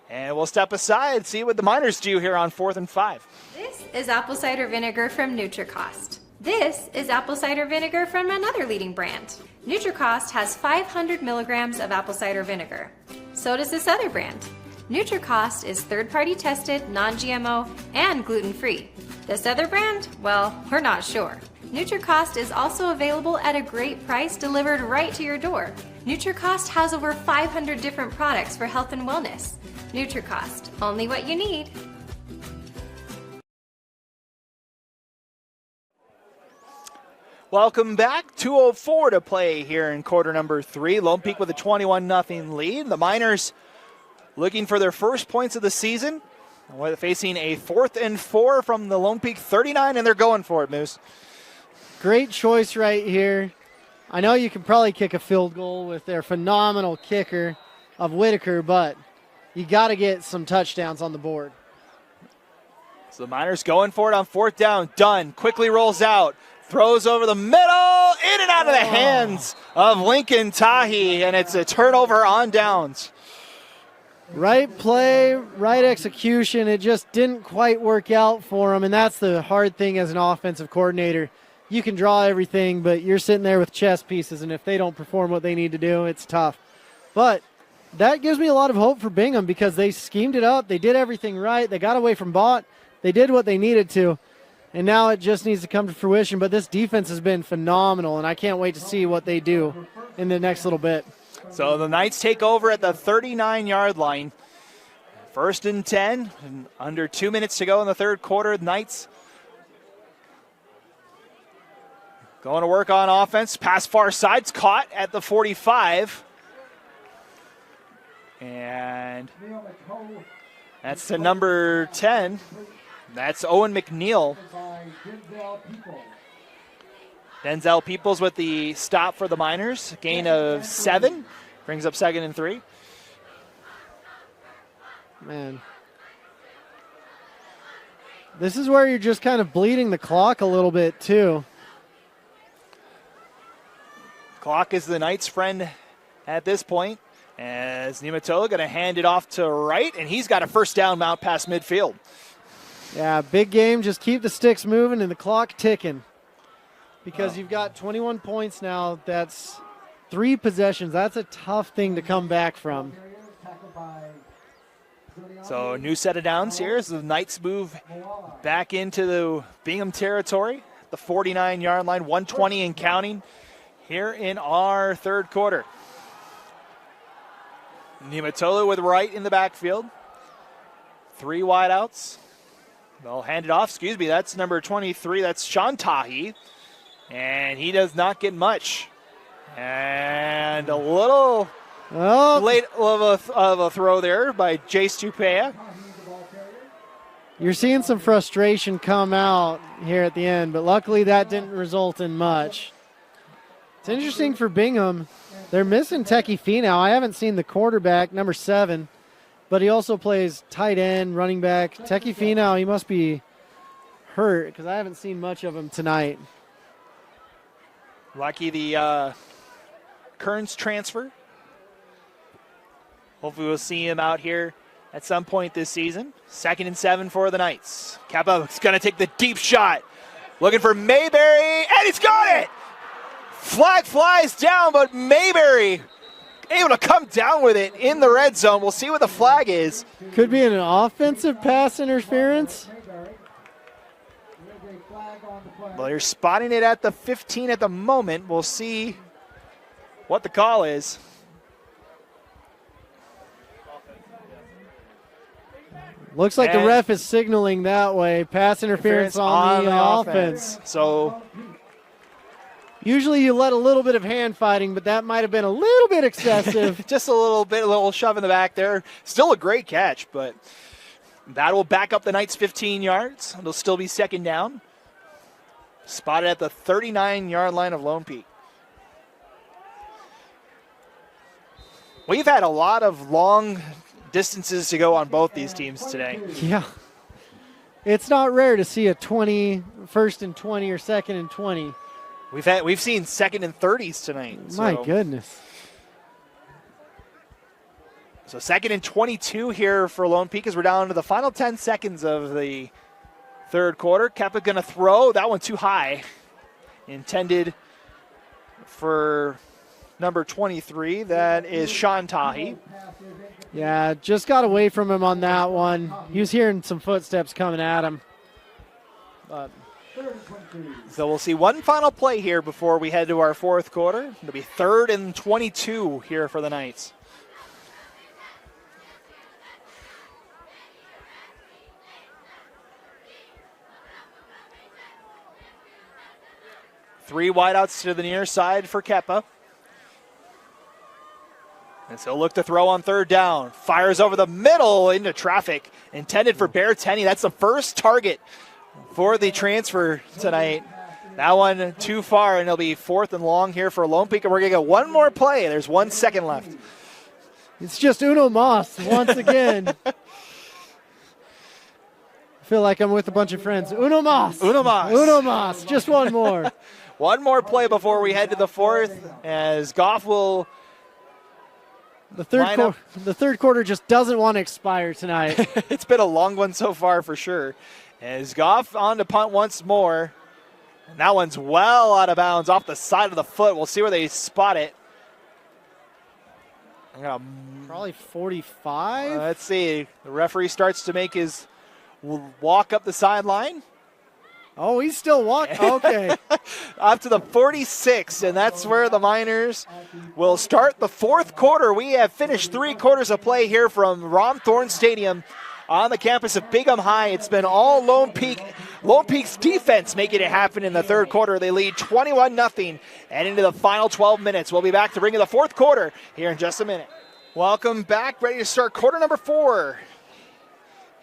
And we'll step aside, see what the Miners do here on 4th and 5. This is apple cider vinegar from NutriCost. This is apple cider vinegar from another leading brand. NutriCost has 500 milligrams of apple cider vinegar. So does this other brand. NutriCost is third-party tested, non-GMO, and gluten-free. This other brand? Well, we're not sure. NutriCost is also available at a great price delivered right to your door. NutriCost has over 500 different products for health and wellness. NutriCost, only what you need. Welcome back. 2:04 to play here in quarter number 3. Lone Peak with a 21-0 lead. The Miners looking for their first points of the season. We're facing a 4th and 4 from the Lone Peak 39, and they're going for it, Moose. Great choice right here. I know you can probably kick a field goal with their phenomenal kicker of Whitaker, but you got to get some touchdowns on the board. So the Miners going for it on 4th down. Dunn quickly rolls out. Throws over the middle, in and out of the hands of Lincoln Tahi, and it's a turnover on downs. Right play, right execution. It just didn't quite work out for him, and that's the hard thing as an offensive coordinator. You can draw everything, but you're sitting there with chess pieces, and if they don't perform what they need to do, it's tough. But that gives me a lot of hope for Bingham because they schemed it up. They did everything right. They got away from Bott. They did what they needed to. And now it just needs to come to fruition. But this defense has been phenomenal, and I can't wait to see what they do in the next little bit. So the Knights take over at the 39-yard line. 1st and 10, and under 2 minutes to go in the third quarter. The Knights going to work on offense. Pass far side's caught at the 45. And that's to number 10. That's Owen McNeil. Denzel Peoples with the stop for the Miners. Gain of 7. Brings up 2nd and 3. Man. This is where you're just kind of bleeding the clock a little bit, too. Clock is the Knights' friend at this point. As Nimatoa going to hand it off to right, and he's got a first down mount past midfield. Yeah, big game. Just keep the sticks moving and the clock ticking. Because you've got 21 points now. That's 3 possessions. That's a tough thing to come back from. Tackled by So new set of downs here as the Knights move back into the Bingham territory. The 49-yard line, 120 and counting here in our third quarter. Niumatolu with right in the backfield. 3 wideouts. They'll hand it off. That's number 23. That's Sean Tahi. And he does not get much. And a little late of a throw there by Jace Tupea. You're seeing some frustration come out here at the end, but luckily that didn't result in much. It's interesting for Bingham. They're missing Teki Finau. I haven't seen the quarterback, number 7, but he also plays tight end, running back. Teki Finau, he must be hurt because I haven't seen much of him tonight. Lucky the Kearns transfer. Hopefully we'll see him out here at some point this season. 2nd and 7 for the Knights. Kappa's going to take the deep shot. Looking for Mayberry, and he's got it! Flag flies down, but Mayberry able to come down with it in the red zone. We'll see what the flag is. Could be an offensive pass interference. Well, they're spotting it at the 15 at the moment. We'll see what the call is. Looks like the ref is signaling that way. Pass interference on the offense. So usually you let a little bit of hand fighting, but that might have been a little bit excessive. just a little shove in the back there. Still a great catch, but that will back up the Knights 15 yards. It'll still be 2nd down. Spotted at the 39-yard line of Lone Peak. We've had a lot of long distances to go on both these teams today. Yeah. It's not rare to see a 1st and 20 or 2nd and 20. We've seen 2nd and 30s tonight. My goodness. So 2nd and 22 here for Lone Peak as we're down to the final 10 seconds of the third quarter. Kappa going to throw. That one too high. Intended for number 23. That is Sean Tahi. Yeah, just got away from him on that one. He was hearing some footsteps coming at him. But so we'll see one final play here before we head to our fourth quarter. It'll be 3rd and 22 here for the Knights. Three wideouts to the near side for Keppa. And so look to throw on 3rd down. Fires over the middle into traffic. Intended for Bear Tenney. That's the first target for the transfer tonight. That one too far, and it'll be 4th and long here for Lone Peak. And we're going to get one more play. There's 1 second left. It's just Uno Moss once again. I feel like I'm with a bunch of friends. Uno Moss. Uno Moss. Uno Moss. Just one more. One more play before we head to the 4th, as Goff will. The third quarter just doesn't want to expire tonight. It's been a long one so far for sure. As Goff on to punt once more. And that one's well out of bounds off the side of the foot. We'll see where they spot it. Probably 45. Let's see. The referee starts to make his walk up the sideline. Oh, he's still walking. Okay. Up to the 46, and that's where the Miners will start the fourth quarter. We have finished 3 quarters of play here from Ron Thorne Stadium on the campus of Bingham High. It's been all Lone Peak. Lone Peak's defense making it happen in the third quarter. They lead 21-0 and into the final 12 minutes. We'll be back to bring you the fourth quarter here in just a minute. Welcome back. Ready to start quarter number 4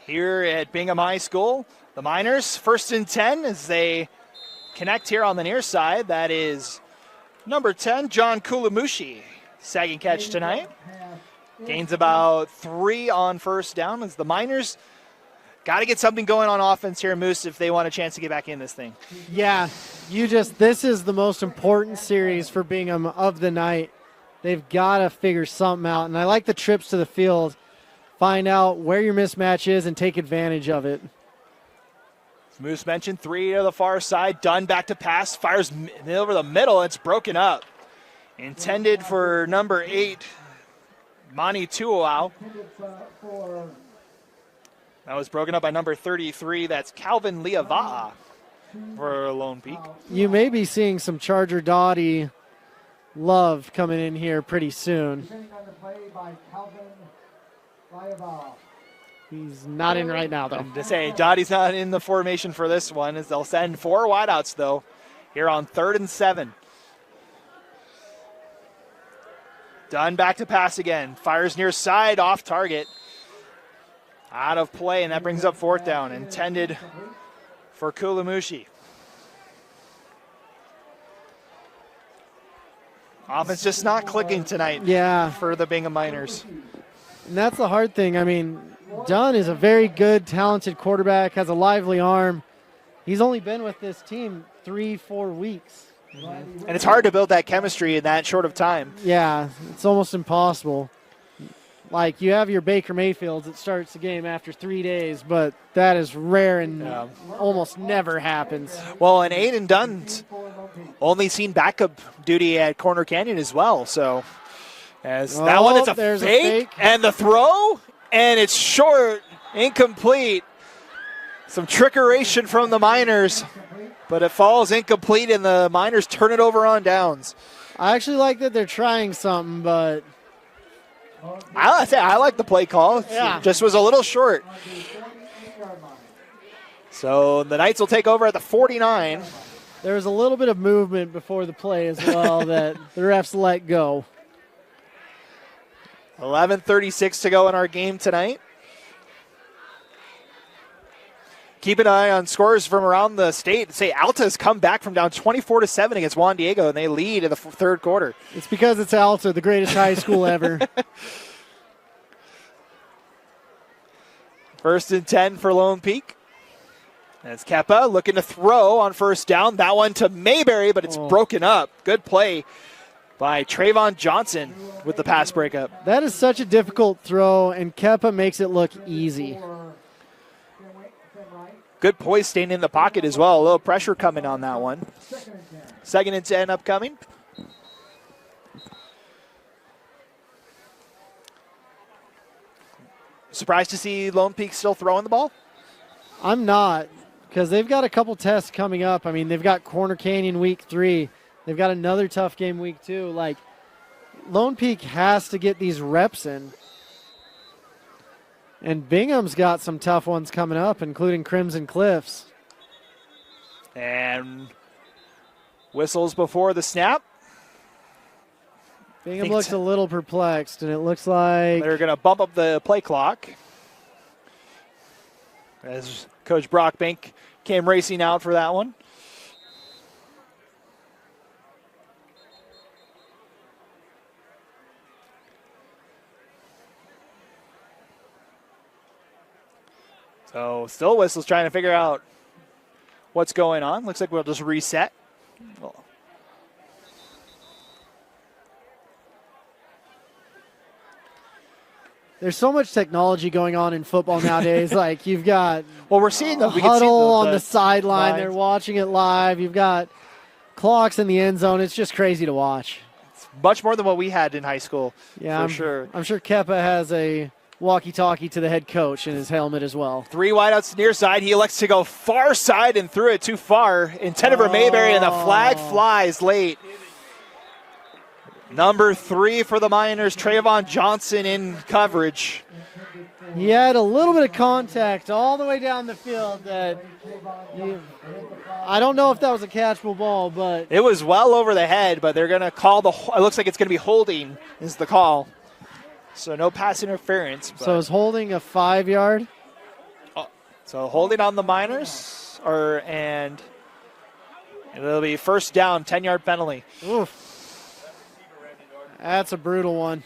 here at Bingham High School. The Miners, 1st and 10 as they connect here on the near side. That is number 10, John Kulamushi. Sagging catch tonight. Gains about 3 on 1st down as the Miners got to get something going on offense here, Moose, if they want a chance to get back in this thing. Yeah, this is the most important series for Bingham of the night. They've got to figure something out. And I like the trips to the field, find out where your mismatch is and take advantage of it. Moose mentioned 3 to the far side. Dunn back to pass. Fires over the middle. It's broken up. Intended for number 8, Mani Tuoau. For That was broken up by number 33. That's Calvin Liava'a for Lone Peak. You may be seeing some Charger Dottie love coming in here pretty soon. defending on the play by Calvin Liavaw. He's not in right now, though. To say, Dottie's not in the formation for this one, as they'll send 4 wideouts, though, here on 3rd and 7. Dunn back to pass again. Fires near side, off target. Out of play, and that brings up 4th down. Intended for Kulamushi. Offense just not clicking tonight Yeah, for the Bingham Miners. and that's the hard thing. I mean, Dunn is a very good, talented quarterback, has a lively arm. He's only been with this team 3-4 weeks. And it's hard to build that chemistry in that short of time. Yeah, it's almost impossible. Like, you have your Baker Mayfields that starts the game after 3 days, but that is rare and almost never happens. Well, and Aiden Dunn's only seen backup duty at Corner Canyon as well. So, as that one, it's a there's fake, and the throw, and it's short, incomplete. Some trickeration from the Miners, but it falls incomplete, and the Miners turn it over on downs. I actually like that they're trying something, but I like the play call. Yeah. It just was a little short. So the Knights will take over at the 49. there was a little bit of movement before the play as well that the refs let go. 11:36 to go in our game tonight. Keep an eye on scores from around the state. Say Alta has come back from down 24-7 against Juan Diego, and they lead in the 3rd quarter. It's because it's Alta, the greatest high school ever. 1st and 10 for Lone Peak. That's Keppa looking to throw on 1st down. That one to Mayberry, but it's broken up. Good play by Trayvon Johnson with the pass breakup. That is such a difficult throw, and Kepa makes it look easy. Good poise staying in the pocket as well. A little pressure coming on that one. 2nd and 10 upcoming. Surprised to see Lone Peak still throwing the ball? I'm not, because they've got a couple tests coming up. I mean, they've got Corner Canyon week 3. They've got another tough game week 2. Like, Lone Peak has to get these reps in. And Bingham's got some tough ones coming up, including Crimson Cliffs. And whistles before the snap. Bingham looks a little perplexed, and it looks like they're going to bump up the play clock as Coach Brockbank came racing out for that one. So still whistles trying to figure out what's going on. Looks like we'll just reset. there's so much technology going on in football nowadays. Like, you've got Well, we're seeing the huddle on the sideline. lines. They're watching it live. You've got clocks in the end zone. It's just crazy to watch. Much more than what we had in high school, Yeah, for sure. I'm sure Kepa has a walkie-talkie to the head coach in his helmet as well. 3 wideouts near side. He elects to go far side and threw it too far. Intended for Mayberry, and the flag flies late. Number 3 for the Miners, Trayvon Johnson in coverage. He had a little bit of contact all the way down the field that I don't know if that was a catchable ball, but It was well over the head, but they're going to call it looks like it's going to be holding is the call. So no pass interference. so is holding a 5-yard. So holding on the Miners, and it'll be 1st down, 10-yard penalty. Oof. That's a brutal one.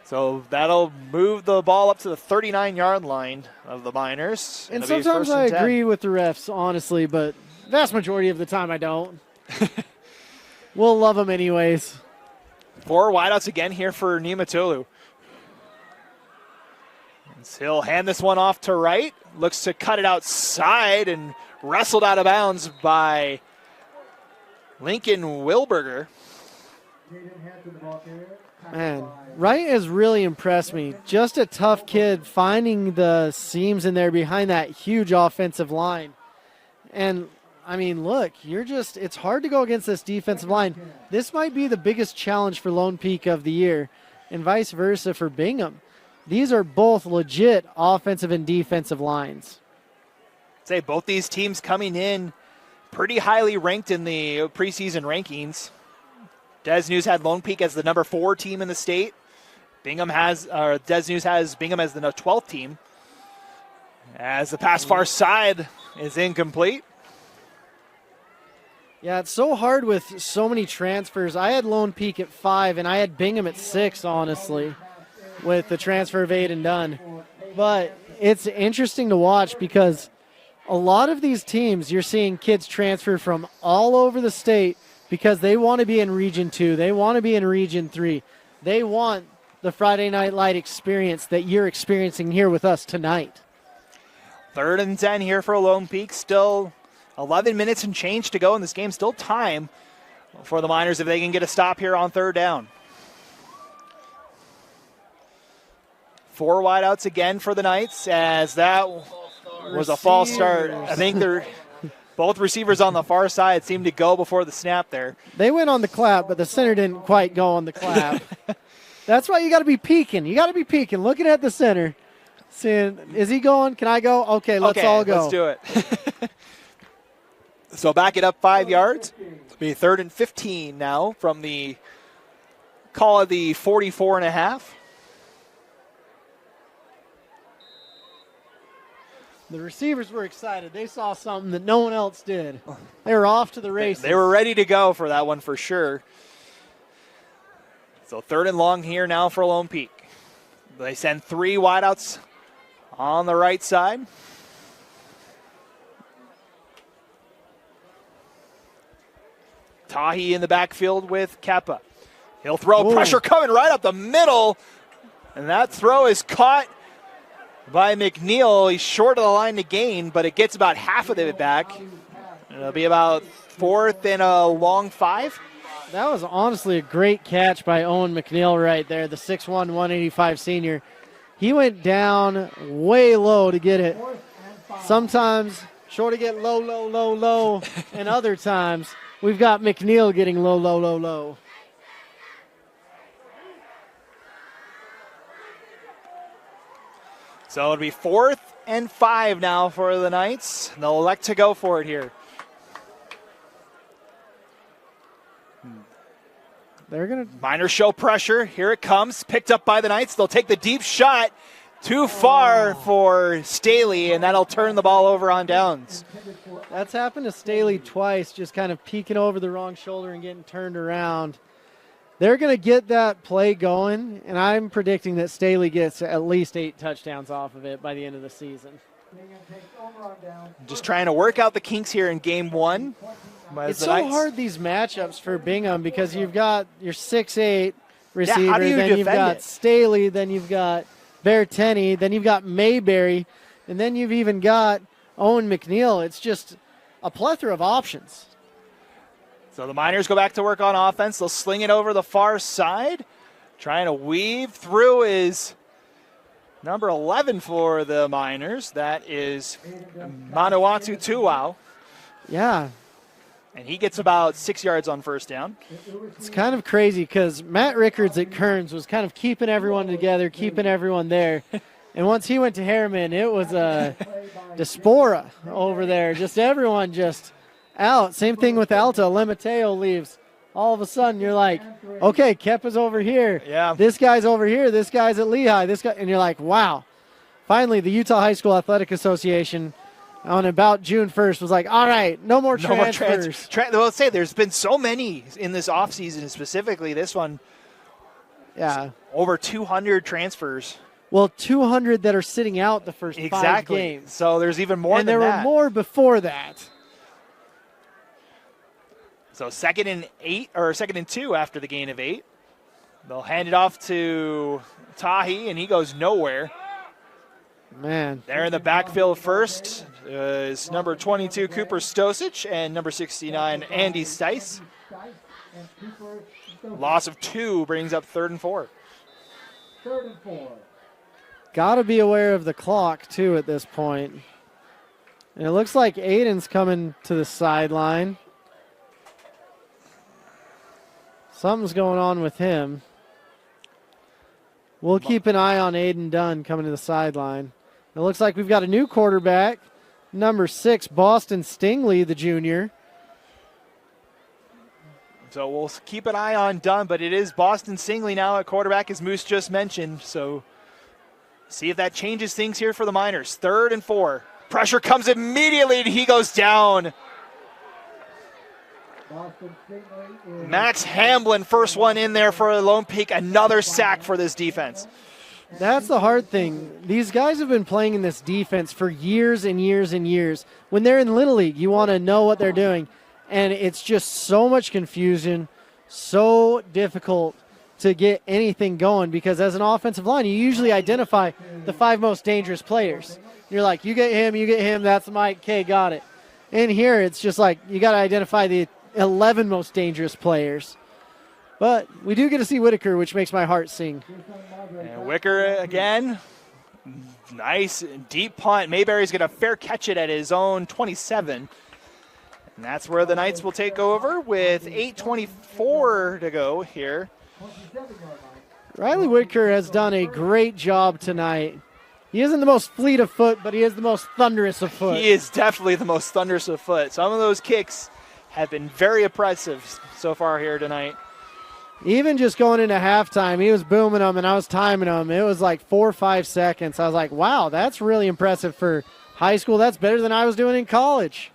So that'll move the ball up to the 39-yard line of the Miners. And It'll be sometimes 1st and I 10. agree with the refs, honestly, but vast majority of the time I don't. We'll love them anyways. 4 wideouts again here for Nimatulu. He'll hand this one off to right. Looks to cut it outside and wrestled out of bounds by Lincoln Wilberger. Jaden Hanson, the ball carrier. Man, Wright has really impressed me. Just a tough kid, finding the seams in there behind that huge offensive line. And, I mean, look, it's hard to go against this defensive line. This might be the biggest challenge for Lone Peak of the year, and vice versa for Bingham. These are both legit offensive and defensive lines. Say both these teams coming in pretty highly ranked in the preseason rankings. Des News had Lone Peak as the number 4 team in the state. Des News has Bingham as the 12th team. As the pass far side is incomplete. Yeah, it's so hard with so many transfers. I had Lone Peak at 5, and I had Bingham at 6, honestly, with the transfer of Aiden Dunn. But it's interesting to watch because a lot of these teams, you're seeing kids transfer from all over the state because they want to be in Region 2. They want to be in Region 3. They want the Friday Night Light experience that you're experiencing here with us tonight. 3rd and 10 here for Lone Peak. Still 11 minutes and change to go in this game. Still time for the Miners if they can get a stop here on 3rd down. 4 wideouts again for the Knights, as that was a false start. I think both receivers on the far side seemed to go before the snap there. They went on the clap, but the center didn't quite go on the clap. That's why you got to be peeking. You got to be peeking, looking at the center, saying, is he going? Can I go? Okay, let's all go. Let's do it. So back it up 5 yards. It'll be 3rd and 15 now from the call of the 44.5. The receivers were excited. They saw something that no one else did. They were off to the races. They were ready to go for that one for sure. So 3rd and long here now for Lone Peak. They send 3 wideouts on the right side. Tahi in the backfield with Kappa. He'll throw. Ooh. Pressure coming right up the middle. And that throw is caught by McNeil. He's short of the line to gain, but it gets about half of it back. It'll be about 4th and a long 5. That was honestly a great catch by Owen McNeil right there, the 6'1", 185 senior. He went down way low to get it. Sometimes short to get low, low, low, low, and other times we've got McNeil getting low, low, low, low. So it'll be 4th and 5 now for the Knights. They'll elect to go for it here. They're going to. Miners show pressure. Here it comes. Picked up by the Knights. They'll take the deep shot. Too far for Staley, and that'll turn the ball over on downs. That's happened to Staley twice, just kind of peeking over the wrong shoulder and getting turned around. They're going to get that play going, and I'm predicting that Staley gets at least 8 touchdowns off of it by the end of the season. Just trying to work out the kinks here in game 1. It's so hard, these matchups for Bingham, because you've got your 6'8" receiver, how do you then you've defend got it? Staley, then you've got Berteni, then you've got Mayberry, and then you've even got Owen McNeil. It's just a plethora of options. So the Miners go back to work on offense. They'll sling it over the far side. Trying to weave through is number 11 for the Miners. That is Manawatu Tuau. Yeah. And he gets about 6 yards on 1st down. It's kind of crazy because Matt Rickards at Kearns was kind of keeping everyone together, keeping everyone there. And once he went to Harriman, it was a diaspora over there. Just everyone just out. Same thing with Alta. Lemateo leaves. All of a sudden, you're like, okay, Kepa's over here. Yeah. This guy's over here. This guy's at Lehigh. This guy, and you're like, wow. Finally, the Utah High School Athletic Association on about June 1st was like, all right, no more transfers. Well, let's say there's been so many in this offseason, specifically this one. Yeah. Over 200 transfers. Well, 200 that are sitting out the first 5 games. So there's even more and than that. And there were more before that. So 2nd and 8, or 2nd and 2 after the gain of 8. They'll hand it off to Tahi, and he goes nowhere. Man. There in the backfield first is number 22, Cooper Stosic, and number 69, Andy Stice. Loss of 2 brings up 3rd and 4. 3rd and 4. Got to be aware of the clock, too, at this point. And it looks like Aiden's coming to the sideline. Something's going on with him. We'll keep an eye on Aiden Dunn coming to the sideline. It looks like we've got a new quarterback, number 6, Boston Stingley, the junior. So we'll keep an eye on Dunn, but it is Boston Stingley now at quarterback, as Moose just mentioned. So see if that changes things here for the Miners. 3rd and 4. Pressure comes immediately, and he goes down. Max Hamblin, first one in there for Lone Peak. Another sack for this defense. That's the hard thing. These guys have been playing in this defense for years and years and years. When they're in Little League, you want to know what they're doing. And it's just so much confusion, so difficult to get anything going, because as an offensive line, you usually identify the 5 most dangerous players. You're like, you get him, that's Mike, okay, got it. In here, it's just like you got to identify the 11 most dangerous players. But we do get to see Whitaker, which makes my heart sing. And Wicker again. Nice deep punt. Mayberry's going to fair catch it at his own 27. And that's where the Knights will take over with 8:24 to go here. Riley Whitaker has done a great job tonight. He isn't the most fleet of foot, but he is the most thunderous of foot. He is definitely the most thunderous of foot. Some of those kicks have been very impressive so far here tonight. Even just going into halftime, he was booming them, and I was timing them. It was like 4 or 5 seconds. I was like, wow, that's really impressive for high school. That's better than I was doing in college.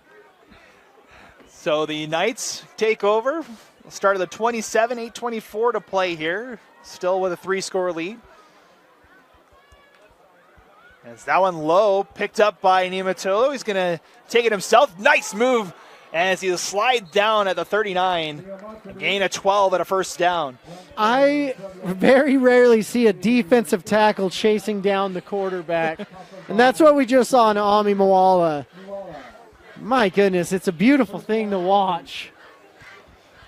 So the Knights take over. Start of the 27, 8:24 to play here. Still with a 3-score lead. As that one low, picked up by Niumatalolo. He's going to take it himself. Nice move as he slides down at the 39. A gain of 12 at a first down. I very rarely see a defensive tackle chasing down the quarterback. And that's what we just saw in Ami Moala. My goodness, it's a beautiful thing to watch.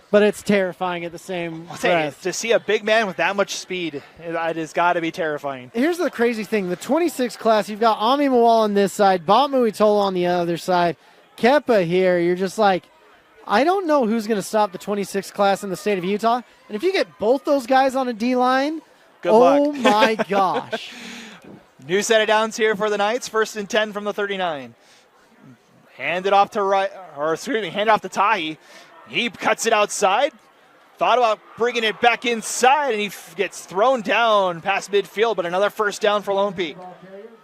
But it's terrifying at the same breath. To see a big man with that much speed, it has got to be terrifying. Here's the crazy thing. The 26 class, you've got Ami Mawal on this side, Batmu Itola on the other side, Kepa here. You're just like, I don't know who's going to stop the 26 class in the state of Utah. And if you get both those guys on a D-line, good luck. Oh my gosh. New set of downs here for the Knights. 1st and 10 from the 39. Hand it off to Tahi. He cuts it outside. Thought about bringing it back inside, and he gets thrown down past midfield, but another first down for Lone Peak.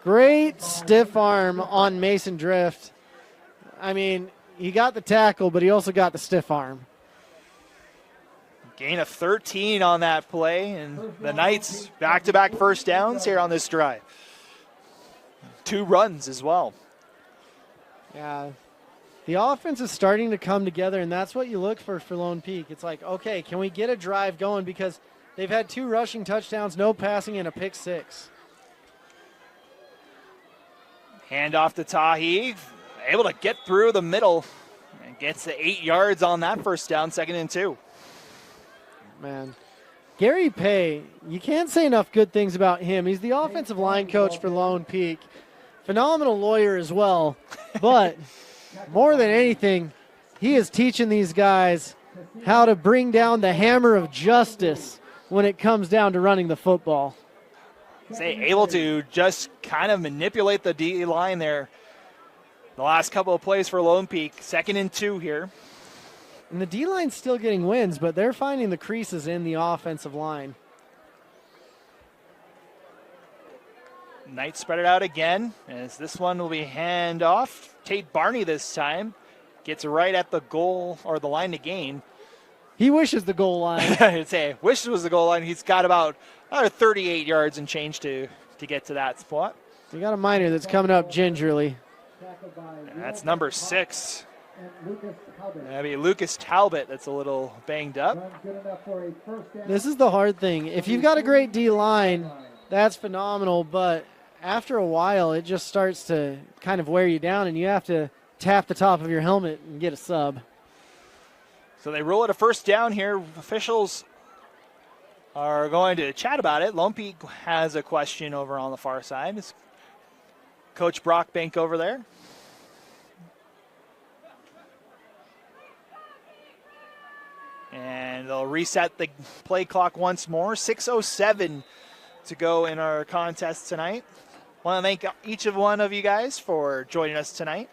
Great stiff arm on Mason Drift. I mean, he got the tackle, but he also got the stiff arm. Gain of 13 on that play, and the Knights back-to-back first downs here on this drive. 2 runs as well. Yeah. The offense is starting to come together, and that's what you look for Lone Peak. It's like, okay, can we get a drive going? Because they've had 2 rushing touchdowns, no passing, and a pick 6. Hand off to Tahi. Able to get through the middle and gets the 8 yards on that first down, 2nd and 2. Man, Gary Pay, you can't say enough good things about him. He's the offensive line coach for Lone Peak. Phenomenal lawyer as well, but more than anything, he is teaching these guys how to bring down the hammer of justice when it comes down to running the football. Able to just kind of manipulate the D line there. The last couple of plays for Lone Peak, 2nd and 2 here. And the D-line's still getting wins, but they're finding the creases in the offensive line. Knights spread it out again, as this one will be hand off. Tate Barney this time gets right at the goal, or the line to gain. He wishes the goal line. I'd say, wishes it was the goal line. He's got about 38 yards and change to get to that spot. You got a Miner that's coming up gingerly. And that's number 6. That'd be Lucas Talbot that's a little banged up. This is the hard thing. If you've got a great D-line, that's phenomenal, but after a while, it just starts to kind of wear you down, and you have to tap the top of your helmet and get a sub. So they roll it a first down here. Officials are going to chat about it. Lone Peak has a question over on the far side. Is Coach Brockbank over there? And they'll reset the play clock once more. 6:07 to go in our contest tonight. Want to thank each one of you guys for joining us tonight.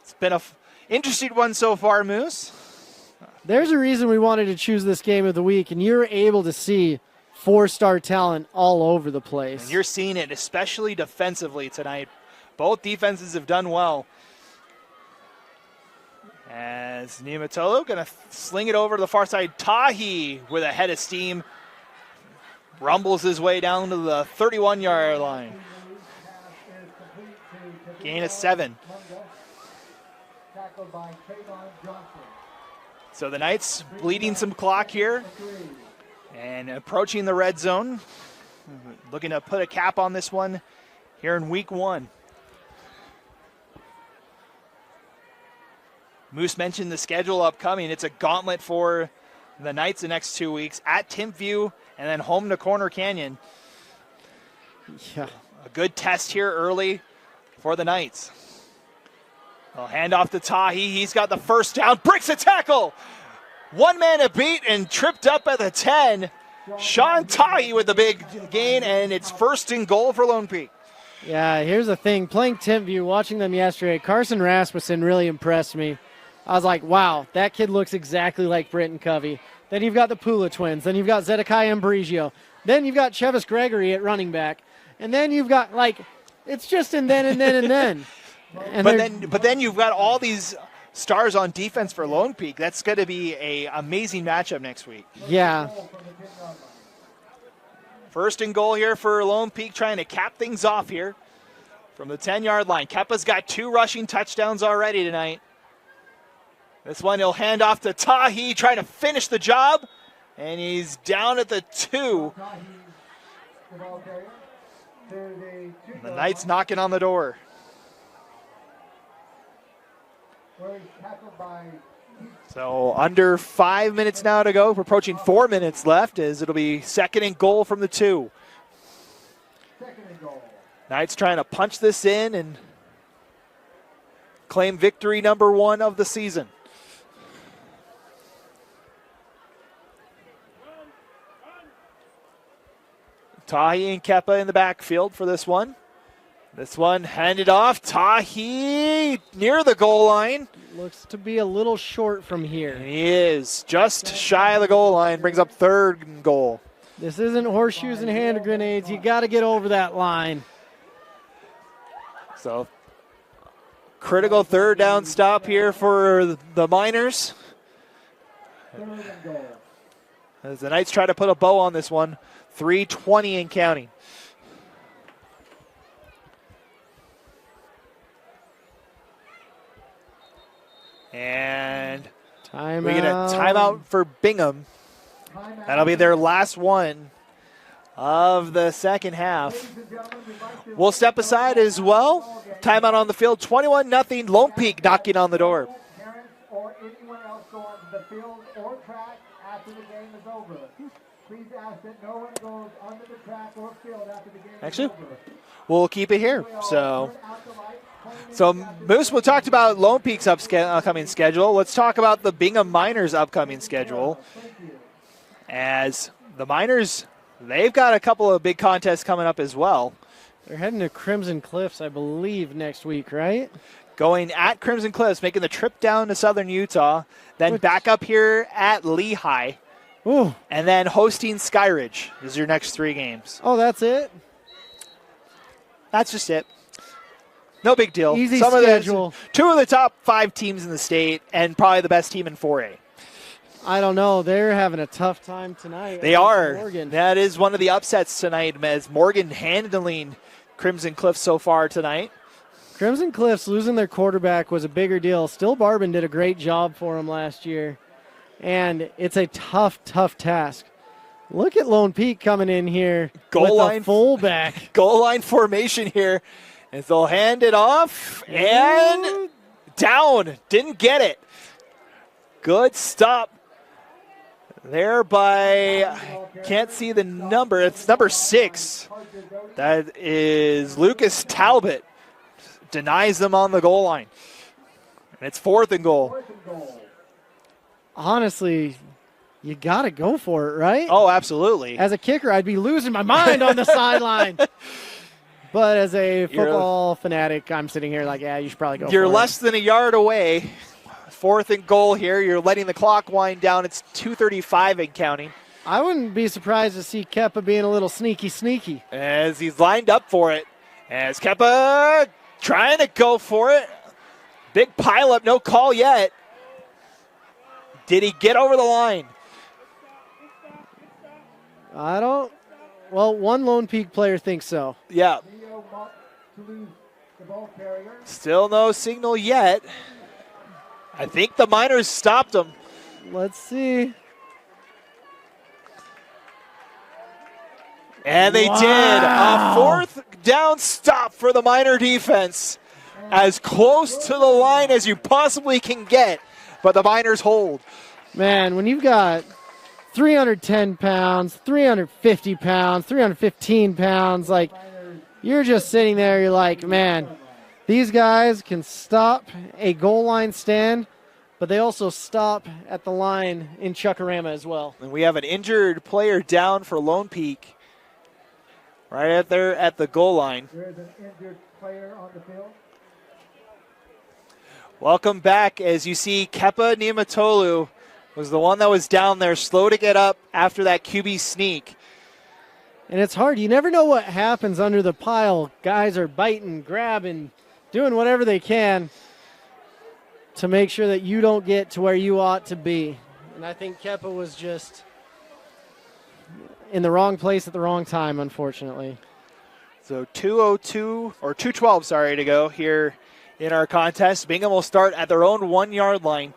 It's been an interesting one so far, Moose. There's a reason we wanted to choose this game of the week, and you're able to see four-star talent all over the place. And you're seeing it, especially defensively tonight. Both defenses have done well. As Niumatolo going to sling it over to the far side. Tahi with a head of steam. Rumbles his way down to the 31-yard line. Gain of 7. So the Knights bleeding some clock here and approaching the red zone. Looking to put a cap on this one here in week 1. Moose mentioned the schedule upcoming. It's a gauntlet for the Knights the next 2 weeks at Timpview and then home to Corner Canyon. Yeah. A good test here early for the Knights. They'll hand off to Tahi. He's got the first down. Breaks a tackle. One man a beat and tripped up at the 10. Sean Tahi with the big gain, and it's 1st and goal for Lone Peak. Yeah, here's the thing. Playing Timpview, watching them yesterday, Carson Rasmussen really impressed me. I was like, wow, that kid looks exactly like Britton Covey. Then you've got the Pula twins. Then you've got Zedekiah Ambrosio. Then you've got Chevis Gregory at running back. And then you've got, it's just and then. And but then you've got all these stars on defense for Lone Peak. That's going to be an amazing matchup next week. Yeah. 1st and goal here for Lone Peak, trying to cap things off here from the 10-yard line. Kepa's got 2 rushing touchdowns already tonight. This one he'll hand off to Tahi, trying to finish the job, and he's down at the 2. The Knights knocking on the door. So under 5 minutes now to go. We're approaching 4 minutes left as it'll be 2nd and goal from the 2. Knights trying to punch this in and claim victory number 1 of the season. Tahi and Kepa in the backfield for this one. This one handed off. Tahi near the goal line. Looks to be a little short from here. And he is just shy of the goal line. Brings up 3rd and goal. This isn't horseshoes and hand grenades. You got to get over that line. So critical 3rd down stop here for the Miners. As the Knights try to put a bow on this one. 3:20 and counting. And we get a timeout for Bingham. That'll be their last one of the second half. We'll step aside as well. Timeout on the field, 21-0. Lone Peak knocking on the door. Parents or anyone else go onto the field or track after the game is over. Please ask that no one goes onto the track or field after the game is over. We'll keep it here. So Moose, we talked about Lone Peak's upcoming schedule. Let's talk about the Bingham Miners' upcoming schedule. As the Miners, they've got a couple of big contests coming up as well. They're heading to Crimson Cliffs, I believe, next week, right? Going at Crimson Cliffs, making the trip down to southern Utah, then back up here at Lehigh, and then hosting Skyridge is your next 3 games. Oh, that's it? That's just it. No big deal. Easy schedule. 2 of the top 5 teams in the state and probably the best team in 4A. I don't know. They're having a tough time tonight. They are. Morgan. That is one of the upsets tonight, as Morgan handling Crimson Cliffs so far tonight. Crimson Cliffs losing their quarterback was a bigger deal. Still Barbin did a great job for them last year. And it's a tough, tough task. Look at Lone Peak coming in here with a fullback. Goal line formation here. As they'll hand it off and down. Didn't get it. Good stop. there by, can't see the number, it's number 6. That is Lucas Talbot. Denies them on the goal line. And it's 4th and goal. Honestly, you got to go for it, right? Oh, absolutely. As a kicker, I'd be losing my mind on the sideline. But as a football fanatic, I'm sitting here like, yeah, you should probably go for it. You're less than a yard away. 4th and goal here. You're letting the clock wind down. It's 2:35 and counting. I wouldn't be surprised to see Kepa being a little sneaky. As he's lined up for it. As Kepa trying to go for it. Big pileup, no call yet. Did he get over the line? Well, one Lone Peak player thinks so. Yeah. Still no signal yet. I think the Miners stopped him. Let's see. And they did. A 4th down stop for the Miner defense. As close to the line as you possibly can get. But the Miners hold. Man, when you've got 310 pounds, 350 pounds, 315 pounds, like, you're just sitting there, you're like, man, these guys can stop a goal line stand, but they also stop at the line in Chuckarama as well. And we have an injured player down for Lone Peak. Right out there at the goal line. There is an injured player on the field. Welcome back as you see Kepa Niamatolu was the one that was down there, slow to get up after that QB sneak. And it's hard. You never know what happens under the pile. Guys are biting, grabbing, doing whatever they can to make sure that you don't get to where you ought to be. And I think Kepa was just in the wrong place at the wrong time, unfortunately. So 2:12 to go here in our contest. Bingham will start at their own 1-yard line.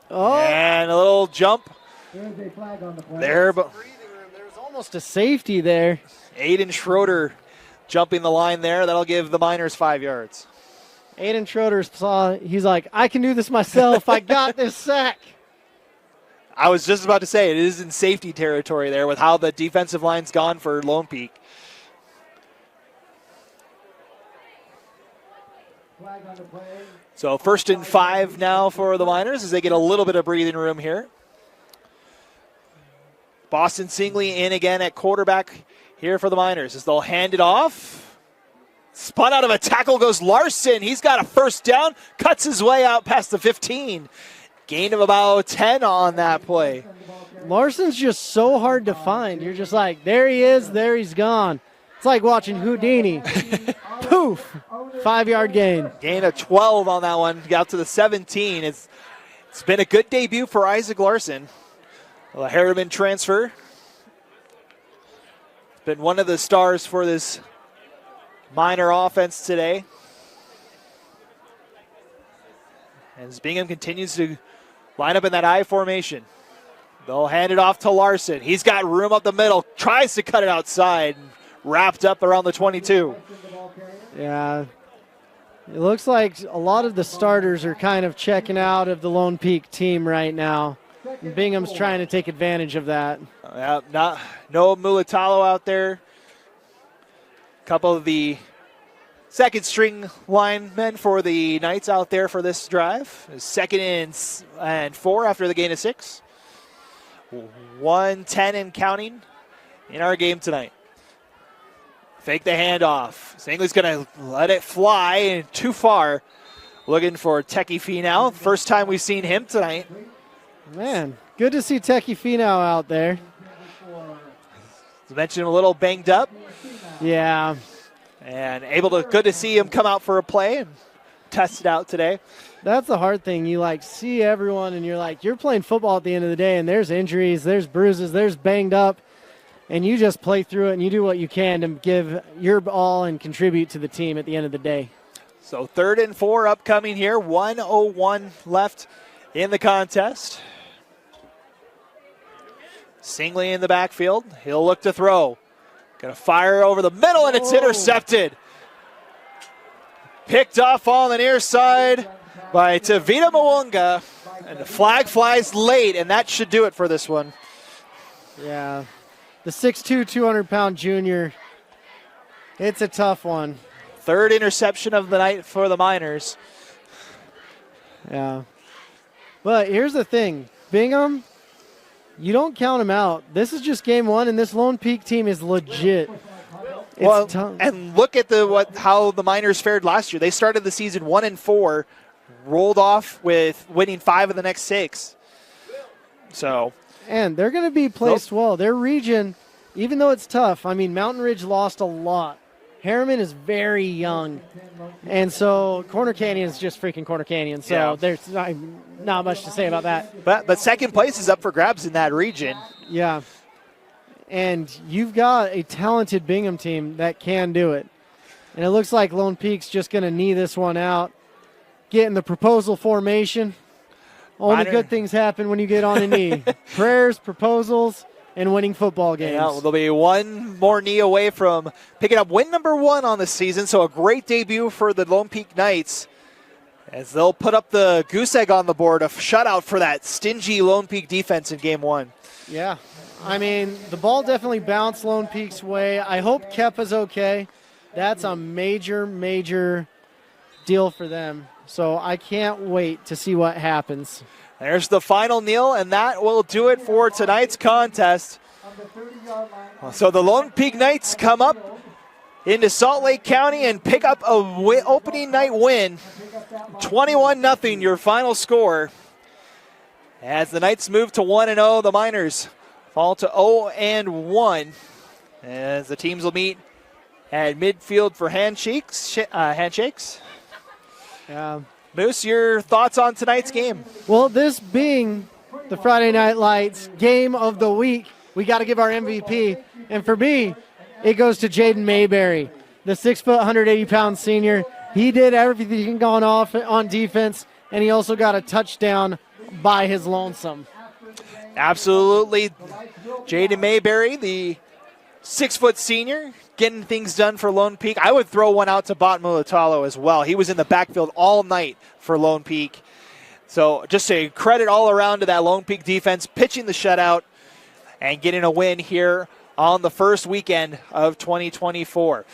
Oh. And a little jump There's a flag on the play. there. But There's almost a safety there. Aiden Schroeder jumping the line there. That'll give the Miners 5 yards. Aiden Schroeder he's like, I can do this myself. I got this sack. I was just about to say, it is in safety territory there with how the defensive line's gone for Lone Peak. Flag on the play. So 1st and 5 now for the Miners as they get a little bit of breathing room here. Boston Singley in again at quarterback here for the Miners as they'll hand it off. Spun out of a tackle goes Larson. He's got a 1st down, cuts his way out past the 15. Gain of about 10 on that play. Larson's just so hard to find. You're just like, there he is, there he's gone. It's like watching Houdini. Poof, 5-yard gain. Gain of 12 on that one. Got to the 17. It's been a good debut for Isaac Larson. A Harriman transfer. Been one of the stars for this Miner offense today. As Bingham continues to line up in that I formation. They'll hand it off to Larson. He's got room up the middle. Tries to cut it outside. Wrapped up around the 22. Yeah. It looks like a lot of the starters are kind of checking out of the Lone Peak team right now. And Bingham's trying to take advantage of that. No Mulatalo out there. Couple of the second string linemen for the Knights out there for this drive. 2nd and 4 after the gain of 6. 1:10 and counting in our game tonight. Fake the handoff. Singley's going to let it fly and too far. Looking for Teki Finau. First time we've seen him tonight. Man, good to see Teki Finau out there. As mentioned, a little banged up. Yeah. And good to see him come out for a play and test it out today. That's the hard thing. You see everyone and you're playing football at the end of the day, and there's injuries, there's bruises, there's banged up, and you just play through it and you do what you can to give your all and contribute to the team at the end of the day. So 3rd and 4 upcoming here. 1:01 left in the contest. Singley in the backfield. He'll look to throw. Going to fire over the middle, and it's intercepted. Picked off on the near side by Tavita Mwanga And the flag flies late, and that should do it for this one. Yeah. The 6'2", 200-pound junior. It's a tough one. Third interception of the night for the Miners. Yeah. But here's the thing. Bingham, you don't count them out. This is just game one, and this Lone Peak team is legit. It's tough. And look at how the Miners fared last year. They started the season 1-4, rolled off with winning 5 of the next 6. So, and they're going to be placed well. Their region, even though it's tough, I mean, Mountain Ridge lost a lot. Harriman is very young. And so Corner Canyon is just freaking Corner Canyon. So there's not much to say about that. But second place is up for grabs in that region. Yeah. And you've got a talented Bingham team that can do it. And it looks like Lone Peak's just going to knee this one out. Get in the proposal formation. Only good things happen when you get on a knee. Prayers, proposals, and winning football games. Yeah, well, they'll be one more knee away from picking up win number 1 on the season. So a great debut for the Lone Peak Knights as they'll put up the goose egg on the board, a shutout for that stingy Lone Peak defense in game 1. Yeah. I mean, the ball definitely bounced Lone Peak's way. I hope Kepa's okay. That's a major, major deal for them. So I can't wait to see what happens. There's the final kneel, and that will do it for tonight's contest. So the Lone Peak Knights come up into Salt Lake County and pick up a opening night win. 21-0, your final score. As the Knights move to 1-0, the Miners fall to 0-1. As the teams will meet at midfield for handshakes. Yeah. Moose, your thoughts on tonight's game? Well, this being the Friday Night Lights game of the week, we got to give our MVP. And for me, it goes to Jaden Mayberry, the 6 foot, 180-pound senior. He did everything going off on defense, and he also got a touchdown by his lonesome. Absolutely. Jaden Mayberry, the 6 foot senior, getting things done for Lone Peak. I would throw one out to Bot Mulatalo as well. He was in the backfield all night for Lone Peak. So just a credit all around to that Lone Peak defense, pitching the shutout and getting a win here on the first weekend of 2024.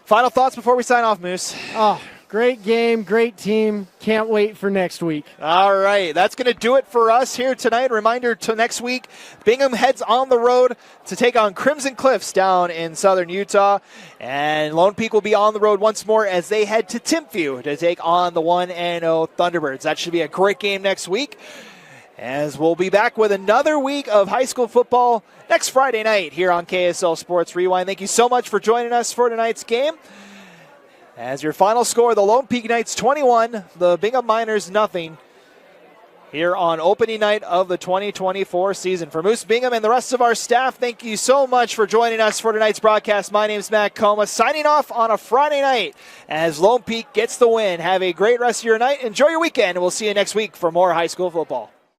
Final thoughts before we sign off, Moose? Oh, great game, great team. Can't wait for next week. All right, that's going to do it for us here tonight. Reminder to next week, Bingham heads on the road to take on Crimson Cliffs down in southern Utah. And Lone Peak will be on the road once more as they head to Timpview to take on the 1-0 Thunderbirds. That should be a great game next week, as we'll be back with another week of high school football next Friday night here on KSL Sports Rewind. Thank you so much for joining us for tonight's game. As your final score, the Lone Peak Knights 21, the Bingham Miners 0, here on opening night of the 2024 season. For Moose Bingham and the rest of our staff, thank you so much for joining us for tonight's broadcast. My name is Matt Coma, signing off on a Friday night as Lone Peak gets the win. Have a great rest of your night. Enjoy your weekend, and we'll see you next week for more high school football.